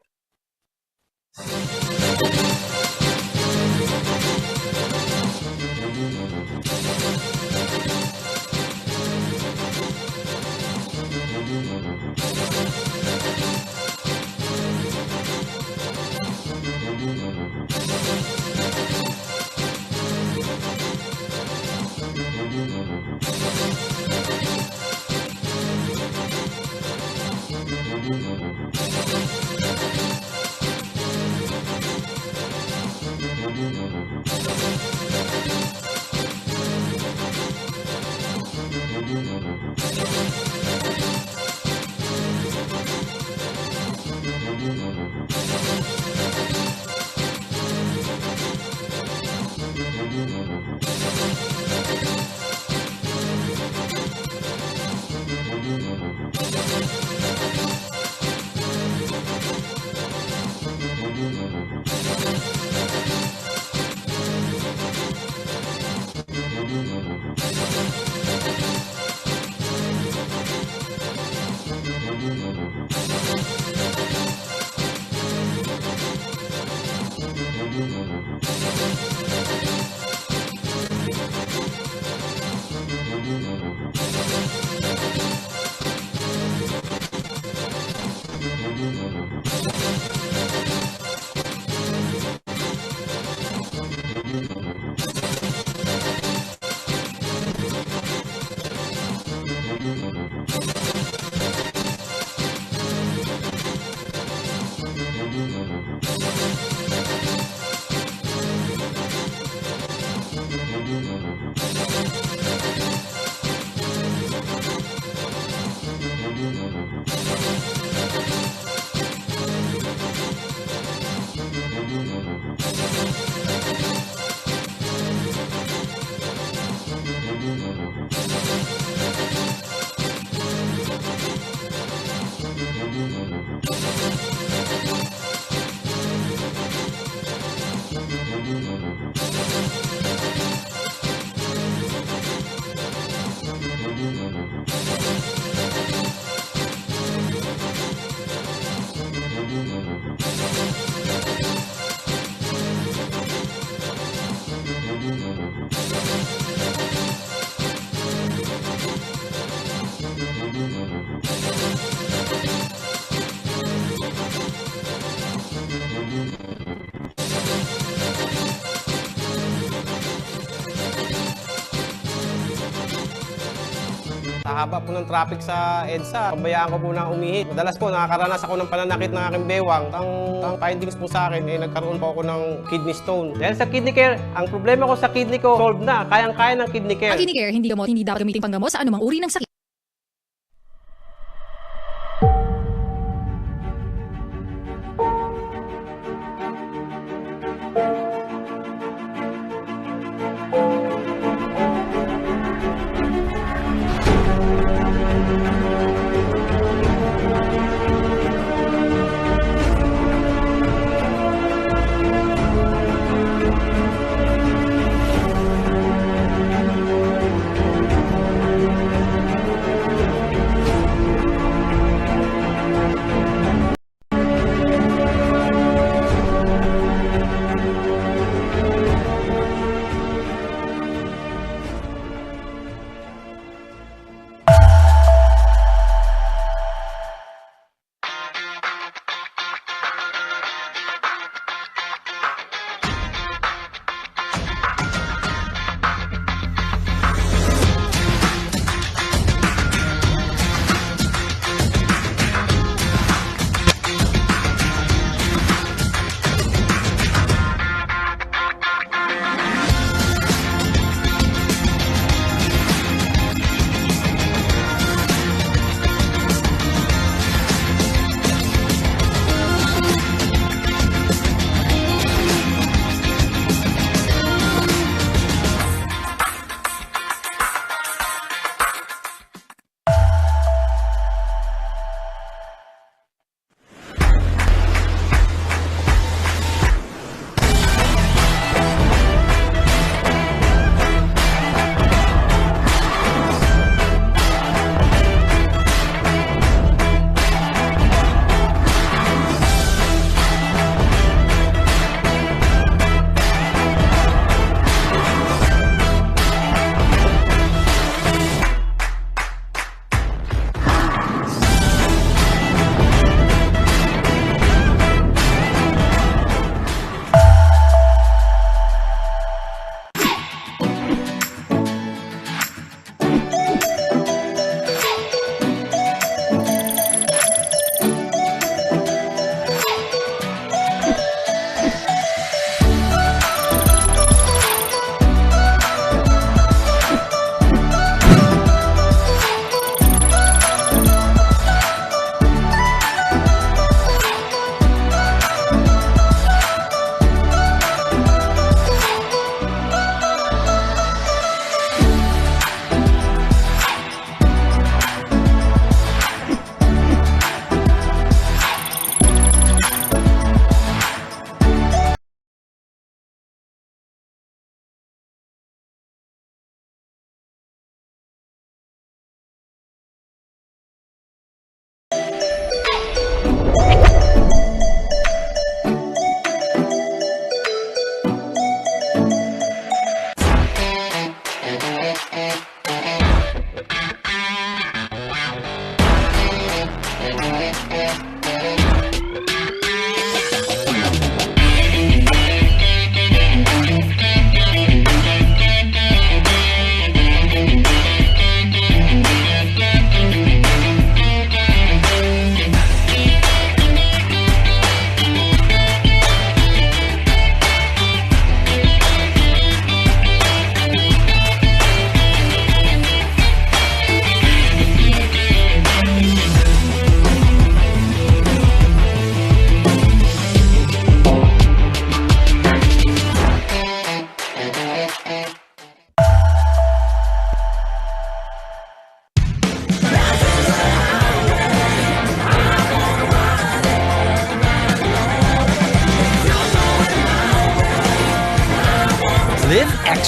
Sa haba po ng traffic sa EDSA, pabayaan ko po na umihi. Madalas po nakakaranas ako ng pananakit ng aking bewang. Ang findings po sa akin ay nagkaroon po ako ng kidney stone. Dahil sa kidney care, ang problema ko sa kidney ko, solved na. Kayang-kaya ng kidney care. Ang kidney care, hindi gamot, hindi dapat gamitin panggamot sa anumang uri ng sakit.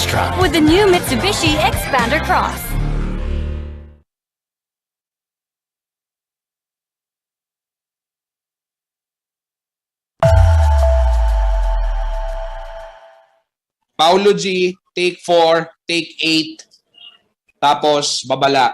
extra. with the new Mitsubishi Xpander Cross. Paulo G, take 4, take 8, tapos babala.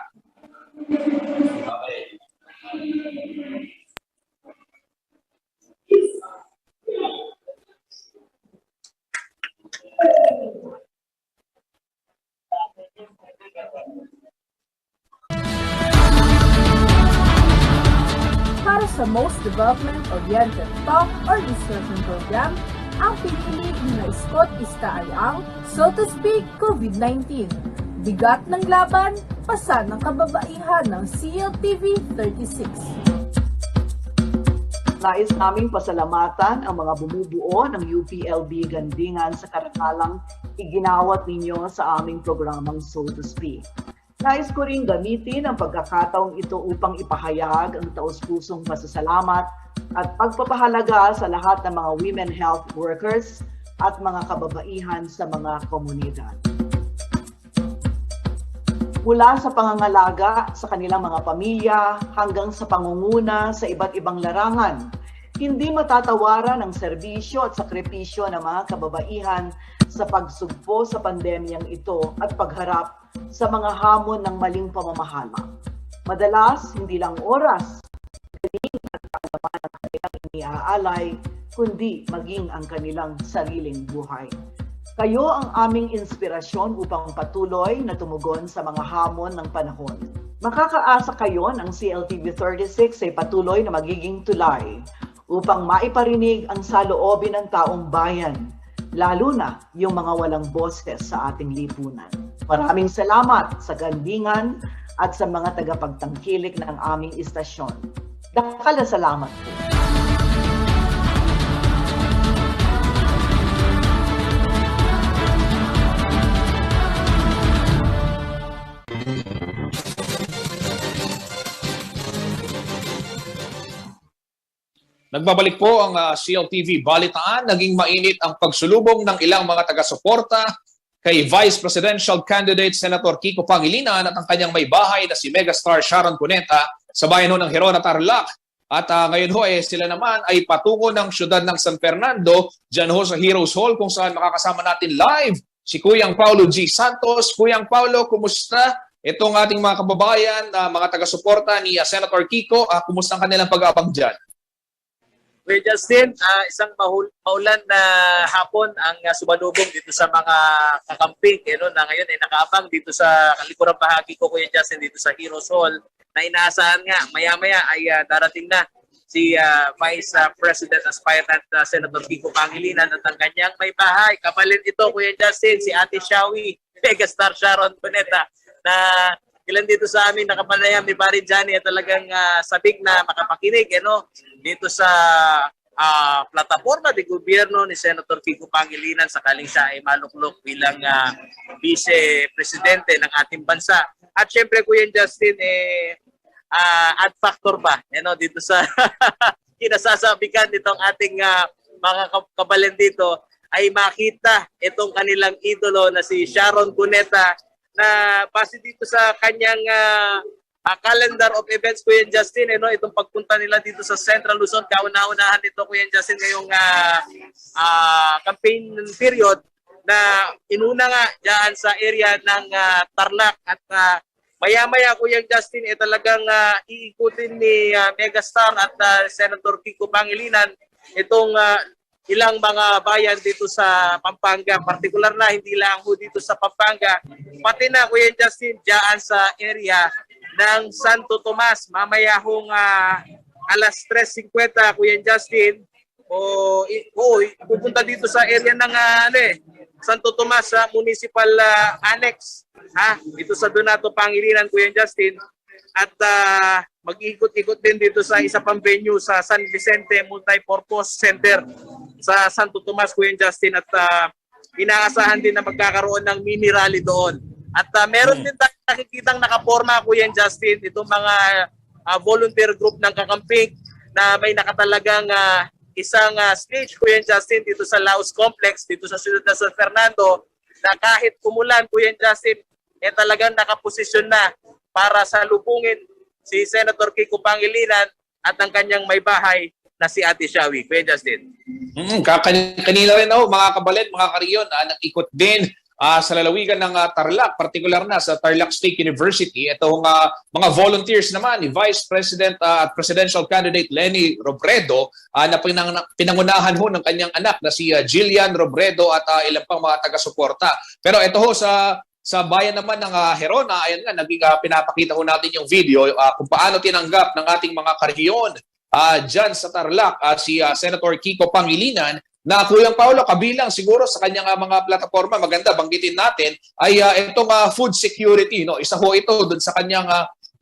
Para sa most development-oriented talk or discussion program, ang pinili ni na Scott Ista ay ang, so to speak, COVID-19. Bigat ng laban, pasa ng kababaihan ng CLTV 36. Nais naming pasalamatan ang mga bumubuo ng UPLB Gandingan sa karakalang iginawat ninyo sa aming programang So to Speak. Nais ko rin gamitin ang pagkakataong ito upang ipahayag ang taus-pusong pasasalamat at pagpapahalaga sa lahat ng mga women health workers at mga kababaihan sa mga komunidad. Mula sa pangangalaga sa kanilang mga pamilya hanggang sa pangunguna sa iba't ibang larangan, hindi matatawaran ang serbisyo at sakripisyo ng mga kababaihan sa pagsugpo sa pandemyang ito at pagharap sa mga hamon ng maling pamamahala. Madalas, hindi lang oras, galing at kaalaman ang kanilang iniaalay, kundi maging ang kanilang sariling buhay. Kayo ang aming inspirasyon upang patuloy na tumugon sa mga hamon ng panahon. Makakaasa kayo ng CLTV 36 ay patuloy na magiging tulay upang maiparinig ang saloobin ng taong bayan, lalo na yung mga walang boses sa ating lipunan. Maraming salamat sa Gandingan at sa mga tagapagtangkilik ng aming istasyon. Dakal na salamat po. Nagbabalik po ang CLTV Balitaan. Naging mainit ang pagsulubong ng ilang mga taga-suporta kay Vice Presidential Candidate Senator Kiko Pangilinan at ang kanyang may bahay na si megastar Sharon Cuneta sa bayan ng Gerona, Tarlac. At ngayon ho sila naman ay patungo ng siyudad ng San Fernando, dyan ho sa Heroes Hall kung saan makakasama natin live si Kuyang Paulo G. Santos. Kuyang Paulo, kumusta? Itong ating mga kababayan, mga taga-suporta ni Senator Kiko, kumusta ang kanilang pag-aabang dyan? Kuya Justin, isang maulan na hapon ang sumalubong dito sa mga kakamping na ngayon ay nakaabang dito sa kalikurang bahagi ko, Kuya Justin, dito sa Heroes Hall, na inaasahan nga maya-maya ay darating na si Vice President aspirant Senator Kiko Pangilinan at ang kanyang may bahay. Kapalit ito, Kuya Justin, si Ate Shawi, megastar Sharon Cuneta, na ilan dito sa amin nakapanayam ni Pari Johnny at talagang sabik na makapakinig dito sa plataforma de gobyerno ni Senator Kiko Pangilinan sakaling siya ay maluklok bilang vice-presidente ng ating bansa. At syempre, Kuya Justin, add factor ba dito sa kinasasabikan nitong ating mga kabalin dito ay makita itong kanilang idolo na si Sharon Cuneta na base dito sa kanyang calendar of events, Kuya Justin, itong pagpunta nila dito sa Central Luzon, kauna-unahan dito, Kuya Justin, ngayong campaign period na inuna nga dyan sa area ng Tarlac at maya-maya, Kuya Justin, talagang iikutin ni megastar at Senator Kiko Pangilinan itong ilang mga bayan dito sa Pampanga, partikular na hindi lang dito sa Pampanga, pati na, Kuya Justin, dyan sa area ng Santo Tomas. Mamaya hong alas 3:50, Kuya Justin, pupunta dito sa area ng Santo Tomas sa Municipal Annex, dito sa Donato Pangilinan, Kuya Justin, at mag-ikot-ikot din dito sa isa pang venue sa San Vicente Multipurpose Center sa Santo Tomas, Kuya Justin, at inaasahan din na magkakaroon ng mini rally doon. At meron din tayong nakikitang nakaporma, Kuya Justin, itong mga volunteer group ng kakamping na may nakatalagang isang stage, Kuya Justin, dito sa Laos Complex, dito sa Ciudad de San Fernando, na kahit umulan, Kuya Justin, talagang nakaposisyon na para salubungin si Senator Kiko Pangilinan at ang kanyang may bahay na si Ate Shawi. Kuya Justin. Kanina rin mga kabalet, mga kariyon, nag-ikot din sa lalawigan ng Tarlac, partikular na sa Tarlac State University. Itong mga volunteers naman ni Vice President at Presidential Candidate Leni Robredo na pinangunahan ho ng kanyang anak na si Jillian Robredo at ilang pang mga taga-suporta. Pero ito ho sa bayan naman ng Herona, ayan nga, pinapakita ho natin yung video kung paano tinanggap ng ating mga karehiyon dyan sa Tarlac si Senator Kiko Pangilinan, na Kuyang Paulo, kabilang siguro sa kanyang mga plataforma, maganda banggitin natin, ay itong food security. No? Isa ho ito dun sa kanyang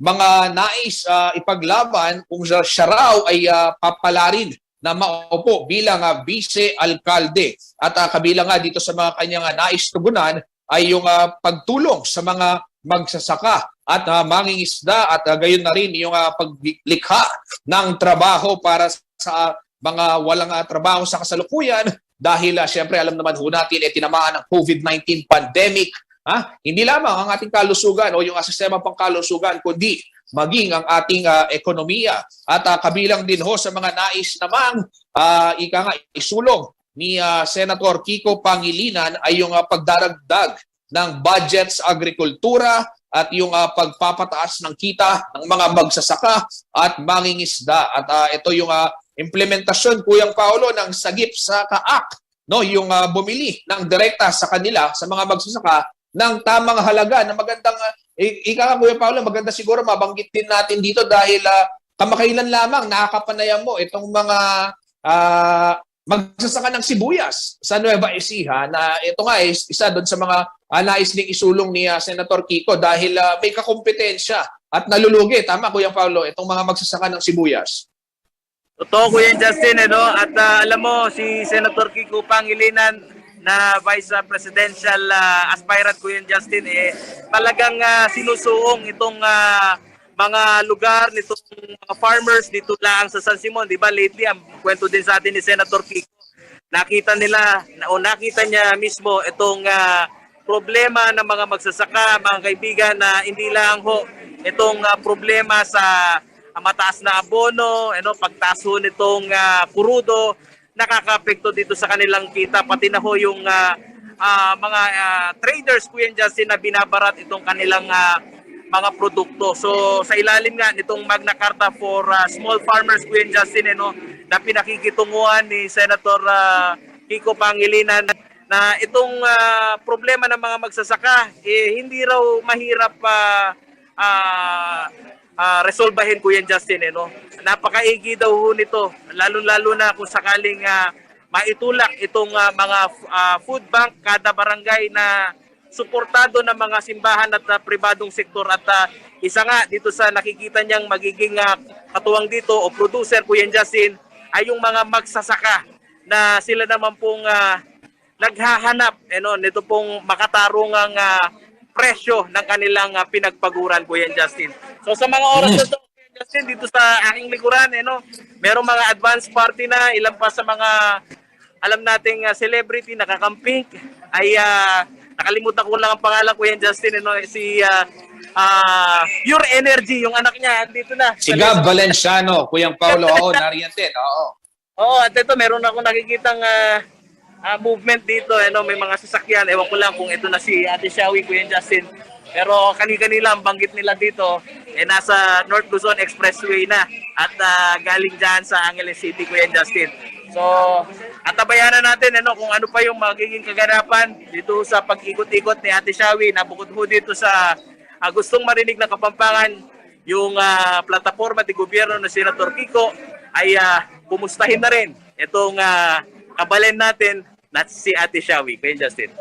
mga nais ipaglaban kung siya raw ay papalarin na maupo bilang vice-alkalde. At kabilang nga dito sa mga kanyang nais tugunan ay yung pagtulong sa mga magsasaka at mangingisda at gayon na rin yung paglikha ng trabaho para sa mga walang trabaho sa kasalukuyan dahil siyempre alam naman ho natin tinamaan ng COVID-19 pandemic. Hindi lamang ang ating kalusugan o yung sistema pangkalusugan kundi maging ang ating ekonomiya. At kabilang din ho sa mga nais namang isulong ni Senator Kiko Pangilinan ay yung pagdaragdag ng budget sa agrikultura at yung pagpapataas ng kita ng mga magsasaka at mangingisda. At ito yung implementasyon, Kuyang Paulo, ng sagip sa kaak, no, yung bumili ng direkta sa kanila, sa mga magsasaka, ng tamang halaga na magandang, Kuyang Paulo, maganda siguro mabanggit din natin dito dahil kamakailan lamang nakakapanayam mo itong mga magsasaka ng sibuyas sa Nueva Ecija na ito nga isa doon sa mga nais ding isulong ni Senator Kiko dahil may kakompetensya at nalulugi, tama Kuyang Paulo, itong mga magsasaka ng sibuyas. Totoo, Kuya Justin, at alam mo, si Senator Kiko Pangilinan na Vice Presidential aspirant, Kuya Justin, talagang sinusuong itong mga lugar nitong mga farmers dito lang sa San Simon. Di ba lately, ang kwento din sa atin ni Senator Kiko, nakita niya mismo itong problema ng mga magsasaka, mga kaibigan, na hindi lang ho itong problema sa mataas na abono, pagtaas ho nitong kurudo, nakaka-apekto dito sa kanilang kita, pati na ho yung mga traders, Kuya Justin, na binabarat itong kanilang mga produkto. So sa ilalim nga nitong Magna Carta for Small Farmers, Kuya Justin, na pinakikitunguhan ni Senator Kiko Pangilinan, na itong problema ng mga magsasaka, hindi raw mahirap resolbahin, Kuya Justin, Napakaigi daw ho nito, lalo na kung sakaling maitulak itong mga food bank kada barangay na suportado ng mga simbahan at pribadong sektor. At isa nga dito sa nakikita niyang magiging katuwang dito o producer, Kuya Justin, ay yung mga magsasaka na sila naman pong naghahanap nito pong makatarungang presyo ng kanilang pinagpaguran, Kuya Justin. So sa mga oras na ito, Kuya Justin, dito sa aking likuran, merong mga advance party na, ilan pa sa mga alam nating celebrity nakakamping, ay nakalimutan ko lang ang pangalan, Kuya Justin, si Pure Energy, yung anak niya, dito na. Si Gab Valenciano, Kuyang Paulo, nariyan din, Oo, at ito, meron ako nakikitang movement dito, may mga sasakyan, ewan ko lang kung ito na si Ate Shawi, Kuya Justin. Pero kanila ang banggit nila dito, nasa North Luzon Expressway na at galing dyan sa Angeles City, Kuya Justin. So, atabayanan natin kung ano pa yung magiging kaganapan dito sa pag-ikot-ikot ni Ate Shawi, na bukod ho dito sa gustong marinig ng Kapampangan, yung plataforma ng gobyerno ng Senator Kiko, ay pumustahin na rin itong kabalen natin na si Ate Shawi, Kuya Justin.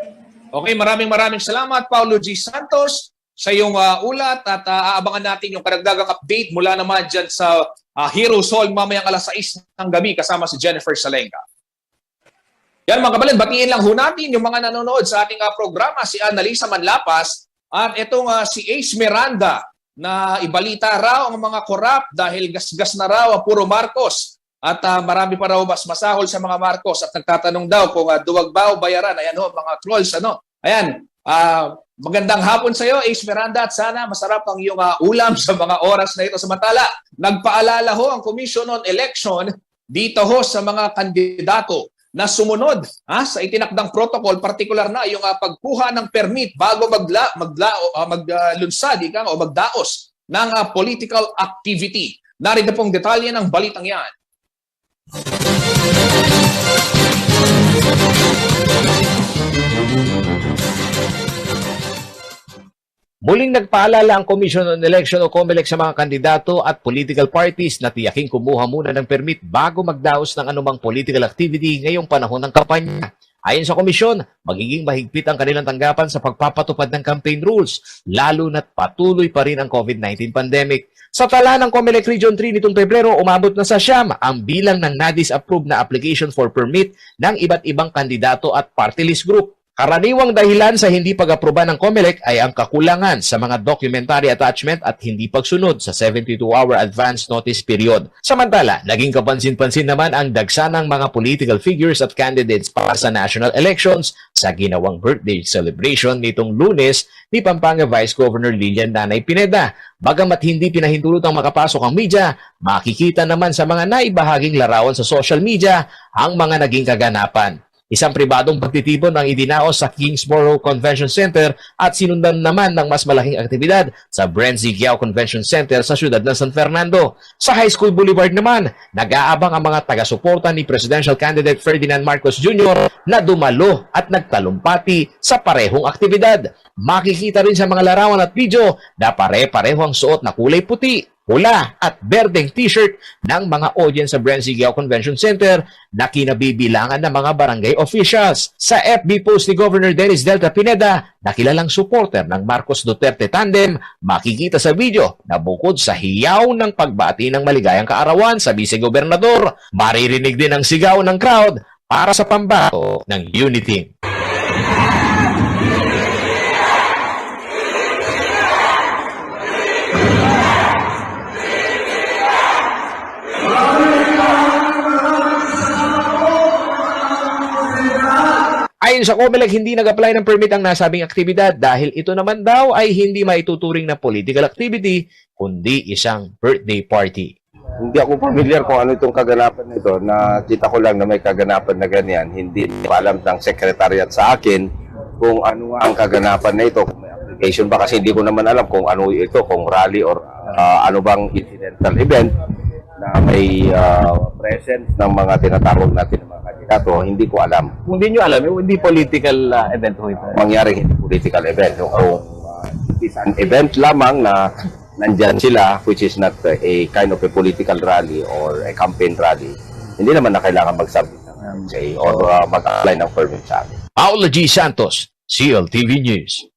Okay, maraming salamat, Paulo G. Santos, sa iyong ulat at aabangan natin yung karagdagang update mula naman dyan sa Heroes Hall mamayang alas 6 ng gabi kasama si Jennifer Salenga. Yan mga kabalin, batiin lang ho natin yung mga nanonood sa ating programa, si Annalisa Manlapas at itong si Ace Miranda na ibalita raw ang mga korap dahil gasgas na raw puro Marcos. At marami pa raw mas masahol sa mga Marcos at nagtatanong daw kung duwag ba o bayaran. Ayan ho, mga trolls, Ayan, magandang hapon sa iyo, Ace Miranda, at sana masarap ang iyong ulam sa mga oras na ito. Samantala, nagpaalala ho ang Commission on Election dito ho sa mga kandidato na sumunod sa itinakdang protocol, partikular na yung pagkuha ng permit bago maglunsad o magdaos ng political activity. Narito pong detalye ng balitang yan. Muling nagpaalala ang Commission on Election o COMELEC sa mga kandidato at political parties na tiyaking kumuha muna ng permit bago magdaos ng anumang political activity ngayong panahon ng kampanya. Ayon sa komisyon, magiging mahigpit ang kanilang tanggapan sa pagpapatupad ng campaign rules, lalo na't patuloy pa rin ang COVID-19 pandemic. Sa tala ng COMELEC Region 3 nitong Pebrero, umabot na sa 9 ang bilang ng na-disapprove na application for permit ng iba't ibang kandidato at party list group. Karaniwang dahilan sa hindi pag-aproba ng COMELEC ay ang kakulangan sa mga documentary attachment at hindi pagsunod sa 72-hour advance notice period. Samantala, naging kapansin-pansin naman ang dagsa ng mga political figures at candidates para sa national elections sa ginawang birthday celebration nitong Lunes ni Pampanga Vice Governor Lilian Nanay Pineda. Bagamat hindi pinahintulot ang makapasok ang media, makikita naman sa mga naibahaging larawan sa social media ang mga naging kaganapan. Isang pribadong pagtitipon ang idinaos sa Kingsborough Convention Center at sinundan naman ng mas malaking aktibidad sa Brenzy Giao Convention Center sa siyudad ng San Fernando. Sa High School Boulevard naman, nag-aabang ang mga taga-suporta ni Presidential Candidate Ferdinand Marcos Jr. na dumalo at nagtalumpati sa parehong aktibidad. Makikita rin sa mga larawan at video na pare-pareho ang suot na kulay puti, pula at berdeng t-shirt ng mga audience sa Brenzy Giao Convention Center na kinabibilangan ng mga barangay officials. Sa FB post ni Governor Dennis Delta Pineda na kilalang supporter ng Marcos Duterte tandem, makikita sa video na bukod sa hiyaw ng pagbati ng maligayang kaarawan sa vice-gobernador, maririnig din ang sigaw ng crowd para sa pambato ng unity. Ayon sa COMELEC, hindi nag-apply ng permit ang nasabing aktibidad dahil ito naman daw ay hindi maituturing na political activity kundi isang birthday party. Hindi ako familiar kung ano itong kaganapan nito. Nakita ko lang na may kaganapan na ganyan. Hindi pa alam ng secretariat sa akin kung ano ang kaganapan na ito. Kung may application ba, kasi hindi ko naman alam kung ano ito, kung rally or ano bang incidental event na may presence ng mga tinatawag natin ng mga kandidato. Hindi ko alam. Kung hindi nyo alam, hindi political event ho ito. Mangyari hindi political event. So, kung it is an event lamang na nandyan sila, which is not a kind of a political rally or a campaign rally, hindi naman na kailangan mag-submit ng say, or mag-apply ng permit sa amin. Paula G. Santos, CLTV News.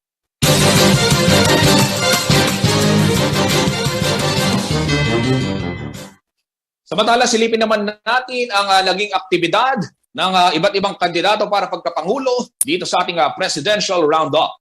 Samantala, silipin naman natin ang naging aktibidad ng iba't ibang kandidato para pagkapangulo dito sa ating presidential roundup.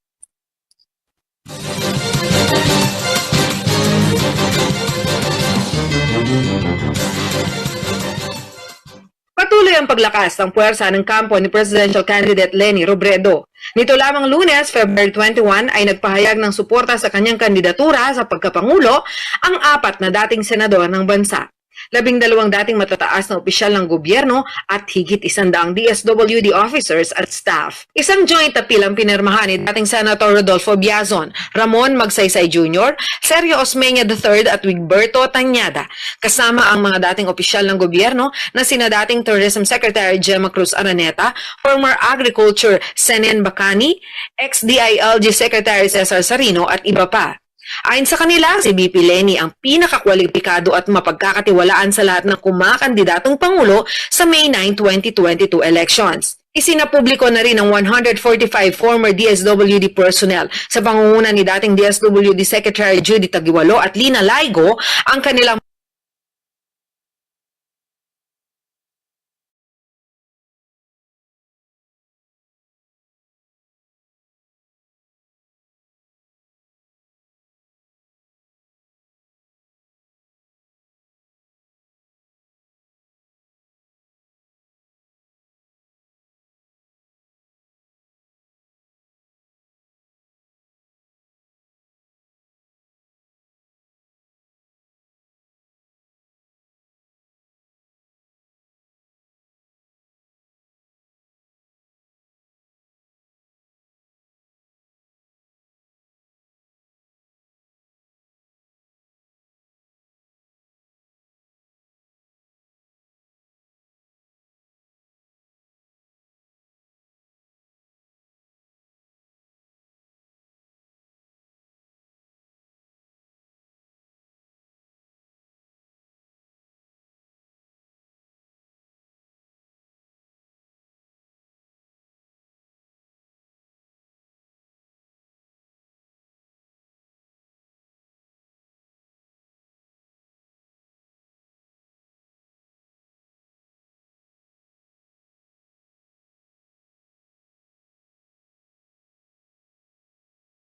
Patuloy ang paglakas ng puwersa ng kampo ni Presidential Candidate Leni Robredo. Nito lamang Lunes, February 21, ay nagpahayag ng suporta sa kanyang kandidatura sa pagkapangulo ang 4 na dating senador ng bansa. 12 dating matataas na opisyal ng gobyerno at higit 100 DSWD officers at staff. Isang joint appeal ang pinirmahan ni dating Senator Rodolfo Biazon, Ramon Magsaysay Jr., Sergio Osmeña III at Wigberto Tañada, kasama ang mga dating opisyal ng gobyerno na sina dating Tourism Secretary Gemma Cruz Araneta, former Agriculture Senen Bacani, ex-DILG Secretary Cesar Sarino at iba pa. Ayon sa kanila, si BP Leni ang pinakakwalipikado at mapagkakatiwalaan sa lahat ng kumakandidatong Pangulo sa May 9, 2022 elections. Isinapubliko na rin ng 145 former DSWD personnel sa pangunguna ni dating DSWD Secretary Judy Taguiwalo at Lina Laigo ang kanilang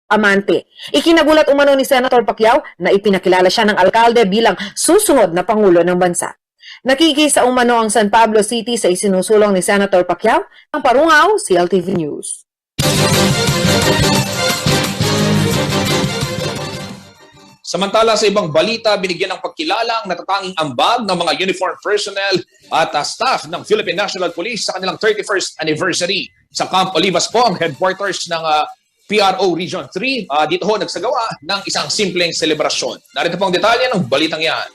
amante. Ikinagulat umano ni Senator Pacquiao na ipinakilala siya ng alkalde bilang susunod na pangulo ng bansa. Nakikisa umano ang San Pablo City sa isinusulong ni Senator Pacquiao. Ang Parungaw, CLTV News. Samantala sa ibang balita, binigyan ng pagkilala ang natatanging ambag ng mga uniformed personnel at staff ng Philippine National Police sa kanilang 31st anniversary. Sa Camp Olivas po ang headquarters ng PRO Region 3. Dito ho nagsagawa ng isang simpleng selebrasyon. Narito po ang detalye ng balitang yan.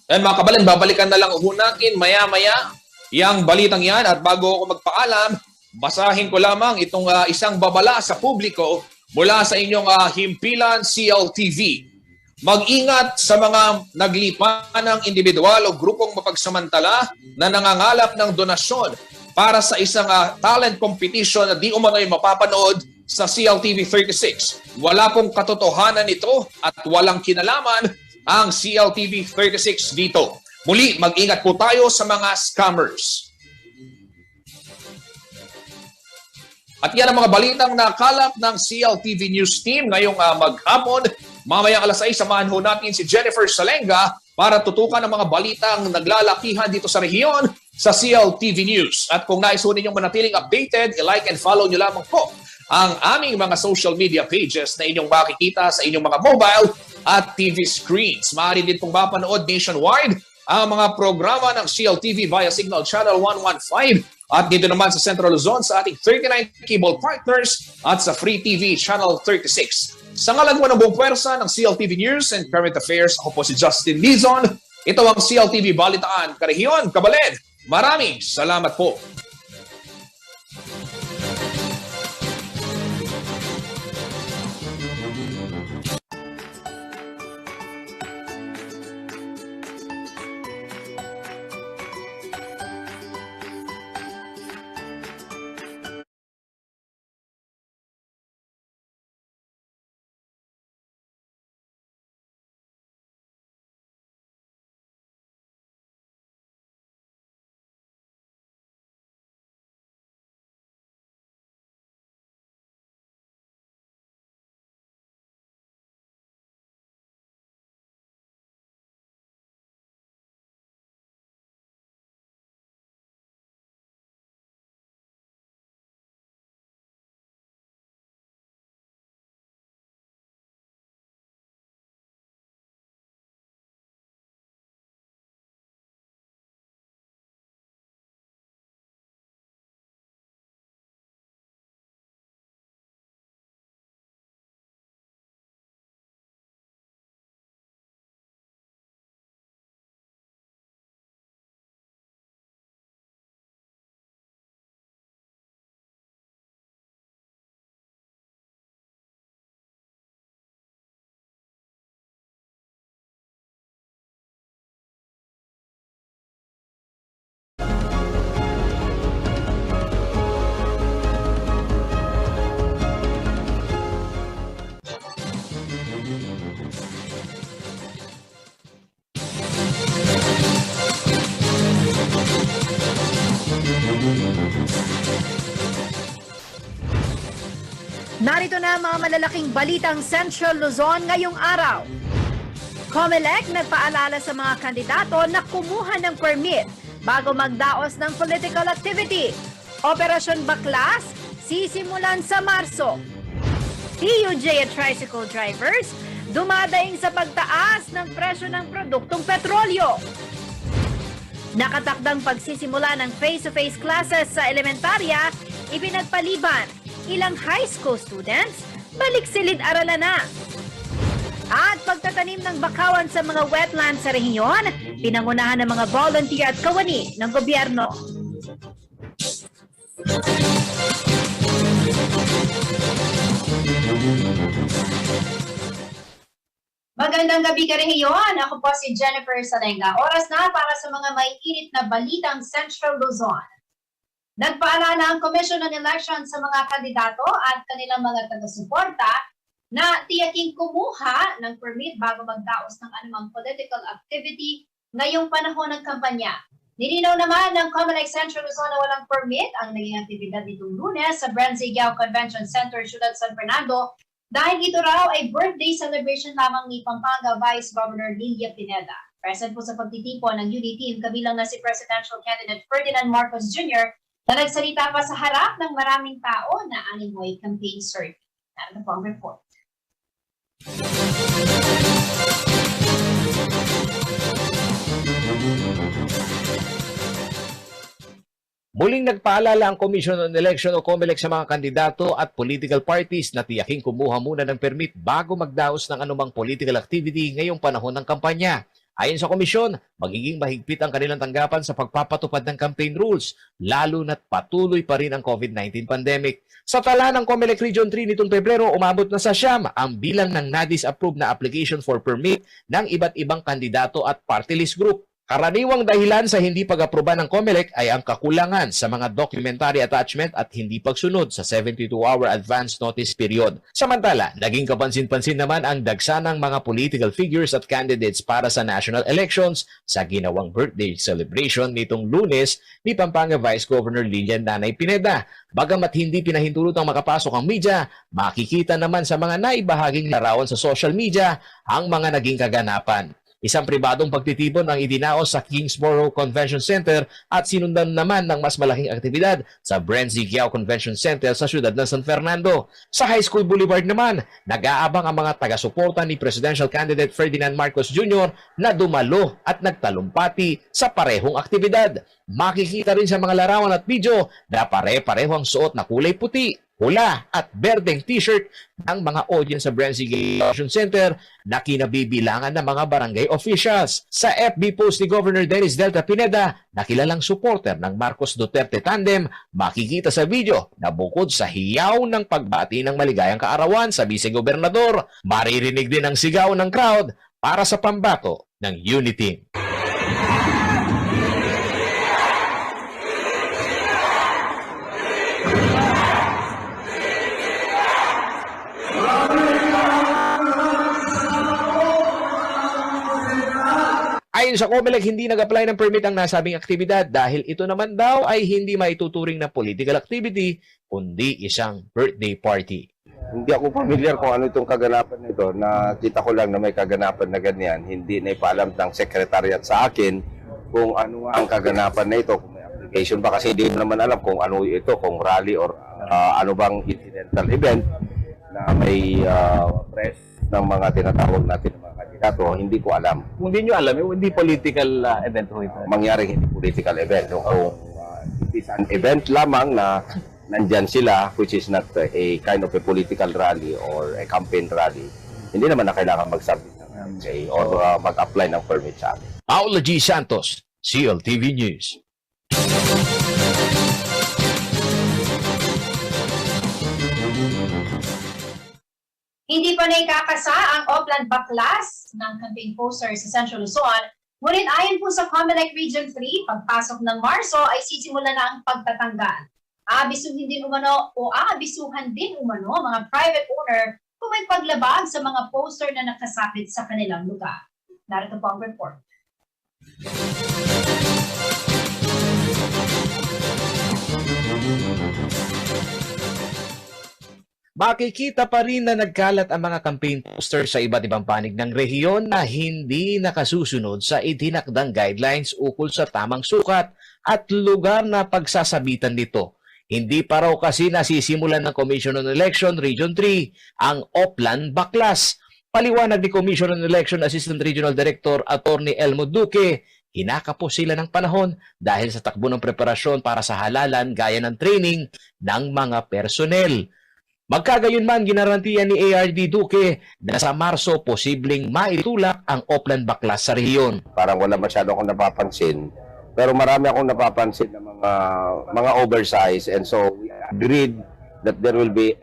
And mga kabalan, babalikan na lang ho natin maya-maya yung balitang yan. At bago ako magpaalam, basahin ko lamang itong isang babala sa publiko mula sa inyong himpilan CLTV. Mag-ingat sa mga naglipa ng individual o grupong mapagsamantala na nangangalap ng donasyon para sa isang talent competition na di umano'y mapapanood sa CLTV 36. Wala pong katotohanan ito at walang kinalaman ang CLTV 36 dito. Muli, mag-ingat po tayo sa mga scammers. At yan ang mga balitang nakalap ng CLTV News Team ngayong maghapon. Mamayang alas 6, samahan ho natin si Jennifer Salenga para tutukan ang mga balitang naglalakihan dito sa rehiyon sa CLTV News. At kung nais ho ninyong manatiling updated, i-like and follow nyo lamang po ang aming mga social media pages na inyong makikita sa inyong mga mobile at TV screens. Maaari din pong mapanood nationwide ang mga programa ng CLTV via Signal Channel 115 at dito naman sa Central Luzon sa ating 39 cable partners at sa Free TV Channel 36. Sa ngalan ng buong pwersa ng CLTV News and Current Affairs, ako po si Justin Lizon. Ito ang CLTV Balitaan, Karehiyon, Kabalen. Maraming salamat po. Narito na ang mga malalaking balitang Central Luzon ngayong araw. COMELEC nagpaalala sa mga kandidato na kumuha ng permit bago magdaos ng political activity. Operasyon Baklas, sisimulan sa Marso. TUJ at tricycle drivers, dumadaing sa pagtaas ng presyo ng produktong petrolyo. Nakatakdang pagsisimula ng face-to-face classes sa elementarya, ipinagpaliban. Ilang high school students, balik silid-aralan na. At pagtatanim ng bakawan sa mga wetlands sa rehiyon, pinangunahan ng mga volunteer at kawani ng gobyerno. Magandang gabi ka rehiyon. Ako po si Jennifer Salenga. Oras na para sa mga may init na balitang Central Luzon. Nagpaalala ang Commission on Elections sa mga kandidato at kanilang mga taga-suporta na tiyaking kumuha ng permit bago magdaos ng anumang political activity ngayong panahon ng kampanya. Nilinaw naman ng Comelec Central Luzon na walang permit ang naging aktibidad nitong Lunes sa Branzigiao Convention Center, Ciudad San Fernando dahil ito raw ay birthday celebration lamang ni Pampanga Vice Governor Lilia Pineda. Present po sa pagtitipon ng UD team kabilang na si Presidential Candidate Ferdinand Marcos Jr. na nagsalita pa sa harap ng maraming tao na animoy campaign survey. Narito po ang report. Muling nagpaalala ang Commission on Election o COMELEC sa mga kandidato at political parties na tiyaking kumuha muna ng permit bago magdaos ng anumang political activity ngayong panahon ng kampanya. Ayon sa komisyon, magiging mahigpit ang kanilang tanggapan sa pagpapatupad ng campaign rules, lalo na't patuloy pa rin ang COVID-19 pandemic. Sa tala ng COMELEC Region 3 nitong Pebrero, umabot na sa 9 ang bilang ng na-disapprove na application for permit ng iba't ibang kandidato at party list group. Karaniwang dahilan sa hindi pag-aproba ng COMELEC ay ang kakulangan sa mga documentary attachment at hindi pagsunod sa 72-hour advance notice period. Samantala, naging kapansin-pansin naman ang dagsa ng mga political figures at candidates para sa national elections sa ginawang birthday celebration nitong Lunes ni Pampanga Vice Governor Lilia Nanay Pineda. Bagamat hindi pinahintulot ang makapasok ang media, makikita naman sa mga naibahaging larawan sa social media ang mga naging kaganapan. Isang pribadong pagtitipon ang idinaos sa Kingsborough Convention Center at sinundan naman ng mas malaking aktibidad sa Branzigiao Convention Center sa siyudad ng San Fernando. Sa High School Boulevard naman, nag-aabang ang mga taga-suporta ni Presidential Candidate Ferdinand Marcos Jr. na dumalo at nagtalumpati sa parehong aktibidad. Makikita rin sa mga larawan at video na pare-pareho ang suot na kulay puti, pula at berdeng t-shirt ng mga audience sa Branzigiao Convention Center na kinabibilangan ng mga barangay officials. Sa FB post ni Governor Dennis Delta Pineda, na kilalang supporter ng Marcos Duterte Tandem, makikita sa video na bukod sa hiyaw ng pagbati ng maligayang kaarawan sa vice-gobernador, maririnig din ang sigaw ng crowd para sa pambato ng Unity. Ayon sa COMELEC, hindi nag-apply ng permit ang nasabing aktibidad dahil ito naman daw ay hindi maituturing na political activity kundi isang birthday party. Hindi ako familiar kung ano itong kaganapan nito. Nakita ko lang na may kaganapan na ganyan. Hindi na ipaalam ng secretariat sa akin kung ano ang kaganapan na ito. Kung may application ba, kasi hindi naman alam kung ano ito, kung rally or ano bang incidental event na may press ng mga tinatawag natin ng mga kandidato. Hindi ko alam. Kung hindi nyo alam, hindi political event ho ito. Mangyaring hindi political event. Kung it is an event lamang na nandyan sila, which is not a kind of a political rally or a campaign rally, hindi naman na kailangan mag-submit ng MJ or mag-apply ng permit sa amin. Paolo G. Santos, CLTV News. Hindi pa naikakasa ang Oplan Baklas ng campaign poster sa Central Luzon. Ngunit ayon po sa COMELEC Region 3, pagpasok ng Marso ay sisimula na ang pagtatanggal. Aabisuhan din umano mga private owner kung may paglabag sa mga poster na nakasakit sa kanilang lugar. Narito po ang report. Makikita pa rin na nagkalat ang mga campaign poster sa iba't ibang panig ng rehiyon na hindi nakasusunod sa itinakdang guidelines ukol sa tamang sukat at lugar na pagsasabitan nito. Hindi pa raw kasi nasisimulan ng Commission on Election Region 3 ang Oplan Baklas. Paliwanag ni Commission on Election Assistant Regional Director Attorney Elmo Duque, hinakapos sila ng panahon dahil sa takbo ng preparasyon para sa halalan gaya ng training ng mga personnel. Magkagayunman, ginarantiyan ni ARD Duque na sa Marso posibleng maitulak ang Oplan Baklas sa rehiyon. Parang wala masyado akong napapansin, pero marami akong napapansin na mga oversize, and so we agreed that there will be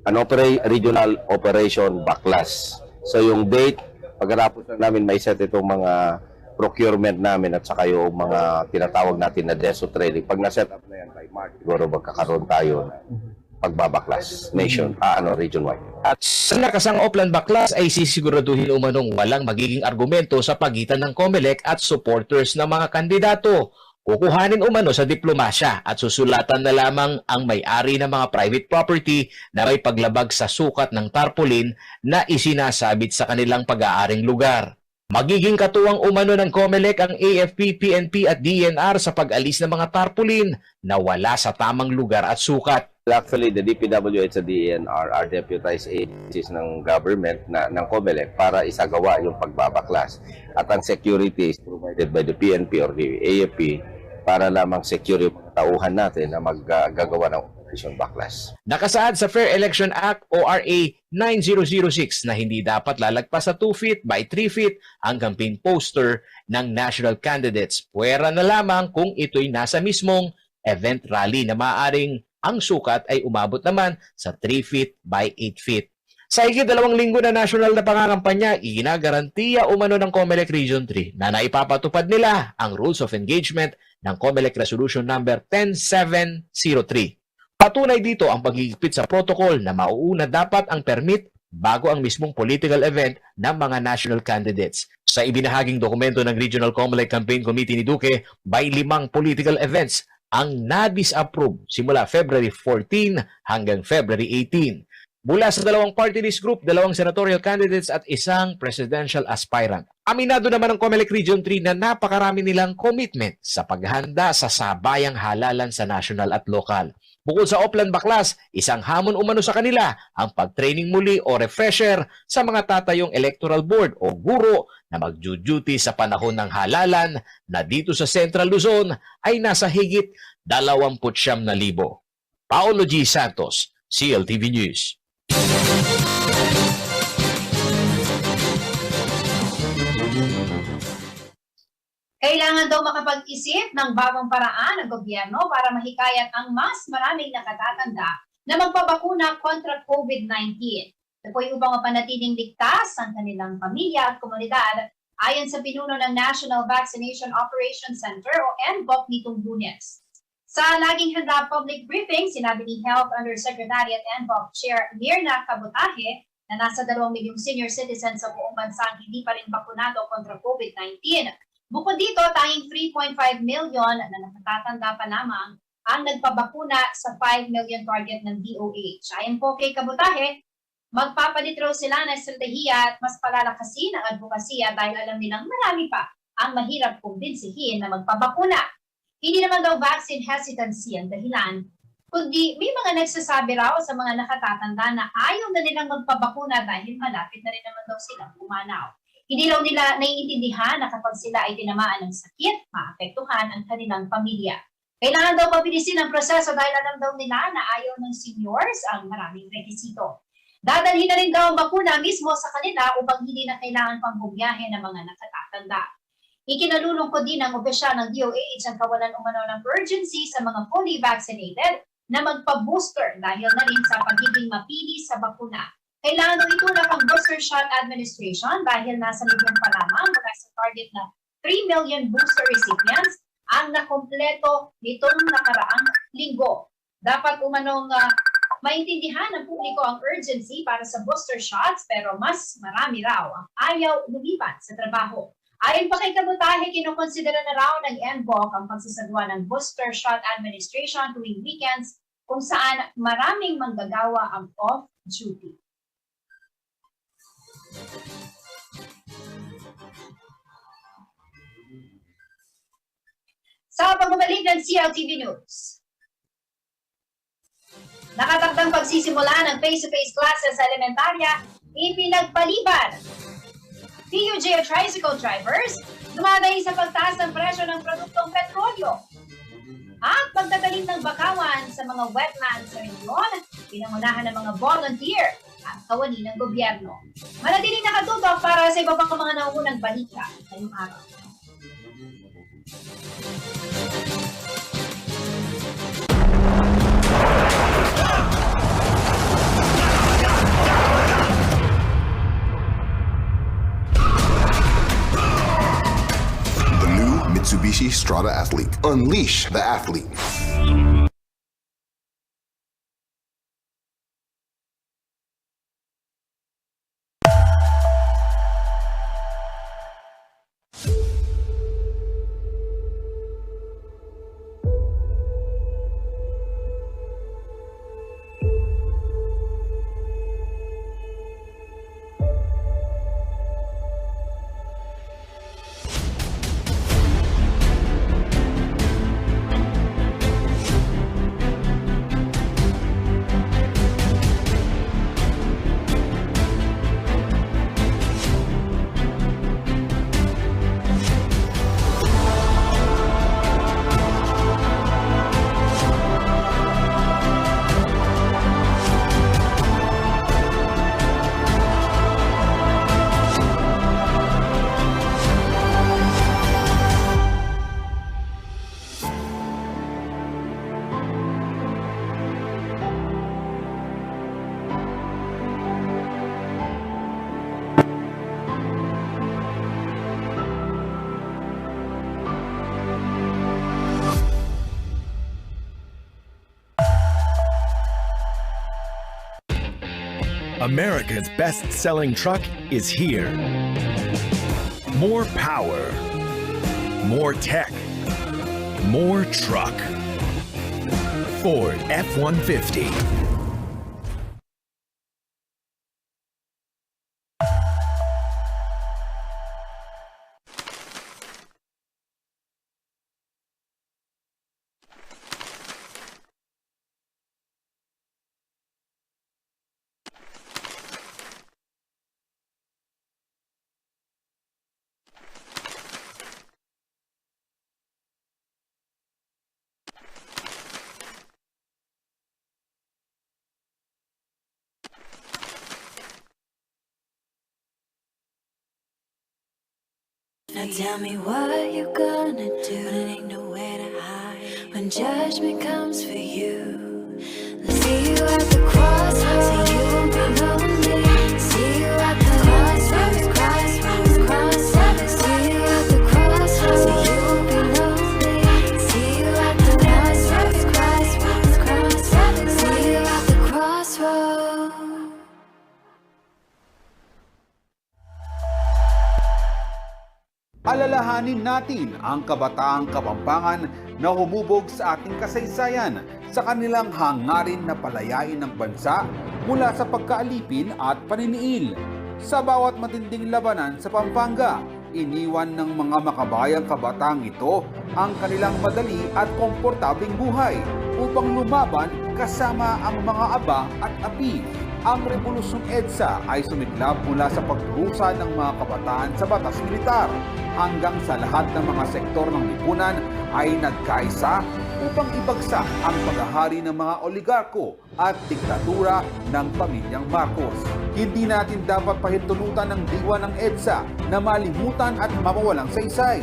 an regional operation Baklas. So yung date, pagkatapos na namin may set itong mga procurement namin at saka yung mga tinatawag natin na DESO training. Pag na-set up na yan by March, siguro magkakaroon tayo ng pagbabaklas region-wide. At sa nakasang Oplan Baklas ay sisiguraduhin umanong walang magiging argumento sa pagitan ng COMELEC at supporters ng mga kandidato. Kukuhanin umano sa diplomasya at susulatan na lamang ang may-ari ng mga private property na may paglabag sa sukat ng tarpaulin na isinasabit sa kanilang pag-aaring lugar. Magiging katuwang umano ng COMELEC ang AFP, PNP at DENR sa pag-alis ng mga tarpaulin na wala sa tamang lugar at sukat. Actually, the DPWH at DENR are deputized agencies ng government ng COMELEC para isagawa yung pagbabaklas. At ang security is provided by the PNP or the AFP para lamang secure yung mga tauhan natin na maggagawa ng operation baklas. Nakasaad sa Fair Election Act o RA 9006 na hindi dapat lalagpas sa 2 feet by 3 feet ang campaign poster ng national candidates. Puwera na lamang kung ito'y nasa mismong event rally na maaaring ang sukat ay umabot naman sa 3 feet by 8 feet. Sa higit 2 linggo na national na pangakampanya, iginagarantiya umano ng COMELEC Region 3 na naipapatupad nila ang Rules of Engagement ng COMELEC Resolution Number 10703. Patunay dito ang paghihigpit sa protocol na mauuna dapat ang permit bago ang mismong political event ng mga national candidates. Sa ibinahaging dokumento ng Regional COMELEC Campaign Committee ni Duque, by 5 political events ang na-disapprove simula February 14 hanggang February 18. Mula sa 2 party list group, 2 senatorial candidates at 1 presidential aspirant. Aminado naman ng COMELEC Region 3 na napakarami nilang commitment sa paghanda sa sabayang halalan sa national at lokal. Bukod sa Oplan Baklas, isang hamon umano sa kanila ang pag-training muli o refresher sa mga tatayong electoral board o guro na mag-duty sa panahon ng halalan na dito sa Central Luzon ay nasa higit 29,000. Paolo G. Santos, CLTV News. Kailangan daw makapag-isip ng bagong paraan ng gobyerno para mahikayat ang mas maraming nakatatanda na magpabakuna kontra COVID-19. Ito po yung upang mapanatiling ligtas ang kanilang pamilya at komunidad ayon sa pinuno ng National Vaccination Operations Center o NVOC nitong Lunes. Sa laging handa public briefing, sinabi ni Health Undersecretary at NVOC Chair Mirna Cabutahe na nasa 2 milyong senior citizens sa buong bansa ang hindi pa rin bakunado kontra COVID-19. Bukod dito, tayong 3.5 million na nakatatanda pa lamang ang nagpabakuna sa 5 million target ng DOH. Ayon po kay Cabutahe, magpapaditro sila ng estratehiya at mas palalakasin ang advokasya dahil alam nilang marami pa ang mahirap kumbinsihin na magpabakuna. Hindi naman daw vaccine hesitancy ang dahilan, kundi may mga nagsasabi raw sa mga nakatatanda na ayaw na nilang magpabakuna dahil malapit na rin naman daw silang pumanaw. Hindi raw nila naiintindihan na kapag sila ay tinamaan ng sakit, maapektuhan ang kanilang pamilya. Kailangan daw pabilisin ang proseso dahil alam daw nila na ayaw ng seniors ang maraming rekisito. Dadalhin na rin daw ang bakuna mismo sa kanila upang hindi na kailangan pang bumiyahe ng mga nakatatanda. Ikinalulungkod din ng opisyal ng DOH ang kawalan umano ng urgency sa mga fully vaccinated na magpa-booster dahil na rin sa pagiging mapili sa bakuna. Kailangan daw itulak ang booster shot administration dahil nasa milyon pa lamang mula sa target na 3 million booster recipients ang nakompleto nitong nakaraang linggo. Dapat umanong maintindihan ng publiko ang urgency para sa booster shots pero mas marami raw ang ayaw lumipat sa trabaho. Ayon pa kay Cabutahe, kinukonsidera na raw ng NVOC ang pagsasagawa ng booster shot administration tuwing weekends kung saan maraming manggagawa ang off-duty. Sa pagbabalik ng CLTV News, nakatakdang pagsisimula ng face-to-face classes sa elementarya, ipinagpaliban. PUJ tricycle drivers, dumadayo sa pagtaas ng presyo ng produktong petrolyo. At pagtatalim ng bakawan sa mga wetlands sa rehiyon, pinangunahan ng mga volunteer at kawani ng gobyerno. Manatiling nakatutok para sa iba pang mga nauunang balita ngayong araw. Mitsubishi Strada Athlete. Unleash the athlete. America's best-selling truck is here. More power, more tech, more truck. Ford F-150. Now tell me what you gonna do. There ain't nowhere to hide when judgment comes for you. Let's see you at the crossroads, so you won't be lonely. See you at the crossroads, crossroads, crossroads. See you at the crossroads, so you won't be lonely. See you at the crossroads, crossroads, crossroads. See you at the crossroads. Alalahanin natin ang kabataang Kapampangan na humubog sa ating kasaysayan sa kanilang hangarin na palayain ng bansa mula sa pagkaalipin at paniniil. Sa bawat matinding labanan sa Pampanga, iniwan ng mga makabayang kabataang ito ang kanilang madali at komportabling buhay upang lumaban kasama ang mga aba at api. Ang Revolusyon EDSA ay sumiklab mula sa pagdurusa ng mga kabataan sa batas militar hanggang sa lahat ng mga sektor ng lipunan ay nagkaisa upang ibagsak ang paghahari ng mga oligarko at diktatura ng pamilyang Marcos. Hindi natin dapat pahintulutan ng diwa ng EDSA na malimutan at mawawalang saysay.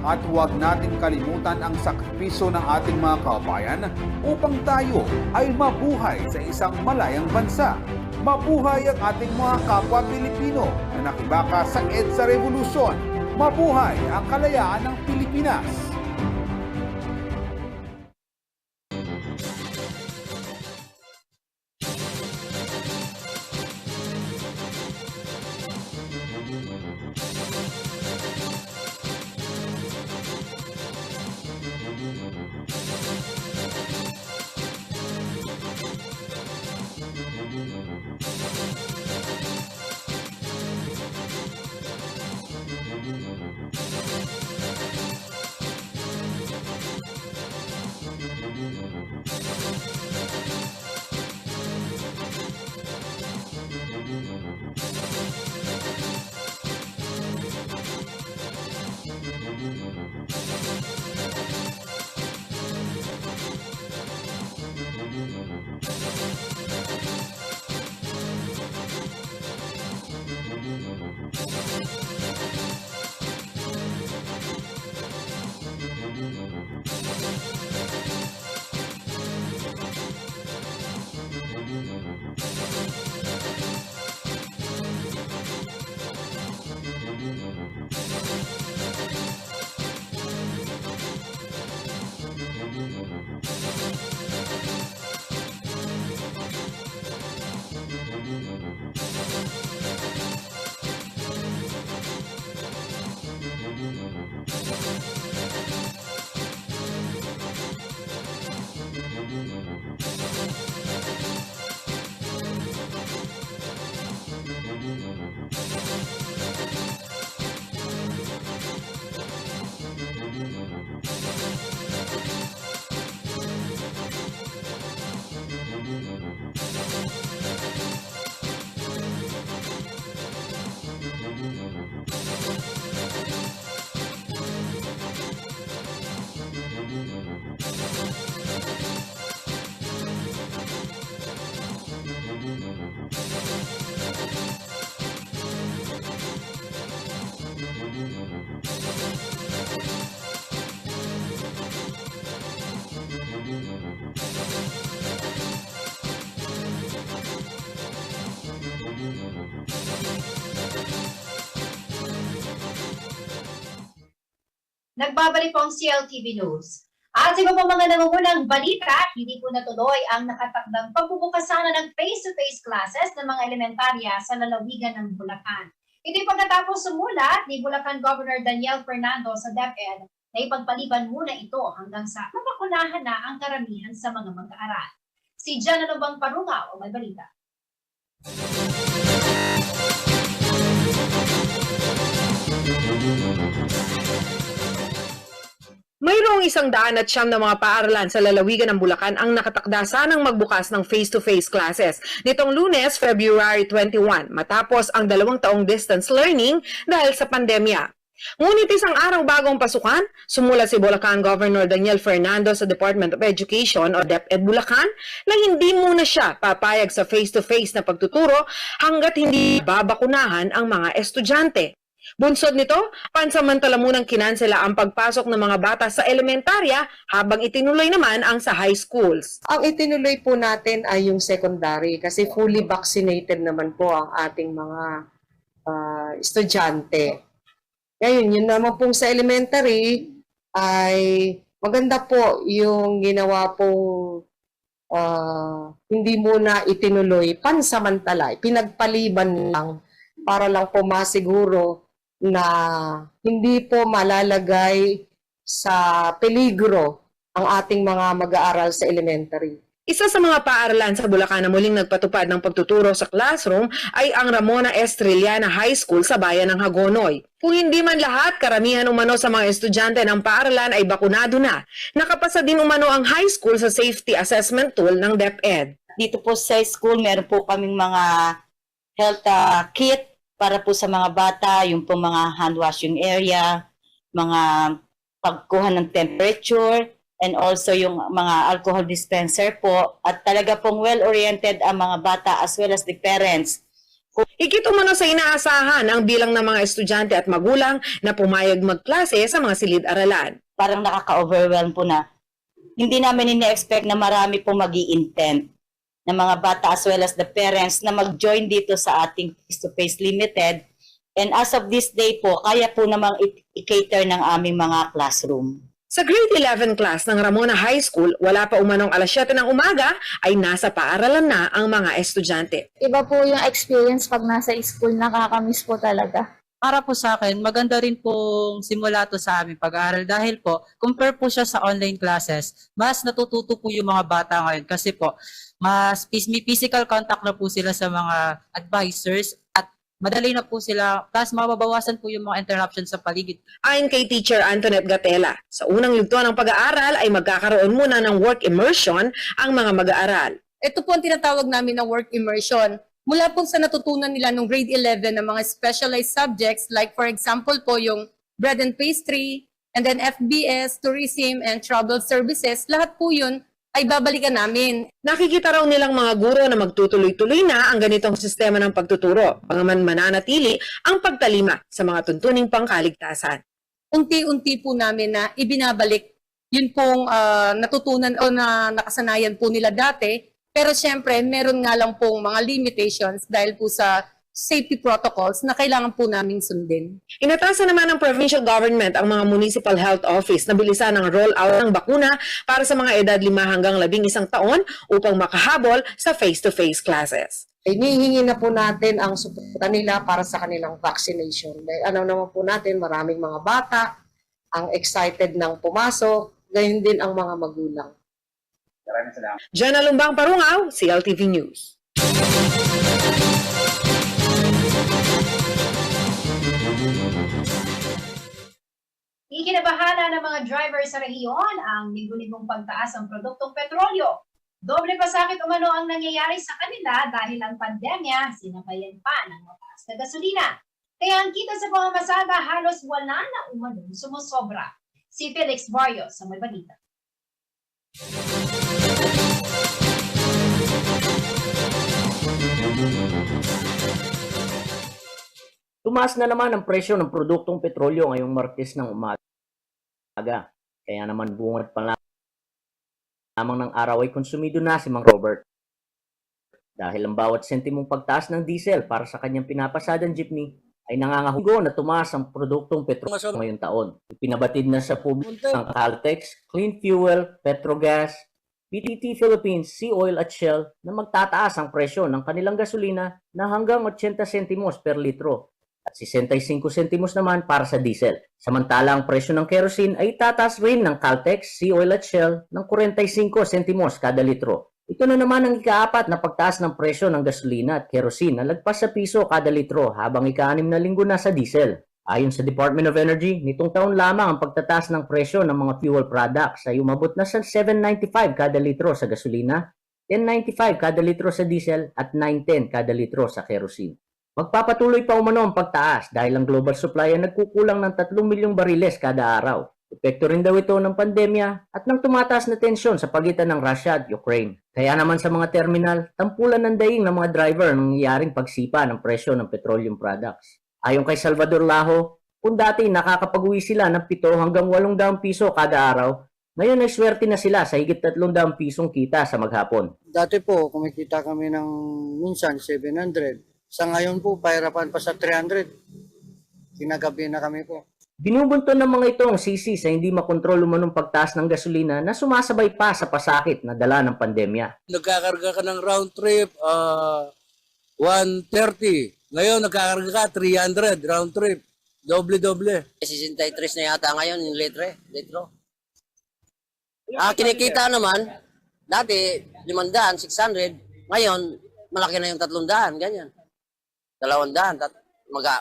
At huwag natin kalimutan ang sakripisyo ng ating mga kababayan upang tayo ay mabuhay sa isang malayang bansa. Mabuhay ang ating mga kapwa Pilipino na nakibaka sa EDSA Revolution. Mabuhay ang kalayaan ng Pilipinas! Nagbabalik po ang CLTV News. At sa iba pang mga nangungunang balita, hindi po natuloy ang nakatakdang pagbubukasan ng face-to-face classes ng mga elementarya sa lalawigan ng Bulacan. Ito'y pagkatapos sumulat ni Bulacan Governor Daniel Fernando sa DepEd na ipagpaliban muna ito hanggang sa mapakunahan na ang karamihan sa mga mag-aaral. Si Jana Lubang Parungaw ang may balita. Mayroong 100 at siyam na mga paaralan sa lalawigan ng Bulacan ang nakatakda sanang magbukas ng face-to-face classes nitong Lunes, February 21, matapos ang 2 taong distance learning dahil sa pandemya. Ngunit isang araw bago ang pasukan, sumulat si Bulacan Governor Daniel Fernando sa Department of Education o DepEd Bulacan na hindi muna siya papayag sa face-to-face na pagtuturo hanggat hindi babakunahan ang mga estudyante. Bunsod nito, pansamantala munang kinansela ang pagpasok ng mga bata sa elementarya habang itinuloy naman ang sa high schools. Ang itinuloy po natin ay yung secondary kasi fully vaccinated naman po ang ating mga estudyante. Ngayon, yun naman pong sa elementary ay maganda po yung ginawa pong hindi muna itinuloy pansamantala, pinagpaliban lang para lang po masiguro na hindi po malalagay sa peligro ang ating mga mag-aaral sa elementary. Isa sa mga paaralan sa Bulacan na muling nagpatupad ng pagtuturo sa classroom ay ang Ramona Estrellana High School sa bayan ng Hagonoy. Kung hindi man lahat, karamihan umano sa mga estudyante ng paaralan ay bakunado na. Nakapasa din umano ang high school sa safety assessment tool ng DepEd. Dito po sa school, meron po kaming mga health kit para po sa mga bata, yung po mga hand washing area, mga pagkuha ng temperature, and also yung mga alcohol dispenser po. At talaga pong well-oriented ang mga bata as well as the parents. Higit umano sa inaasahan ang bilang ng mga estudyante at magulang na pumayag magklase sa mga silid-aralan. Parang nakaka-overwhelm po na hindi namin ina-expect na marami pong mag-i-intent ng mga bata as well as the parents na mag-join dito sa ating face-to-face limited. And as of this day po, kaya po namang i-cater ng aming mga classroom. Sa grade 11 class ng Ramona High School, wala pa umanong alas 7 ng umaga, ay nasa paaralan na ang mga estudyante. Iba po yung experience pag nasa school, nakakamiss po talaga. Para po sa akin, maganda rin pong simula to sa aming pag-aaral dahil po, compare po siya sa online classes, mas natututo po yung mga bata ngayon kasi po, mas may physical contact na po sila sa mga advisors at madali na po sila, plus mababawasan po yung mga interruptions sa paligid. Ayon kay Teacher Antoinette Gatela, sa unang yugto ng pag-aaral ay magkakaroon muna ng work immersion ang mga mag-aaral. Ito po ang tinatawag namin na work immersion. Mula po sa natutunan nila nung grade 11 ng mga specialized subjects like for example po yung bread and pastry, and then FBS, tourism, and travel services, lahat po yun ay babalikan namin. Nakikita raw nilang mga guro na magtutuloy-tuloy na ang ganitong sistema ng pagtuturo, pangaman mananatili ang pagtalima sa mga tuntuning pangkaligtasan. Unti-unti po namin na ibinabalik yun pong natutunan o na nakasanayan po nila dati, pero syempre meron nga lang pong mga limitations dahil po sa safety protocols na kailangan po naming sundin. Inatasan naman ng provincial government ang mga municipal health office na bilisan ang roll-out ng bakuna para sa mga edad 5 hanggang 11 taon upang makahabol sa face-to-face classes. Hinihingi na po natin ang suporta nila para sa kanilang vaccination. Dahil naman po natin, maraming mga bata ang excited ng pumasok, gayon din ang mga magulang. Maraming salamat. Jana Lumbang Parungaw, CLTV News. Ikinabahala ng mga driver sa rehiyon ang linggo-linggong pagtaas ng produktong petrolyo. Doble pasakit umano ang nangyayari sa kanila dahil ang pandemya sinabayan pa ng mataas na gasolina. Kaya ang kita sa pamamasada halos wala na umanong sumusobra. Si Felix Barrios sa may balita. Tumaas na naman ang presyo ng produktong petrolyo ngayong Martes ng umaga. Kaya naman bungad pa lamang ng araw ay konsumido na si Mang Robert. Dahil ang bawat sentimong pagtaas ng diesel para sa kanyang pinapasadang jeepney ay nangangahulugan na tumaas ang produktong petrolyo ngayong taon. Ipinabatid na sa publiko ng Caltex, Clean Fuel, Petrogas, PTT Philippines, Sea Oil at Shell na magtataas ang presyo ng kanilang gasolina na hanggang 80 sentimos per litro at 65 sentimos naman para sa diesel. Samantala ang presyo ng kerosene ay tataas rin ng Caltex, Sea Oil at Shell ng 45 sentimos kada litro. Ito na naman ang ika-4 na pagtaas ng presyo ng gasolina at kerosene na lagpas sa piso kada litro habang ika-6 na linggo na sa diesel. Ayon sa Department of Energy, nitong taon lamang ang pagtataas ng presyo ng mga fuel products ay umabot na sa 7.95 kada litro sa gasolina, 10.95 kada litro sa diesel at 9.10 kada litro sa kerosene. Magpapatuloy pa umano ang pagtaas dahil ang global supply ay nagkukulang ng 3 milyong bariles kada araw. Epekto rin daw ito ng pandemya at ng tumataas na tensyon sa pagitan ng Russia at Ukraine. Kaya naman sa mga terminal, tampulan ng daing ng mga driver ng nangyayaring pagsipa ng presyo ng petroleum products. Ayon kay Salvador Laho, kung dati nakakapag-uwi sila ng 7 hanggang 800 piso kada araw, ngayon ay swerte na sila sa higit 300 pisong kita sa maghapon. Dati po, kumikita kami ng minsan 700. Sa ngayon po, pahirapan pa sa 300. Kinagabi na kami po. Binubunto ng mga ito ang sisi sa hindi makontrol umanong pagtaas ng gasolina na sumasabay pa sa pasakit na dala ng pandemya. Nagkakarga ka ng round trip, 130. Ngayon, nagkakarga ka 300 round trip. Doble-doble. 63 na yata ngayon yung litro. Kinikita naman, dati 500, 600. Ngayon, malaki na yung 300, ganyan. 200,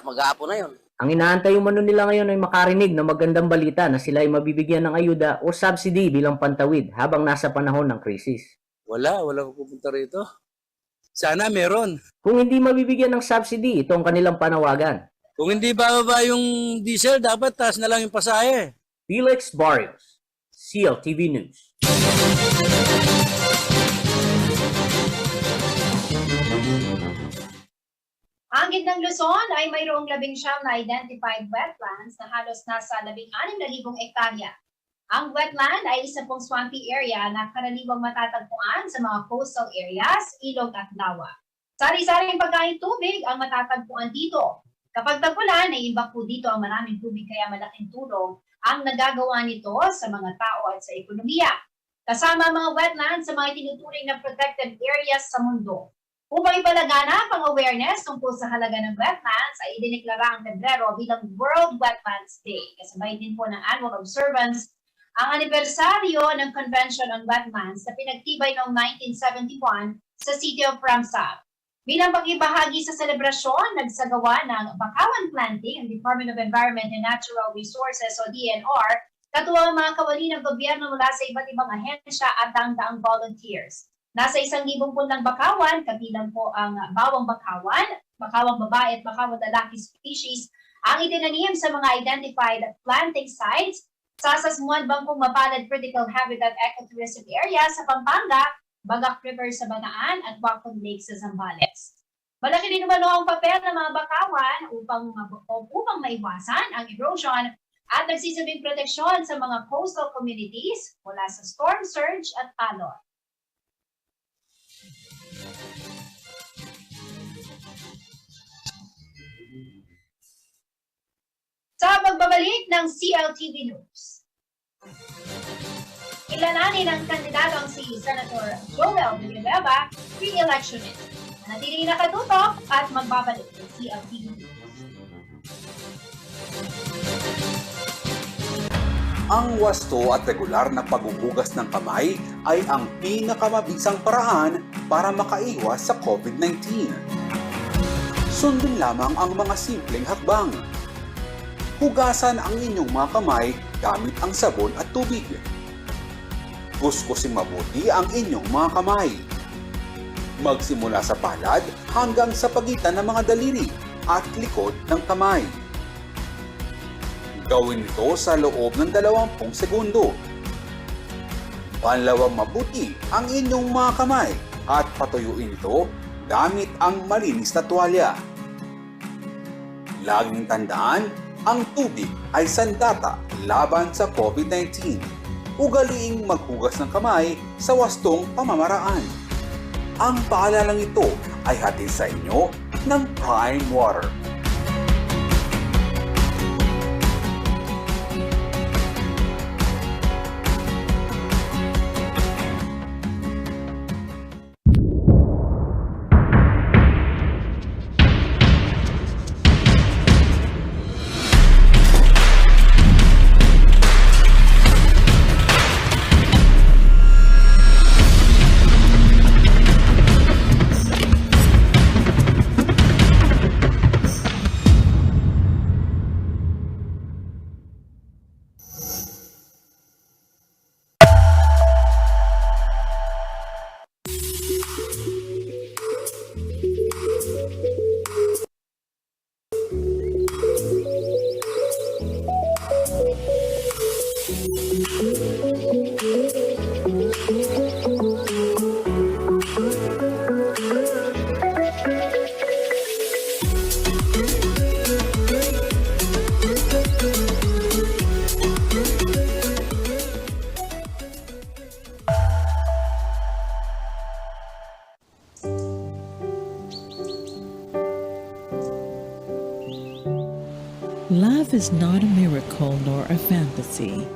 mag-aapo na yun. Ang inaantay umano nila ngayon ay makarinig na magandang balita na sila ay mabibigyan ng ayuda o subsidy bilang pantawid habang nasa panahon ng krisis. Wala pupunta rito. Sana meron. Kung hindi mabibigyan ng subsidy, ito ang kanilang panawagan. Kung hindi bababa yung diesel, dapat taas na lang yung pasahe. Felix Barrios, CLTV News. Ang Gitnang Luzon ay mayroong 19 na identified wetlands na halos nasa 16,000 ektarya. Ang wetland ay isa pong swampy area na karaniwang matatagpuan sa mga coastal areas, ilog at lawa. Sari-saring pagkain tubig ang matatagpuan dito. Kapag tag-ulan, ay imbak po dito ang maraming tubig kaya malaking tulong ang nagagawa nito sa mga tao at sa ekonomiya. Kasama ang mga wetlands sa mga tinuturing na protected areas sa mundo. Upang ipalaganap ang awareness tungkol sa halaga ng wetlands ay idineklara ang Pebrero bilang World Wetlands Day. Kasabay din po ng annual observance ang anibersaryo ng Convention on Wetlands na pinagtibay noong 1971 sa City of Ramsar. Bilang pag-ibahagi sa selebrasyon, nagsagawa ng bakawan planting ang Department of Environment and Natural Resources o DNR, katuwang ang mga kawani ng gobyerno mula sa iba't ibang ahensya at daang-daang volunteers. Nasa 1,000 punlang bakawan, kabilang po ang bawang bakawan, bakawang babae at bakawang lalaki species, ang itinanim sa mga identified planting sites sa Sasmuan Bangkong Mapalad Critical Habitat Ecotourism Area sa Pampanga, Bagak River sa Banaan at Wacom Lake sa Zambales. Malaki din naman ang papel ng mga bakawan upang maiwasan ang erosion at nagsisabing proteksyon sa mga coastal communities mula sa storm surge at alon. Sa pagbabalik ng CLTV News. Ilalanin ang kandidatong si Senator Joel Villanueva, re-electionist. Manatiling nakatutok at magbabalik ng CLTV News. Ang wasto at regular na paghuhugas ng kamay ay ang pinakamabisang paraan para makaiwas sa COVID-19. Sundin lamang ang mga simpleng hakbang. Hugasan ang inyong mga kamay gamit ang sabon at tubig. Kuskusin mabuti ang inyong mga kamay. Magsimula sa palad hanggang sa pagitan ng mga daliri at likod ng kamay. Gawin ito sa loob ng 20 segundo. Panlawang mabuti ang inyong mga kamay at patuyuin ito gamit ang malinis na tuwalya. Laging tandaan, ang tubig ay sandata laban sa COVID-19. Ugaliing maghugas ng kamay sa wastong pamamaraan. Ang paalalang ito ay hatid sa inyo ng Prime Water. Love is not a miracle nor a fantasy.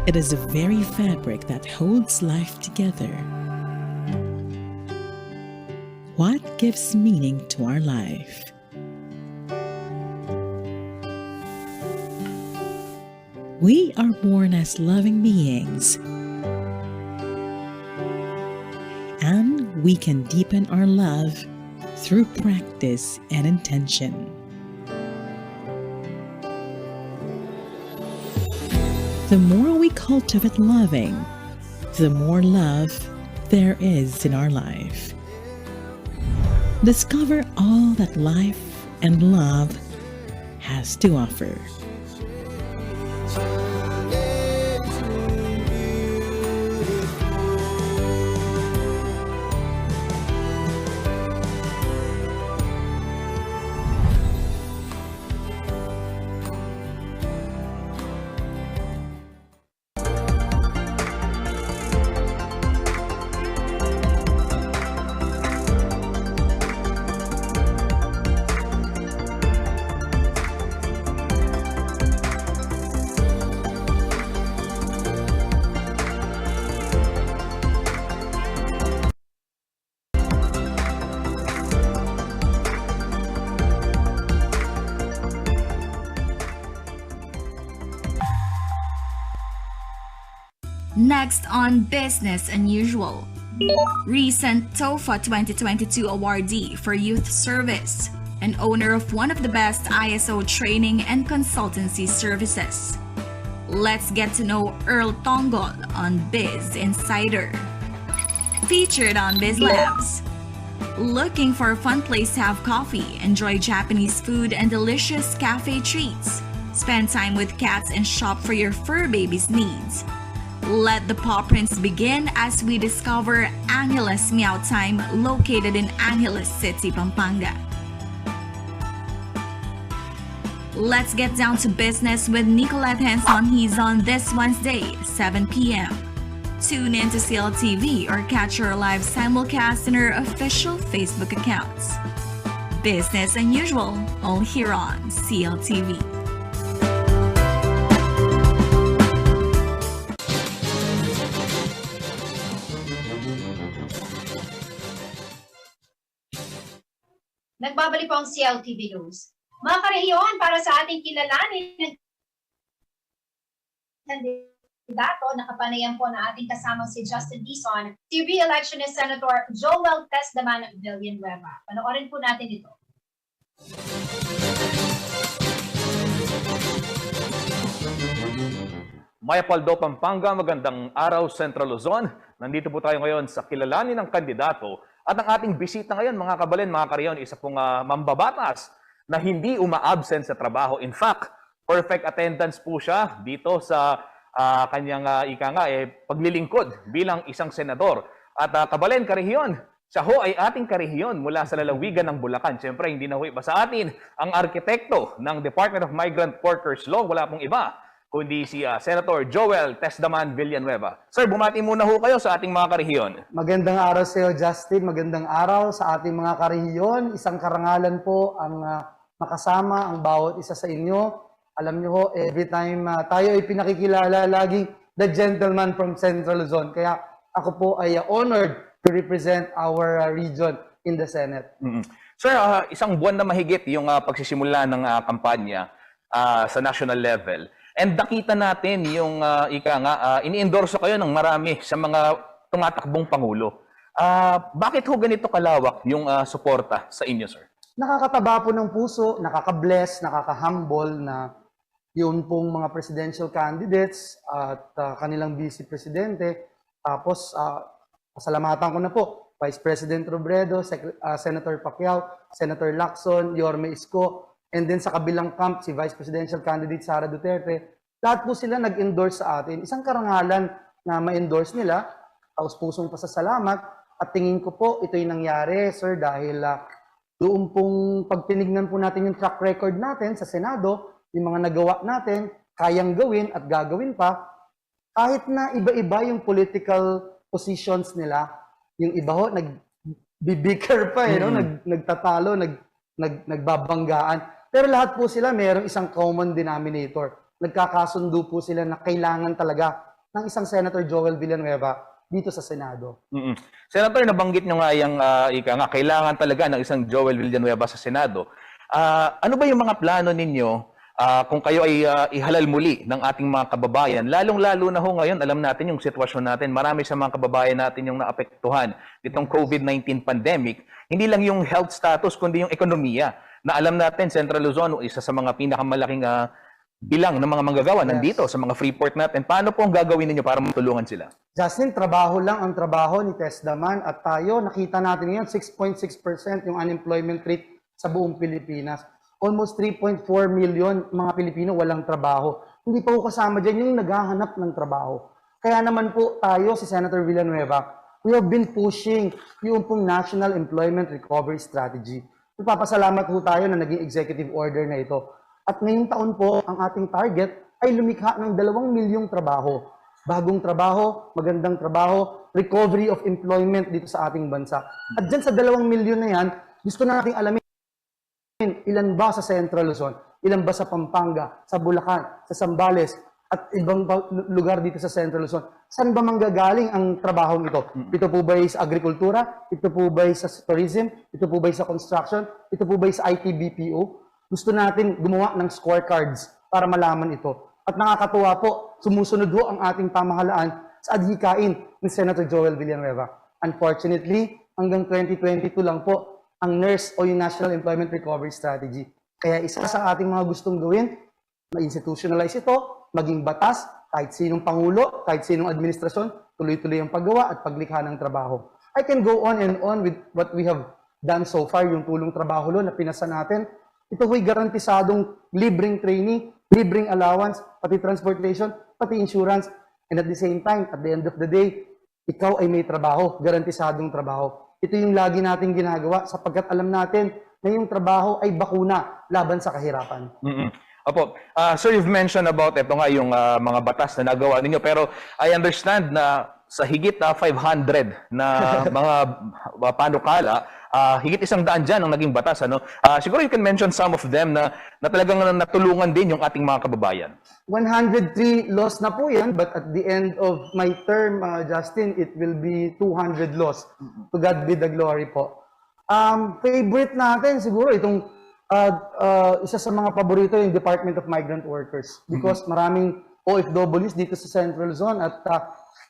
It is the very fabric that holds life together. What gives meaning to our life? We are born as loving beings, and we can deepen our love through practice and intention. The more we cultivate loving, the more love there is in our life. Discover all that life and love has to offer. Next on Business Unusual, recent TOFA 2022 awardee for youth service and owner of one of the best ISO training and consultancy services. Let's get to know Earl Tongol on Biz Insider. Featured on Biz Labs. Looking for a fun place to have coffee, enjoy Japanese food and delicious cafe treats. Spend time with cats and shop for your fur baby's needs. Let the paw prints begin as we discover Angeles Meow Time located in Angeles City, Pampanga. Let's get down to business with Nicolette Henson. He's on this Wednesday, 7 p.m. Tune in to CLTV or catch our live simulcast in our official Facebook accounts. Business Unusual, all here on CLTV. Nagbabalik po ang CLTV News. Mga karehiyon, para sa ating kilalanin ng kandidato, nakapanayan po na ating kasamang si Justin Dizon, si re-electionist Senator Joel Testdaman Villanueva. Panoorin po natin ito. Mayapaldo, Pampanga, magandang araw, Central Luzon. Nandito po tayo ngayon sa kilalanin ng kandidato. At ang ating bisita ngayon, mga kabalen, mga kariyon, isa pong mambabatas na hindi uma-absent sa trabaho. In fact, perfect attendance po siya dito sa kanyang paglilingkod bilang isang senador. At kabalen, kariyon, siya ho ay ating kariyon mula sa lalawigan ng Bulacan. Siyempre, hindi na ho iba sa atin ang arkitekto ng Department of Migrant Workers Law. Wala pong iba, kundi si Senator Joel Testdaman Villanueva. Sir, bumati muna ho kayo sa ating mga karihiyon. Magandang araw sa iyo, Justin. Magandang araw sa ating mga karihiyon. Isang karangalan po ang makasama ang bawat isa sa inyo. Alam niyo ho, every time tayo ay pinakikilala, laging the gentleman from Central Luzon. Kaya ako po ay honored to represent our region in the Senate. Sir, isang buwan na mahigit yung pagsisimula ng kampanya sa national level. And nakita natin yung ini-endorso kayo ng marami sa mga tumatakbong Pangulo. Bakit ho ganito kalawak yung suporta sa inyo, sir? Nakakataba po ng puso, nakaka-bless, nakaka-humble na yun pong mga presidential candidates at kanilang vice presidente. Tapos, pasalamatan ko na po, Vice President Robredo, Senator Pacquiao, Senator Lacson, Yorme Isko, and then sa kabilang camp, si Vice Presidential Candidate Sara Duterte, lahat po sila nag-endorse sa atin. Isang karangalan na ma-endorse nila, taus-pusong pasasalamat, at tingin ko po ito'y nangyari, sir, dahil doon pong pagtinignan po natin yung track record natin sa Senado, yung mga nagawa natin, kayang gawin at gagawin pa, kahit na iba-iba yung political positions nila, yung iba ho, nagbibicker pa, nagtatalo, nagbabanggaan. Pero lahat po sila mayroong isang common denominator. Nagkakasundo po sila na kailangan talaga ng isang Senator Joel Villanueva dito sa Senado. Senator, nabanggit nyo nga yung kailangan talaga ng isang Joel Villanueva sa Senado. Ano ba yung mga plano ninyo kung kayo ay ihalal muli ng ating mga kababayan? Lalong-lalo na ho ngayon, alam natin yung sitwasyon natin. Marami sa mga kababayan natin yung naapektuhan nitong COVID-19 pandemic. Hindi lang yung health status, kundi yung ekonomiya. Na alam natin, Central Luzon, isa sa mga pinakamalaking bilang ng mga manggagawa nandito sa mga freeport natin. Paano po ang gagawin ninyo para matulungan sila? Justin, trabaho lang ang trabaho ni Tesdaman at tayo, nakita natin ngayon, 6.6% yung unemployment rate sa buong Pilipinas. Almost 3.4 million mga Pilipino walang trabaho. Hindi pa po kasama dyan yung naghahanap ng trabaho. Kaya naman po tayo, si Senator Villanueva, we have been pushing yung pong National Employment Recovery Strategy. Nagpapasalamat po tayo na naging executive order na ito. At ngayong taon po, ang ating target ay lumikha ng 2 milyong trabaho. Bagong trabaho, magandang trabaho, recovery of employment dito sa ating bansa. At dyan sa 2 milyon na yan, gusto nating alamin ilan ba sa Central Luzon, ilan ba sa Pampanga, sa Bulacan, sa Zambales, at ibang lugar dito sa Central Luzon. Saan ba manggagaling ang trabaho ito? Ito po ba sa agrikultura? Ito po ba sa tourism? Ito po ba sa construction? Ito po ba sa IT BPO? Gusto natin gumawa ng scorecards para malaman ito. At nakakatuwa po, sumusunod ho ang ating pamahalaan sa adhikain ni Senator Joel Villanueva. Unfortunately, hanggang 2022 lang po ang NERS o yung National Employment Recovery Strategy. Kaya isa sa ating mga gustong gawin, ma-institutionalize ito, maging batas, kahit sinong pangulo, kahit sinong administrasyon, tuloy-tuloy ang paggawa at paglikha ng trabaho. I can go on and on with what we have done so far, yung tulong trabaho lo na pinasa natin. Ito ho'y garantisadong libreng training, libreng allowance, pati transportation, pati insurance. And at the same time, at the end of the day, ikaw ay may trabaho, garantisadong trabaho. Ito yung lagi nating ginagawa sapagkat alam natin na yung trabaho ay bakuna laban sa kahirapan. Opo. Sir, you've mentioned about ito nga yung mga batas na nagawa ninyo. Pero I understand na sa higit 500 na mga panukala, higit 100 dyan ang naging batas. Ano? Siguro you can mention some of them na talagang natulungan din yung ating mga kababayan. 103 laws na po yan, but at the end of my term, Justin, it will be 200 laws. To God be the glory po. Favorite natin siguro itong isa sa mga paborito yung Department of Migrant Workers because maraming OFWs dito sa Central Zone at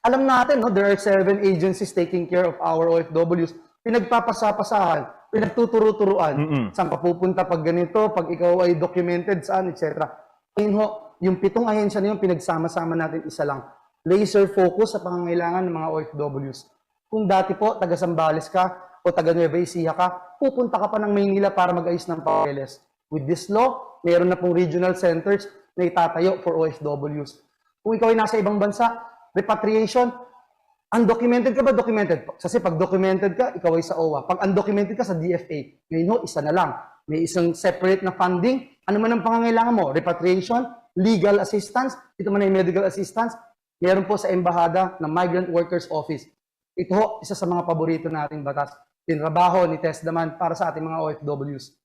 alam natin, no, there are 7 agencies taking care of our OFWs. Pinagpapasapasahan, pinagtuturo-turuan. Saan ka pupunta pag ganito, pag ikaw ay documented, saan, etc. Ngayon ho, yung 7 ahensya na yun, pinagsama-sama natin isa lang. Laser focus sa pangangailangan ng mga OFWs. Kung dati po, taga Zambales ka o taga Nueva Ecija ka, pupunta ka pa ng Maynila para mag-ayos ng papeles. With this law, mayroon na pong regional centers na itatayo for OFWs. Kung ikaw ay nasa ibang bansa, repatriation, undocumented ka ba? Documented. Kasi pag documented ka, ikaw ay sa OWA. Pag undocumented ka sa DFA, ngayon isa na lang. May isang separate na funding. Ano man ang pangangailangan mo? Repatriation, legal assistance, ito man ay medical assistance. Meron po sa Embahada ng Migrant Workers Office. Ito, isa sa mga paborito nating batas. Tinrabaho ni Tesdaman para sa ating mga OFWs.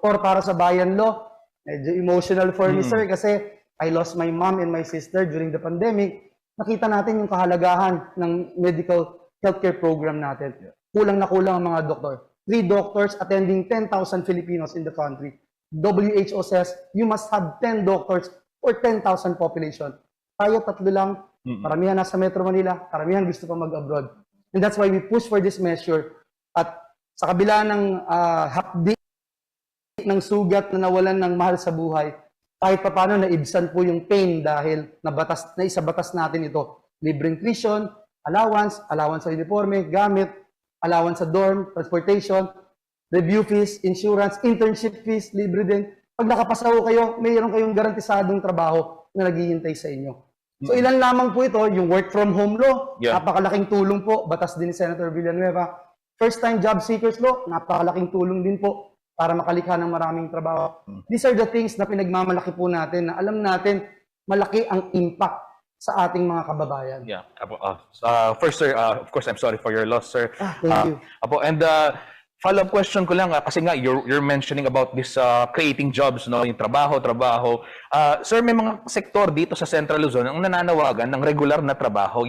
Or para sa Bayan Law, medyo emotional for me, sir, kasi I lost my mom and my sister during the pandemic. Nakita natin yung kahalagahan ng medical healthcare program natin. Kulang na kulang ang mga doktor. 3 doctors attending 10,000 Filipinos in the country. WHO says you must have 10 doctors for 10,000 population. Tayo 3 lang. Karamihan nasa Metro Manila, karamihan gusto pa mag-abroad. And that's why we push for this measure. At sa kabila ng hapdi ng sugat na nawalan ng mahal sa buhay, kahit pa paano naibsan po yung pain dahil isa batas natin ito. Libreng tuition, allowance sa uniforme, gamit, allowance sa dorm, transportation, review fees, insurance, internship fees, libre din. Pag nakapasa ho kayo, mayroon kayong garantisadong trabaho na naghihintay sa inyo. So ilan lamang po ito, yung work from home law, napakalaking tulong po, batas din ni Senator Villanueva. First time job seekers law, napakalaking tulong din po para makalikha ng maraming trabaho. These are the things na pinagmamalaki po natin na alam natin malaki ang impact sa ating mga kababayan. Yeah. First, sir, of course, I'm sorry for your loss, sir. Thank you. And Follow-up question ko lang, kasi nga you're mentioning about this creating jobs, no, yung trabaho. Sir, may mga sektor dito sa Central Luzon ang nananawagan ng regular na trabaho.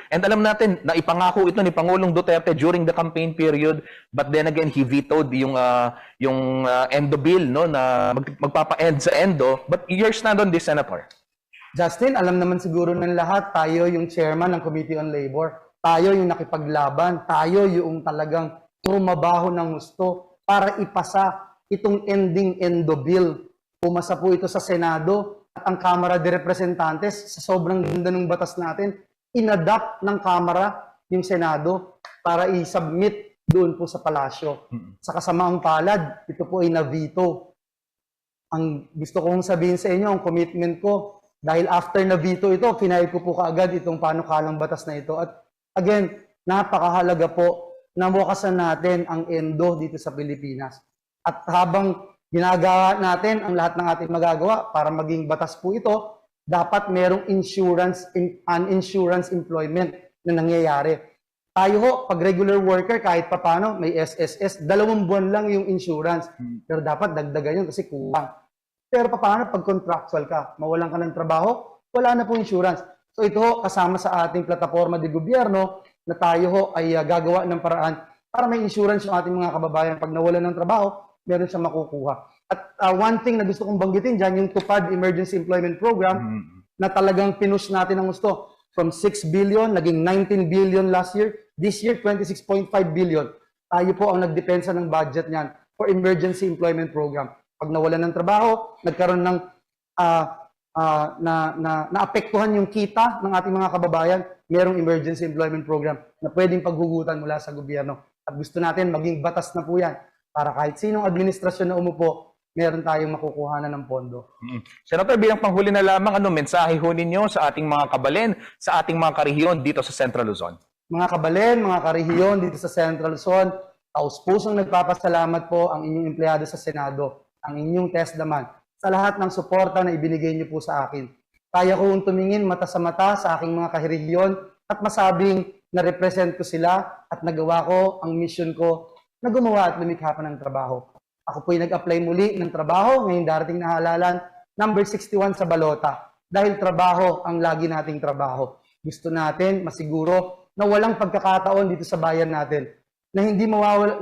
And alam natin na ipangako ito ni Pangulong Duterte during the campaign period, but then again he vetoed yung endo bill, no, na magpapa-end sa endo. But your stand on this, Senator? Justin, alam naman siguro ng lahat, tayo yung chairman ng Committee on Labor. Tayo yung nakipaglaban. Tayo yung talagang tumabaho ng gusto para ipasa itong ending endo bill. Pumasa po ito sa Senado at ang Kamara de Representantes, sa sobrang ganda ng batas natin, inadapt ng Kamara yung Senado para i-submit doon po sa palasyo. Sa kasamaang palad, ito po ay na-veto. Ang gusto kong sabihin sa inyo, ang commitment ko, dahil after na-veto ito, final ko po kaagad itong panukalang batas na ito. At again, napakahalaga po na wakasan natin ang endo dito sa Pilipinas. At habang ginagawa natin ang lahat ng ating magagawa para maging batas po ito, dapat merong insurance employment na nangyayari. Tayo ho, pag regular worker, kahit papano, may SSS, 2 buwan lang yung insurance. Pero dapat dagdagan yun kasi kulang. Pero paano pag contractual ka, mawalan ka ng trabaho, wala na po insurance. So ito ho, kasama sa ating plataforma de gobyerno, na tayo ho ay gagawa ng paraan para may insurance yung ating mga kababayan. Pag nawalan ng trabaho, meron siyang makukuha. At one thing na gusto kong banggitin dyan, yung TUPAD Emergency Employment Program, na talagang pinush natin ang gusto. From 6 billion, naging 19 billion last year. This year, 26.5 billion. Tayo po ang nagdepensa ng budget niyan for Emergency Employment Program. Pag nawalan ng trabaho, nagkaroon ng naapektuhan yung kita ng ating mga kababayan, merong emergency employment program na pwedeng paghugutan mula sa gobyerno. At gusto natin maging batas na po yan para kahit sinong administrasyon na umupo, meron tayong makukuhanan ng pondo. Senator, bilang panghuli na lamang, ano mensahe ho ninyo sa ating mga kabalen, sa ating mga karehiyon dito sa Central Luzon? Mga kabalen, mga karehiyon dito sa Central Luzon, taus-pusong nagpapasalamat po ang inyong empleyado sa Senado, ang inyong TESDAMAN, sa lahat ng suporta na ibinigay niyo po sa akin. Kaya kong tumingin mata sa mata sa aking mga karehiyon at masabing na-represent ko sila at nagawa ko ang mission ko na gumawa at lumikha pa ng trabaho. Ako po'y nag-apply muli ng trabaho ngayong darating na halalan, number 61 sa balota. Dahil trabaho ang lagi nating trabaho. Gusto natin masiguro na walang pagkakataon dito sa bayan natin, na hindi mawawala,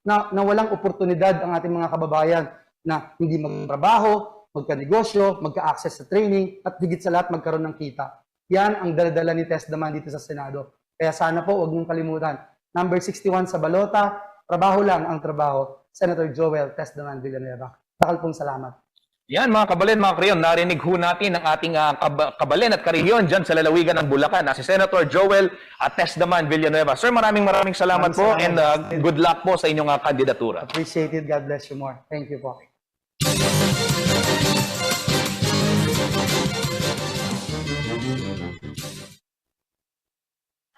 na walang oportunidad ang ating mga kababayan na hindi magtrabaho, magka-negosyo, magka-access sa training, at higit sa lahat magkaroon ng kita. Yan ang dala-dala ni TESDAMAN dito sa Senado. Kaya sana po, huwag niyong kalimutan. Number 61 sa balota, trabaho lang ang trabaho. Senator Joel TESDAMAN Villanueva. Bakal pong salamat. Yan mga kabalen, mga karehiyon, narinig ho natin ang ating kabalen at karehiyon dyan sa lalawigan ng Bulacan, na si Senator Joel TESDAMAN Villanueva. Sir, maraming salamat po and good luck po sa inyong kandidatura. Appreciate it. God bless you more. Thank you po.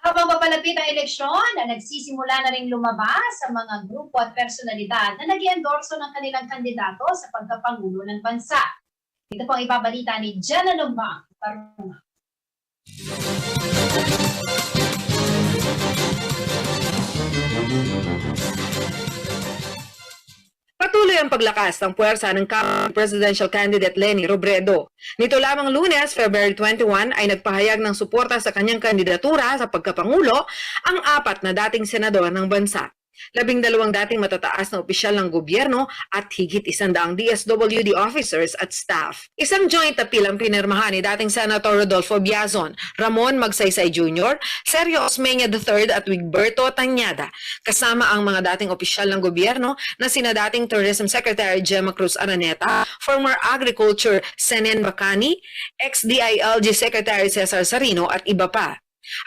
Habang papalapit ang eleksyon, nagsisimula na rin lumabas sa mga grupo at personalidad na nag-endorso ng kanilang kandidato sa pagkapangulo ng bansa. Ito po ang ibabalita ni Jenna Lumbang. Patuloy ang paglakas ng puwersa ng presidential candidate Leni Robredo. Nito lamang Lunes, February 21, ay nagpahayag ng suporta sa kanyang kandidatura sa pagkapangulo ang 4 na dating senador ng bansa. 12 dating matataas na opisyal ng gobyerno at higit 100 DSWD officers at staff. Isang joint appeal ang pinirmahan ni dating Senator Rodolfo Biazon, Ramon Magsaysay Jr., Sergio Osmeña III at Wigberto Tañada, kasama ang mga dating opisyal ng gobyerno na sina dating Tourism Secretary Gemma Cruz Araneta, former Agriculture Senen Bacani, ex-DILG Secretary Cesar Sarino at iba pa.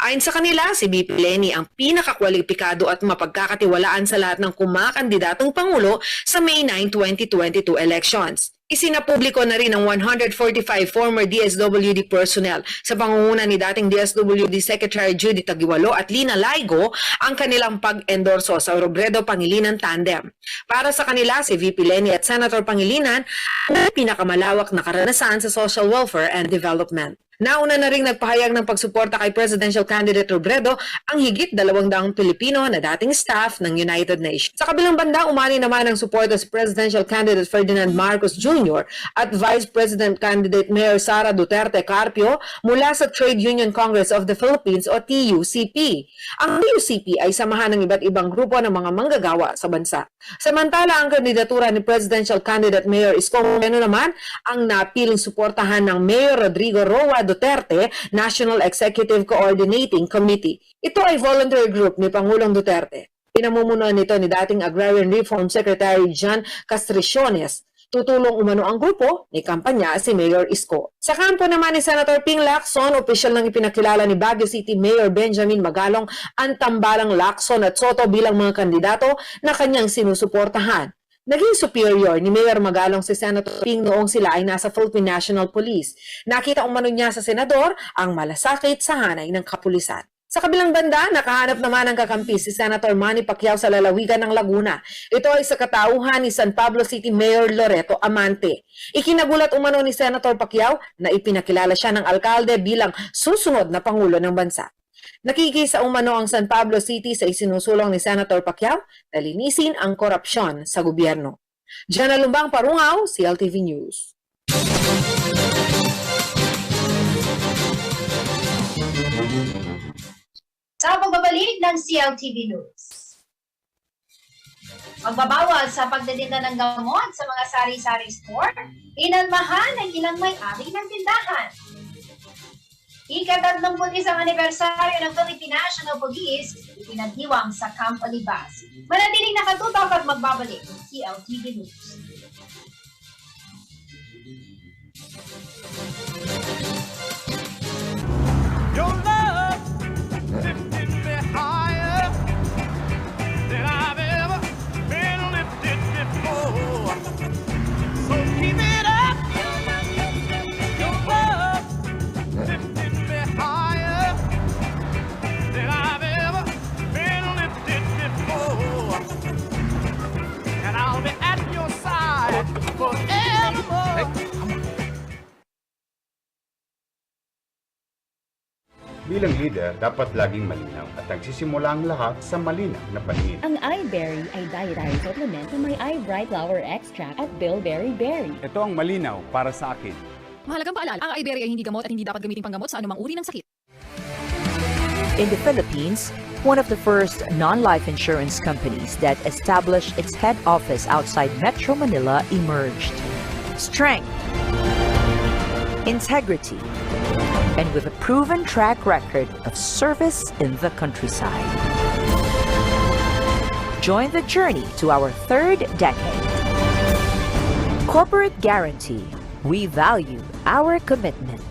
Ayon sa kanila, si VP Leni ang pinakakwalipikado at mapagkakatiwalaan sa lahat ng kumakandidatong Pangulo sa May 9, 2022 elections. Isinapubliko na rin ng 145 former DSWD personnel sa pangunguna ni dating DSWD Secretary Judy Taguiwalo at Lina Laigo ang kanilang pag-endorso sa Robredo Pangilinan tandem. Para sa kanila, si VP Leni at Senator Pangilinan ang pinakamalawak na karanasan sa social welfare and development. Nauna na ring nagpahayag ng pagsuporta kay Presidential Candidate Robredo ang higit 200 Pilipino na dating staff ng United Nations. Sa kabilang banda, umani naman ang suporta si Presidential Candidate Ferdinand Marcos Jr. at Vice President Candidate Mayor Sara Duterte Carpio mula sa Trade Union Congress of the Philippines o TUCP. Ang TUCP ay samahan ng iba't ibang grupo ng mga manggagawa sa bansa. Samantala, ang kandidatura ni Presidential Candidate Mayor Isko Moreno naman ang napiling suportahan ng Mayor Rodrigo Roa Duterte National Executive Coordinating Committee. Ito ay voluntary group ni Pangulong Duterte. Pinamumunuan nito ni dating Agrarian Reform Secretary John Castriciones. Tutulong umano ang grupo ni kampanya si Mayor Isko. Sa kampo naman ni Senator Ping Lacson, opisyal nang ipinakilala ni Baguio City Mayor Benjamin Magalong ang tambalang Lacson at Soto bilang mga kandidato na kanyang sinusuportahan. Naging superior ni Mayor Magalong si Senator Ping noong sila ay nasa Philippine National Police. Nakita umano niya sa senador ang malasakit sa hanay ng kapulisan. Sa kabilang banda, nakahanap naman ng kakampi si Senator Manny Pacquiao sa lalawigan ng Laguna. Ito ay sa katauhan ni San Pablo City Mayor Loreto Amante. Ikinagulat umano ni Senator Pacquiao na ipinakilala siya ng alkalde bilang susunod na pangulo ng bansa. Nakikisa umano ang San Pablo City sa isinusulong ni Senator Pacquiao na linisin ang korupsyon sa gobyerno. Jana Lumbang Parungaw, CLTV News. Sa pagbabalik ng CLTV News. Magbabawal sa pagdedenda ng gamot sa mga sari-sari store, inalmahan ng ilang may-ari ng tindahan. Ika-31 anibersaryo ng Philippine National Police, ipinagdiwang sa Campo Libas. Manatiling nakatutok at magbabalik ng CLTV News. Your love lifted me higher than I've ever been lifted before. So keep it up. Your love lifted me higher than I've ever been lifted before. And I'll be at your side forevermore. Bilang leader, dapat laging malinaw at nagsisimula ang lahat sa malinaw na paningin. Ang iBerry ay dietary supplement na may iBright Flower Extract at Bilberry Berry. Ito ang malinaw para sa akin. Mahalagang paalala, ang iBerry ay hindi gamot at hindi dapat gamitin panggamot sa anumang uri ng sakit. In the Philippines, one of the first non-life insurance companies that established its head office outside Metro Manila emerged. Strength, integrity, and with a proven track record of service in the countryside. Join the journey to our third decade. Corporate Guarantee. We value our commitment.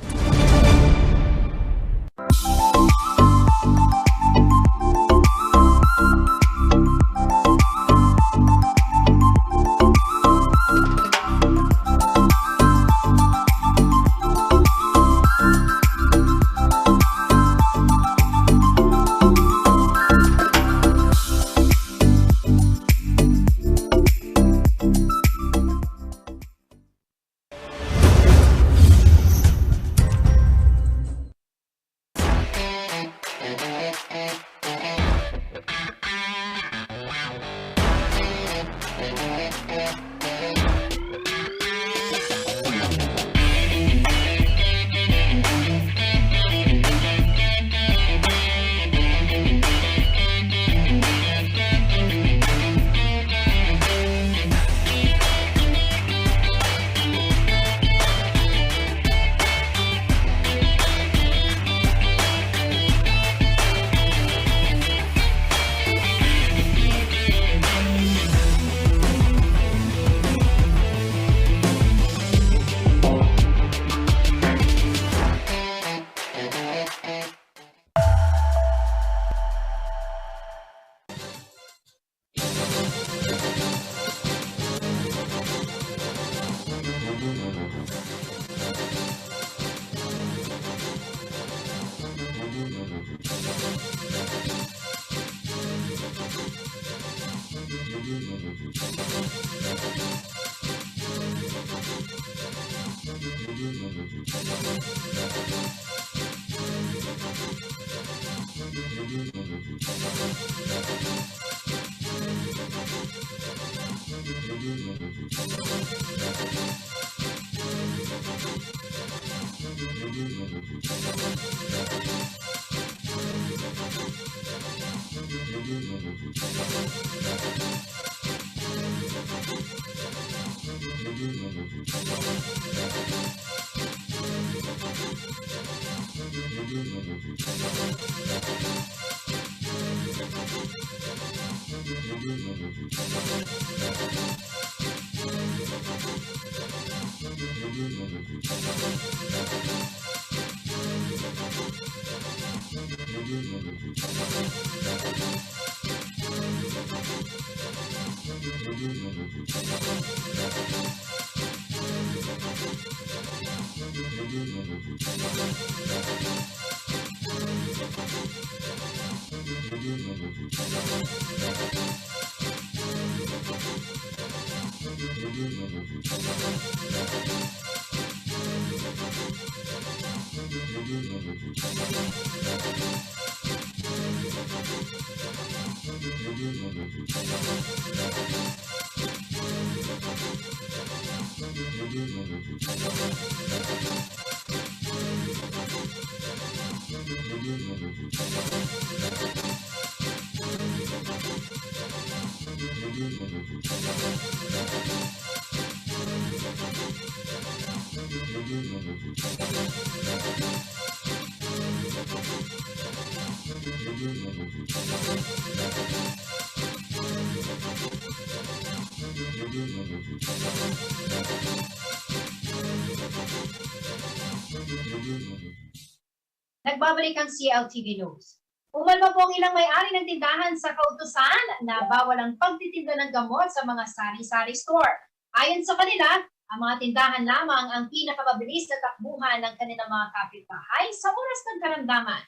Nagbabalik ang CLTV News. Umalma po ang ilang may-ari ng tindahan sa kautusan na bawal ang pagtitinda ng gamot sa mga sari-sari store. Ayon sa kanila, ang mga tindahan lamang ang pinakamabilis na takbuhan ng kanilang mga kapitbahay sa oras ng karamdaman.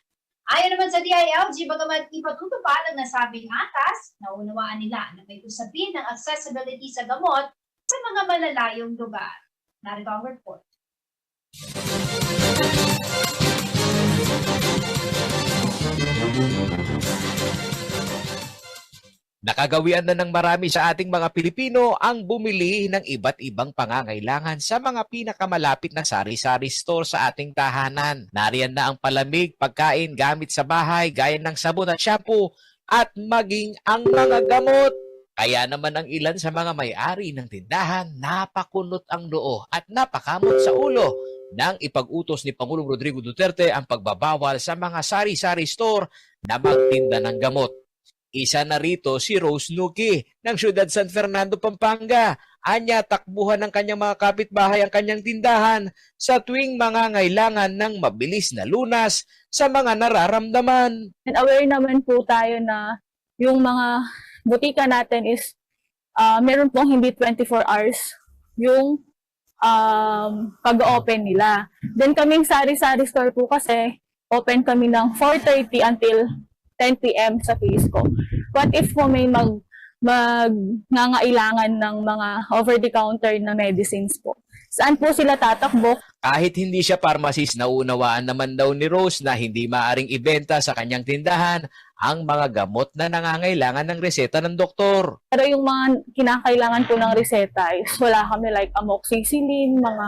Ayon naman sa DILG, bagamat ipatutupad ang nasabing atas, naunawaan nila na may usapin ng accessibility sa gamot sa mga malalayong lugar. Narito ang report. Nakagawian na ng marami sa ating mga Pilipino ang bumili ng iba't ibang pangangailangan sa mga pinakamalapit na sari-sari store sa ating tahanan. Nariyan na ang palamig, pagkain, gamit sa bahay, gaya ng sabon at shampoo, at maging ang mga gamot. Kaya naman ang ilan sa mga may-ari ng tindahan, napakunot ang noo at napakamot sa ulo nang ipag-utos ni Pangulong Rodrigo Duterte ang pagbabawal sa mga sari-sari store na magtinda ng gamot. Isa na rito si Rose Nuki ng siyudad San Fernando, Pampanga. Anya, takbuhan ng kanyang mga kapitbahay ang kanyang tindahan sa tuwing mangangailangan ng mabilis na lunas sa mga nararamdaman. And aware naman po tayo na yung mga butika natin is meron pong hindi 24 hours yung pag-open nila. Then kaming sari-sari store po kasi open kami ng 4:30 until 10 p.m. sa Fisco. What if po may nangailangan ng mga over-the-counter na medicines po? Saan po sila tatakbo? Kahit hindi siya pharmacist, naunawaan naman daw ni Rose na hindi maaring ibenta sa kanyang tindahan ang mga gamot na nangangailangan ng reseta ng doktor. Pero yung mga kinakailangan po ng reseta is wala kami like amoxicillin, mga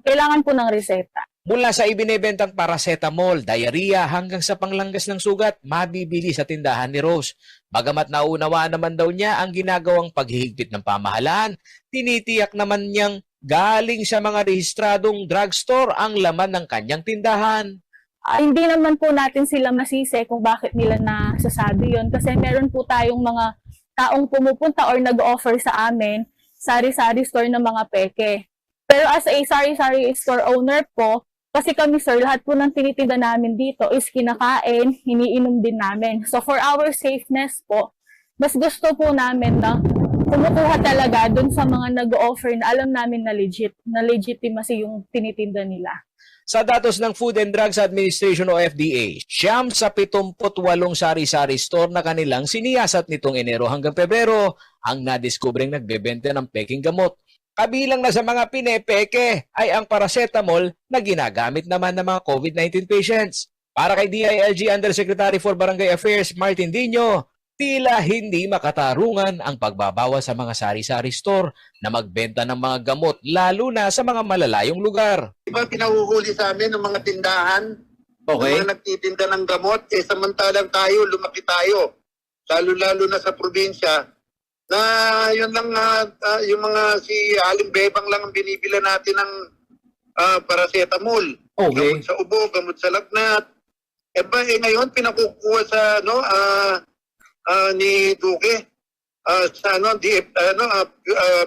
kailangan po ng reseta. Mula sa ibinebentang paracetamol, diarrhea hanggang sa panglanggas ng sugat, mabibili sa tindahan ni Rose. Bagamat naunawaan naman daw niya ang ginagawang paghihigpit ng pamahalaan, tinitiyak naman niyang galing sa mga rehistradong drugstore ang laman ng kanyang tindahan. Hindi naman po natin sila masisi kung bakit nila nasasabi yon kasi meron po tayong mga taong pumupunta or nag-offer sa amin sari-sari store ng mga peke. Pero as a sari-sari store owner po, kasi kami sir, lahat po ng tinitinda namin dito is kinakain, iniinom din namin. So for our safeness po, mas gusto po namin na kumukuha talaga dun sa mga nag-offer na alam namin na legitimacy yung tinitinda nila. Sa datos ng Food and Drugs Administration o FDA, 78 sari-sari store na kanilang siniyasat nitong Enero hanggang Pebrero ang nadiskubreng nagbebenta ng peking gamot. Kabilang na sa mga pinepeke ay ang paracetamol na ginagamit naman ng mga COVID-19 patients. Para kay DILG Undersecretary for Barangay Affairs Martin Dino, tila hindi makatarungan ang pagbabawas sa mga sari-sari store na magbenta ng mga gamot lalo na sa mga malalayong lugar. Diba pinahuhuli sa amin ng mga tindahan, ng mga nagtitinda ng gamot, samantalang tayo, lumaki tayo, lalo-lalo na sa probinsya, na yun lang yung mga si Aling Bebang lang ang binibila natin ng paracetamol. Okay. Gamot sa ubo, gamot sa lagnat. Ngayon pinakukuha sa ni Duque sa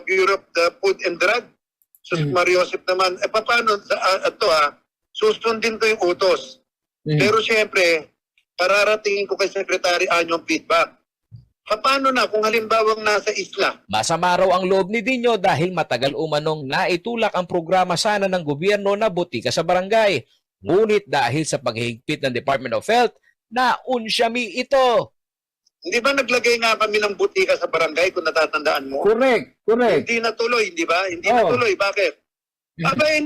Bureau of the Food and Drug. Sus Mario Joseph naman. Paano susundin ko yung utos. Pero siyempre, pararatingin ko kay Secretary Anyong feedback. Paano na kung halimbawa nasa isla? Masama raw ang loob ni Dino dahil matagal umanong naitulak ang programa sana ng gobyerno na butika sa barangay. Ngunit dahil sa paghihigpit ng Department of Health, naunsyami ito. Hindi ba naglagay nga kami ng butika sa barangay kung natatandaan mo? Correct. Hindi natuloy, di ba? Hindi natuloy. Bakit?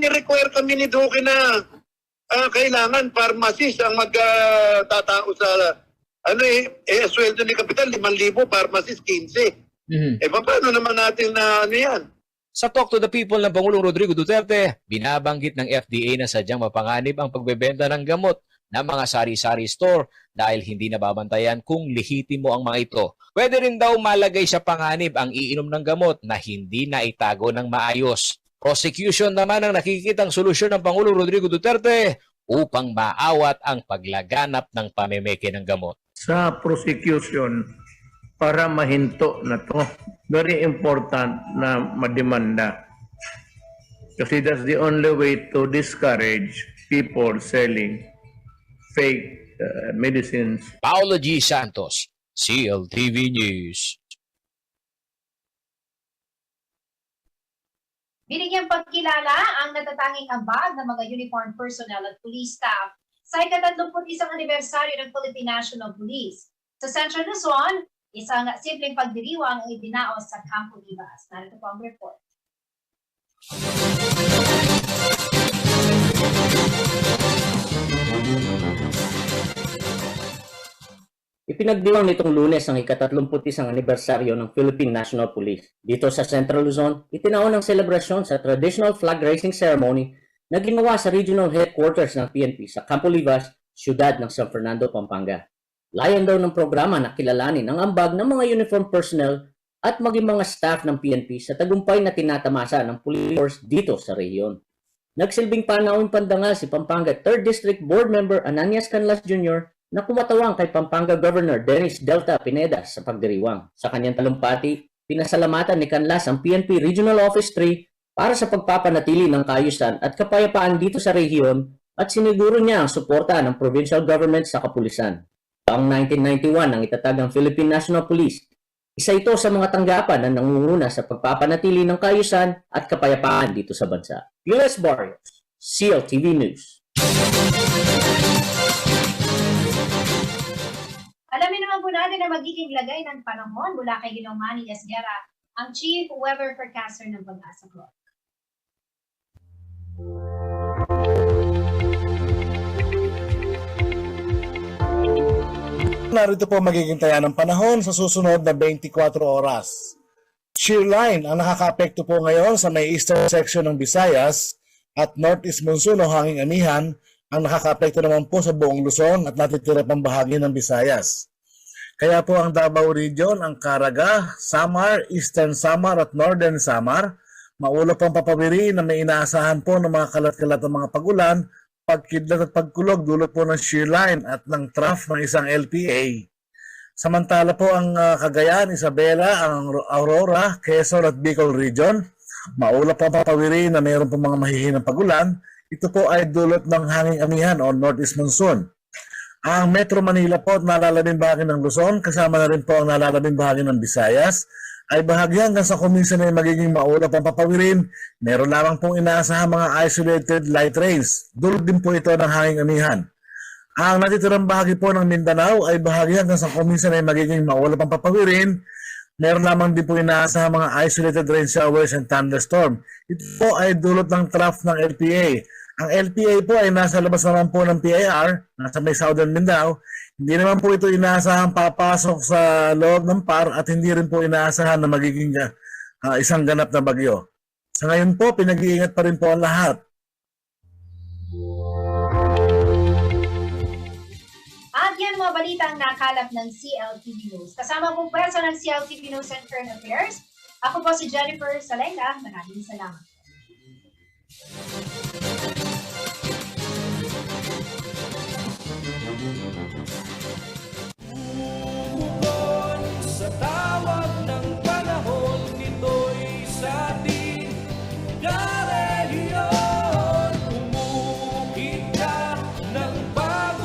Ni-require kami ni Duque na kailangan pharmacist ang magtatao sa sweldo ni Kapital, 5,000, pharmacist 15. Paano naman natin na yan? Sa Talk to the People ng Pangulong Rodrigo Duterte, binabanggit ng FDA na sadyang mapanganib ang pagbebenta ng gamot ng mga sari-sari store dahil hindi nababantayan kung lehitimo ang mga ito. Pwede rin daw malagay sa panganib ang iinom ng gamot na hindi na itago ng maayos. Prosecution naman ang nakikitang solusyon ng Pangulong Rodrigo Duterte upang maawat ang paglaganap ng pamemeke ng gamot. Sa prosecution, para mahinto na to, very important na mademanda. Kasi that's the only way to discourage people selling fake medicines. Paolo G. Santos, CLTV News. Binigyang pagkilala ang natatanging ambag ng mga uniformed personnel at police staff sa ika-31 anibersaryo ng Philippine National Police. Sa Central Luzon, isang simpleng pagdiriwang ang idinaos sa Campo Libas. Narito po ang report. Ipinagdiwang nitong Lunes ang ika-31 anibersaryo ng Philippine National Police. Dito sa Central Luzon, itinaon ang selebrasyon sa traditional flag raising ceremony na ginawa sa regional headquarters ng PNP sa Campo Libas, siyudad ng San Fernando, Pampanga. Layan daw ng programa na kilalanin ang ambag ng mga uniformed personnel at maging mga staff ng PNP sa tagumpay na tinatamasa ng police force dito sa rehiyon. Nagsilbing panahon pandangal si Pampanga 3rd District Board Member Ananias Canlas Jr. na kumatawang kay Pampanga Governor Dennis Delta Pineda sa pagdiriwang. Sa kanyang talumpati, pinasalamatan ni Canlas ang PNP Regional Office 3 para sa pagpapanatili ng kaayusan at kapayapaan dito sa rehiyon at siniguro niya ang suporta ng provincial government sa kapulisan. Taong 1991 ang itatag ang Philippine National Police. Isa ito sa mga tanggapan na nangunguna sa pagpapanatili ng kaayusan at kapayapaan dito sa bansa. US Barrios, CLTV News. Alamin naman po natin na magiging lagay ng panahon mula kay Ginoong Manny Esguerra, ang Chief Weather Forecaster ng Pag-asa Club. Narito po magiging taya ng panahon sa susunod na 24 oras. Shear line ang nakakaapekto po ngayon sa may eastern section ng Visayas at northeast monsoon o hanging amihan ang nakakaapekto naman po sa buong Luzon at natitira pang bahagi ng Visayas. Kaya po ang Davao Region, ang Caraga, Samar, Eastern Samar at Northern Samar, maulap ang papawiri na may inaasahan po ng mga kalat-kalat ng mga pagulan, pagkidlat at pagkulog dulot po ng shear line at ng trough ng isang LPA. Samantala po ang Cagayan, Isabela, ang Aurora, Quezon at Bicol Region, maulap ang papawiri na mayroon po mga mahihinang pagulan. Ito po ay dulot ng hanging amihan o northeast monsoon. Ang Metro Manila po at nalalabing bahagi ng Luzon, kasama na rin po ang nalalabing bahagi ng Visayas, ay bahagi hanggang sa kuminsan ay magiging maulap ang papawirin. Meron lamang pong inaasahan mga isolated light rains. Dulot din po ito ng hanging amihan. Ang natitirang bahagi po ng Mindanao ay bahagi hanggang sa kuminsan ay magiging maulap ang papawirin. Meron lamang din po inaasahan mga isolated rain showers and thunderstorm. Ito po ay dulot ng trough ng LPA. Ang LPA po ay nasa labas naman po ng PIR, nasa may southern Mindanao. Hindi naman po ito inaasahan papasok sa loob ng PAR at hindi rin po inaasahan na magiging isang ganap na bagyo. Sa ngayon po, pinag-iingat pa rin po ang lahat. At yan mga balita ang nakalap ng CLTV News. Kasama po pwesto ng CLTV News and Current Affairs. Ako po si Jennifer Salena. Maraming salamat.